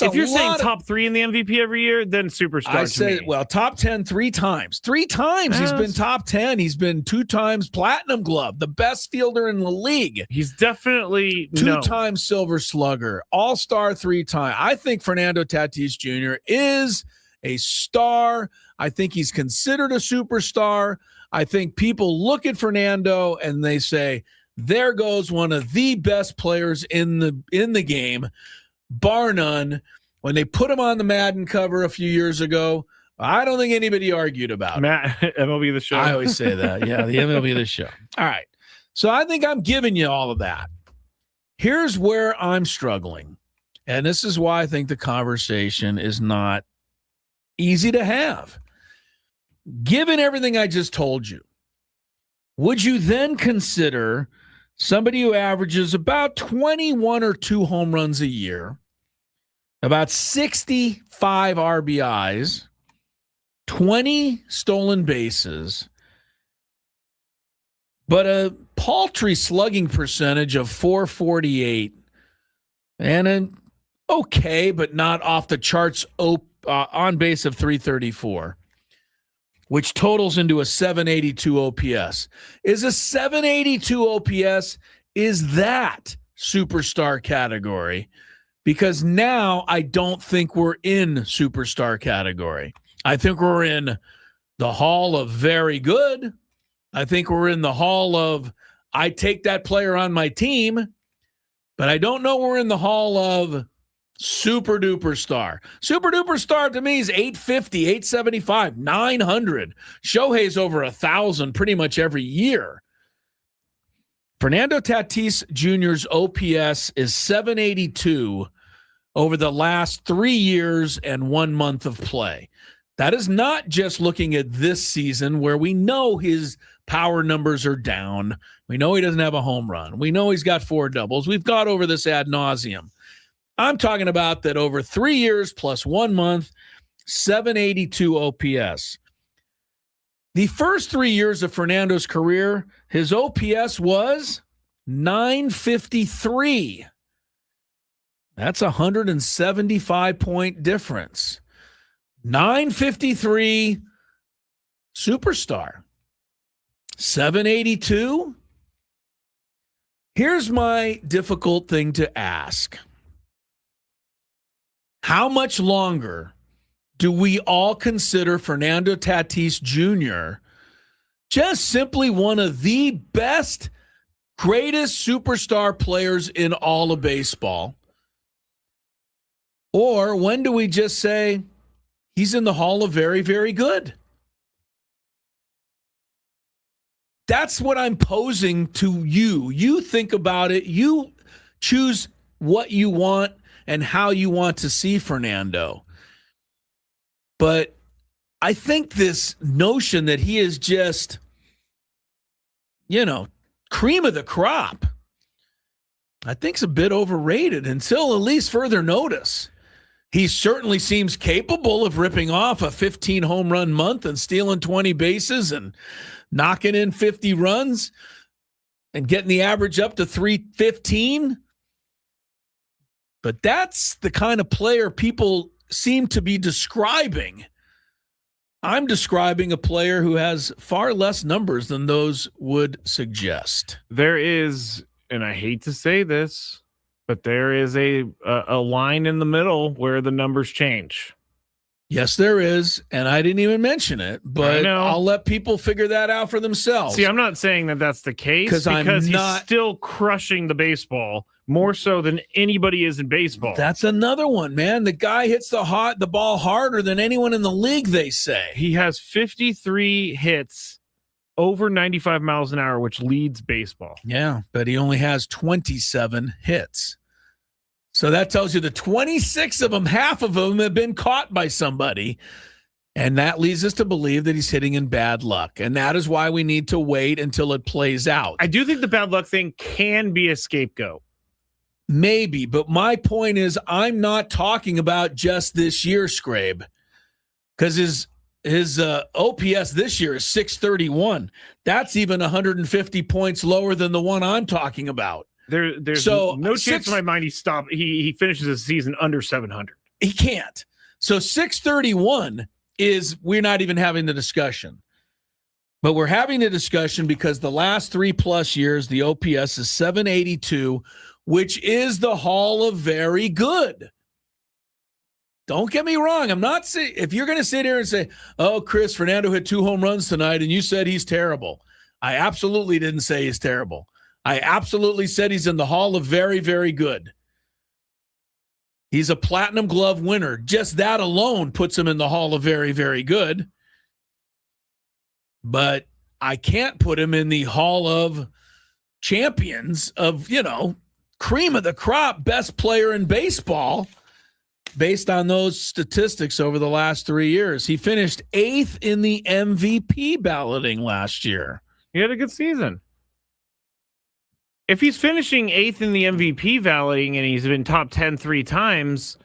S2: if you're saying top 3 in the MVP every year, then superstar.
S3: I said, well, top 10 3 times. 3 times he's been top 10. He's been 2 times platinum glove, the best fielder in the league.
S2: He's definitely
S3: 2 times silver slugger, all-star 3 times. I think Fernando Tatis Jr. is a star. I think he's considered a superstar. I think people look at Fernando and they say, there goes one of the best players in the game, bar none. When they put him on the Madden cover a few years ago, I don't think anybody argued about it.
S2: MLB The Show.
S3: I always say that. Yeah, the MLB The Show. All right. So I think I'm giving you all of that. Here's where I'm struggling. And this is why I think the conversation is not easy to have. Given everything I just told you, would you then consider somebody who averages about 21 or 2 home runs a year, about 65 RBIs, 20 stolen bases, but a paltry slugging percentage of .448 and an okay, but not off the charts on base of .334, which totals into a .782 OPS. Is a .782 OPS, is that superstar category? Because now I don't think we're in superstar category. I think we're in the hall of very good. I think we're in the hall of I take that player on my team, but I don't know we're in the hall of super duper star. Super duper star to me is 850, 875, 900. Shohei's over 1,000 pretty much every year. Fernando Tatis Jr.'s OPS is 782 over the last 3 years and 1 month of play. That is not just looking at this season where we know his power numbers are down. We know he doesn't have a home run. We know he's got 4 doubles. We've got over this ad nauseum. I'm talking about that over 3 years plus 1 month, 782 OPS. The first 3 years of Fernando's career, his OPS was 953. That's a 175-point difference. 953 superstar. 782. Here's my difficult thing to ask. How much longer do we all consider Fernando Tatis Jr. just simply one of the best, greatest superstar players in all of baseball? Or when do we just say he's in the hall of very, very good? That's what I'm posing to you. You think about it. You choose what you want and how you want to see Fernando. But I think this notion that he is just, cream of the crop, I think is a bit overrated until at least further notice. He certainly seems capable of ripping off a 15 home run month and stealing 20 bases and knocking in 50 runs and getting the average up to 315. But that's the kind of player people seem to be describing. I'm describing a player who has far less numbers than those would suggest.
S2: There is, and I hate to say this, but there is a line in the middle where the numbers change.
S3: Yes, there is, and I didn't even mention it, but I'll let people figure that out for themselves.
S2: See, I'm not saying that that's the case because he's still crushing the baseball more so than anybody is in baseball.
S3: That's another one, man. The guy hits the ball harder than anyone in the league, they say.
S2: He has 53 hits over 95 miles an hour, which leads baseball.
S3: Yeah, but he only has 27 hits. So that tells you the 26 of them, half of them have been caught by somebody. And that leads us to believe that he's hitting in bad luck. And that is why we need to wait until it plays out.
S2: I do think the bad luck thing can be a scapegoat.
S3: Maybe, but my point is I'm not talking about just this year, Scrabe, because his OPS this year is 631. That's even 150 points lower than the one I'm talking about.
S2: There's no chance in my mind he finishes the season under 700.
S3: He can't. So 631 is, we're not even having the discussion. But we're having a discussion because the last 3+ years, the OPS is 782, which is the Hall of Very Good. Don't get me wrong. I'm not saying, if you're going to sit here and say, oh, Chris, Fernando hit 2 home runs tonight and you said he's terrible. I absolutely didn't say he's terrible. I absolutely said he's in the Hall of Very, Very Good. He's a Platinum Glove winner. Just that alone puts him in the Hall of Very, Very Good. But I can't put him in the Hall of Champions of, cream of the crop, best player in baseball based on those statistics over the last 3 years. He finished 8th in the MVP balloting last year.
S2: He had a good season. If he's finishing 8th in the MVP balloting and he's been top 10 3 times,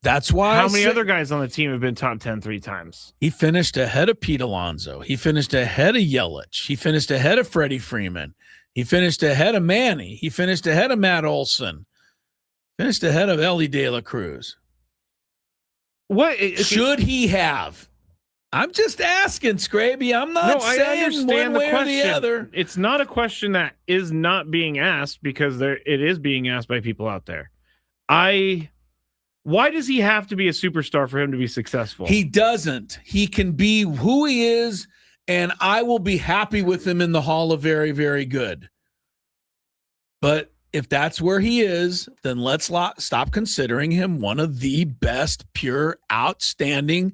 S3: that's why.
S2: How many other guys on the team have been top 10 3 times?
S3: He finished ahead of Pete Alonso. He finished ahead of Yelich. He finished ahead of Freddie Freeman. He finished ahead of Manny. He finished ahead of Matt Olson. Finished ahead of Ellie De La Cruz.
S2: What
S3: should he have? I'm just asking, Scraby. I'm not saying one way or the other.
S2: It's not a question that is not being asked because it is being asked by people out there. Why does he have to be a superstar for him to be successful?
S3: He doesn't. He can be who he is, and I will be happy with him in the Hall of Very, Very Good. But if that's where he is, then let's stop considering him one of the best, pure, outstanding,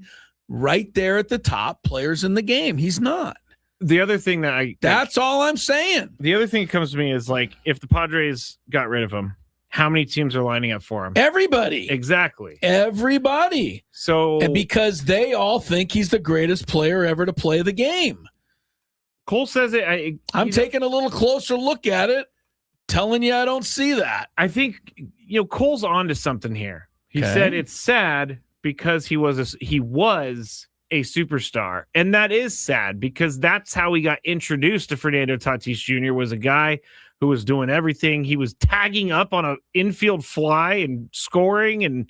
S3: right there at the top players in the game. He's not.
S2: The other thing
S3: that's all I'm saying.
S2: The other thing that comes to me is if the Padres got rid of him, how many teams are lining up for him?
S3: Everybody.
S2: Exactly.
S3: Everybody.
S2: And
S3: because they all think he's the greatest player ever to play the game.
S2: Cole says it.
S3: I'm taking a little closer look at it, telling you I don't see that.
S2: I think Cole's onto something here. He said it's sad because he was a superstar. And that is sad because that's how he got introduced to Fernando Tatis Jr. was a guy who was doing everything. He was tagging up on an infield fly and scoring, and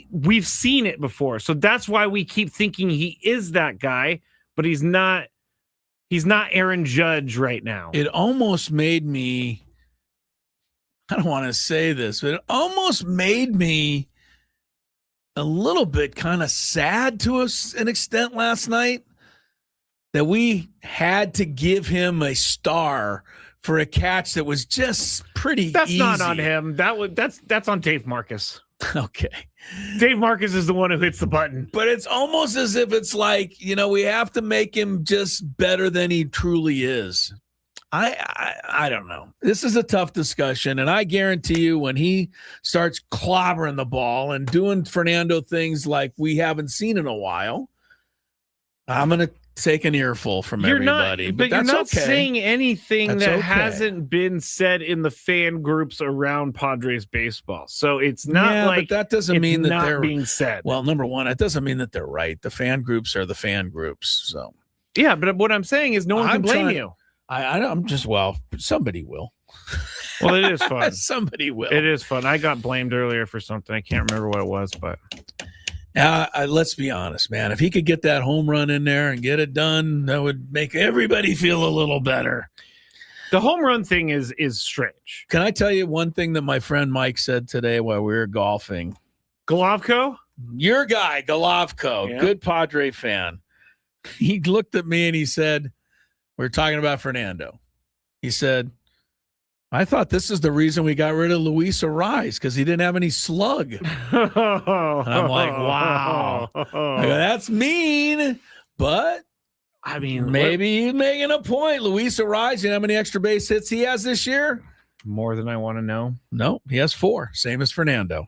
S2: we've seen it before. So that's why we keep thinking he is that guy, but he's not Aaron Judge right now.
S3: It almost made me, I don't want to say this, but it almost made me a little bit kind of sad to an extent last night that we had to give him a star for a catch that was just pretty easy.
S2: That's not on him. That's on Dave Marcus.
S3: Okay.
S2: Dave Marcus is the one who hits the button.
S3: But it's almost as if it's we have to make him just better than he truly is. I don't know. This is a tough discussion, and I guarantee you when he starts clobbering the ball and doing Fernando things like we haven't seen in a while, I'm going to take an earful from everybody.
S2: But
S3: that's
S2: you're not
S3: okay.
S2: saying anything
S3: That's
S2: that
S3: okay.
S2: hasn't been said in the fan groups around Padres baseball. So it's not
S3: but that doesn't mean that they're
S2: being said.
S3: Well, number one, it doesn't mean that they're right. The fan groups are the fan groups. So
S2: yeah, but what I'm saying is no one can blame you.
S3: I'm just somebody will.
S2: Well, it is fun.
S3: Somebody will.
S2: It is fun. I got blamed earlier for something. I can't remember what it was, but
S3: let's be honest, man. If he could get that home run in there and get it done, that would make everybody feel a little better.
S2: The home run thing is strange.
S3: Can I tell you one thing that my friend Mike said today while we were golfing?
S2: Golovko?
S3: Your guy, Golovko,
S2: Yeah.
S3: Good Padre fan. He looked at me and he said, we were talking about Fernando. He said, I thought this is the reason we got rid of Luis Ariz because he didn't have any slug. I'm like, wow. I go, that's mean, but
S2: I mean,
S3: maybe he's making a point. Luis Ariz, you know how many extra base hits he has this year?
S2: More than I want to know.
S3: No, he has 4, same as Fernando.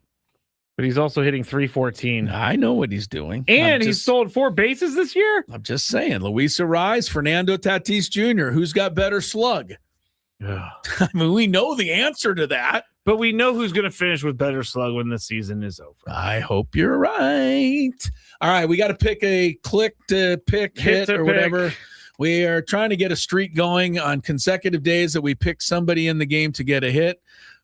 S2: But he's also hitting 314.
S3: I know what he's doing.
S2: And he's stolen 4 bases this year?
S3: I'm just saying. Luis Ariz, Fernando Tatis Jr., who's got better slug? I mean, we know the answer to that.
S2: But we know who's going to finish with better slug when the season is over.
S3: I hope you're right. All right, we got to pick a click to pick, hit, or whatever. We are trying to get a streak going on consecutive days that we pick somebody in the game to get a hit.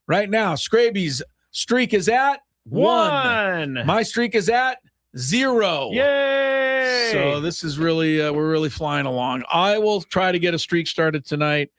S3: Right now, Scraby's streak is at 1. My streak is at 0.
S2: Yay!
S3: So this is really, we're really flying along. I will try to get a streak started tonight,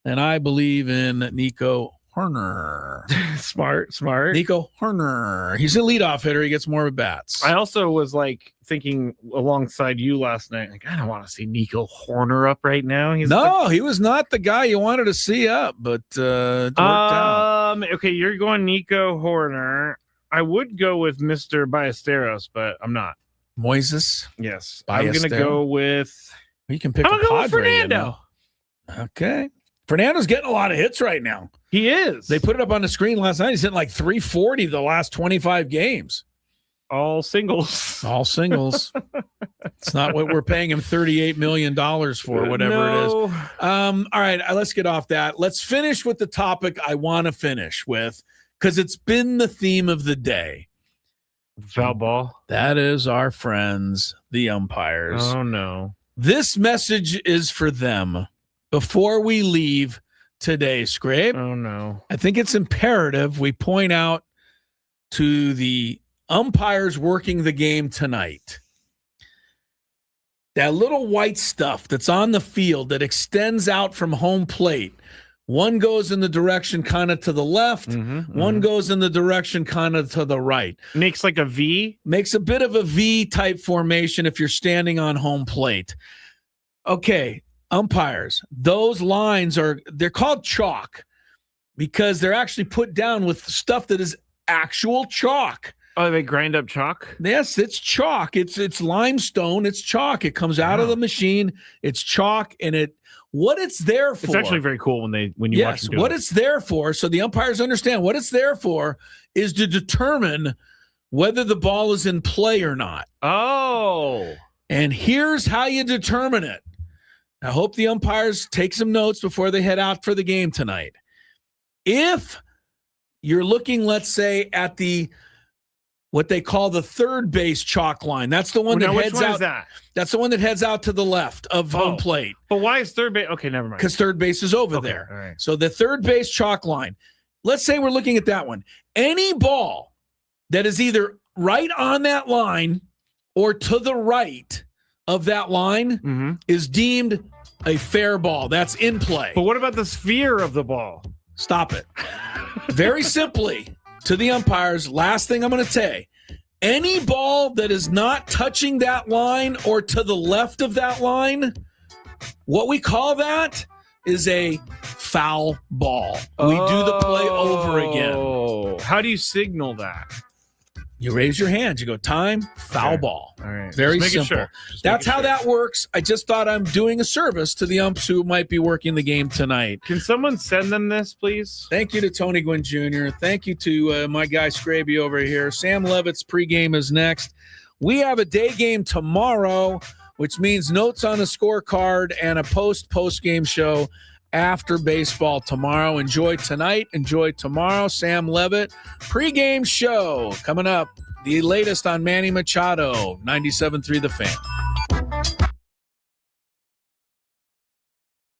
S3: and I believe in Nico Horner.
S2: Smart.
S3: Nico Horner. He's a leadoff hitter. He gets more at bats.
S2: I also was like thinking alongside you last night, like, I don't want to see Nico Horner up right now. He
S3: was not the guy you wanted to see up, but it worked out.
S2: Okay, you're going Nico Horner. I would go with Mr. Ballesteros, but I'm not.
S3: Moises?
S2: Yes.
S3: Ballesteros.
S2: I'm going to go with...
S3: You can pick
S2: I'm
S3: a
S2: going to go with
S3: Padre,
S2: Fernando.
S3: Okay. Fernando's getting a lot of hits right now.
S2: He is.
S3: They put it up on the screen last night. He's hitting like 340 the last 25 games.
S2: All singles.
S3: All singles. It's not what we're paying him $38 million for, whatever it is. All right, let's get off that. Let's finish with the topic I want to finish with, because it's been the theme of the day.
S2: Foul ball.
S3: That is our friends, the umpires.
S2: Oh, no.
S3: This message is for them before we leave today, Scrape.
S2: Oh, no.
S3: I think it's imperative we point out to the umpires working the game tonight, that little white stuff that's on the field that extends out from home plate. One goes in the direction kind of to the left. One goes in the direction kind of to the right.
S2: Makes like a V?
S3: Makes a bit of a V type formation if you're standing on home plate. Okay, umpires, those lines they're called chalk because they're actually put down with stuff that is actual chalk.
S2: Oh, they grind up chalk?
S3: Yes, it's chalk. It's limestone. It's chalk. It comes out of the machine. It's chalk, and what it's there for.
S2: It's actually very cool when you watch them do
S3: what
S2: it.
S3: it's there for, so the umpires understand what it's there for is to determine whether the ball is in play or not.
S2: Oh.
S3: And here's how you determine it. I hope the umpires take some notes before they head out for the game tonight. If you're looking, let's say, at what they call the third base chalk line. That's the one that heads out. Is that? That's the one that heads out to the left of home plate.
S2: But why is third base? Okay, never mind.
S3: Because third base is over there.
S2: All right.
S3: So the third base chalk line. Let's say we're looking at that one. Any ball that is either right on that line or to the right of that line is deemed a fair ball. That's in play.
S2: But what about the sphere of the ball?
S3: Stop it. Very simply, to the umpires, last thing I'm going to say, any ball that is not touching that line or to the left of that line, what we call that is a foul ball. We do the play over again.
S2: How do you signal that?
S3: You raise your hand. You go, time, foul ball.
S2: All right.
S3: Very
S2: Just making
S3: simple.
S2: sure.
S3: That's how that works. I just thought I'm doing a service to the umps who might be working the game tonight.
S2: Can someone send them this, please?
S3: Thank you to Tony Gwynn Jr. Thank you to my guy Scraby over here. Sam Levitt's pregame is next. We have a day game tomorrow which means notes on a scorecard and a post-game show after baseball tomorrow. Enjoy tonight. Enjoy tomorrow. Sam Levitt, pregame show coming up. The latest on Manny Machado, 97.3 The Fan.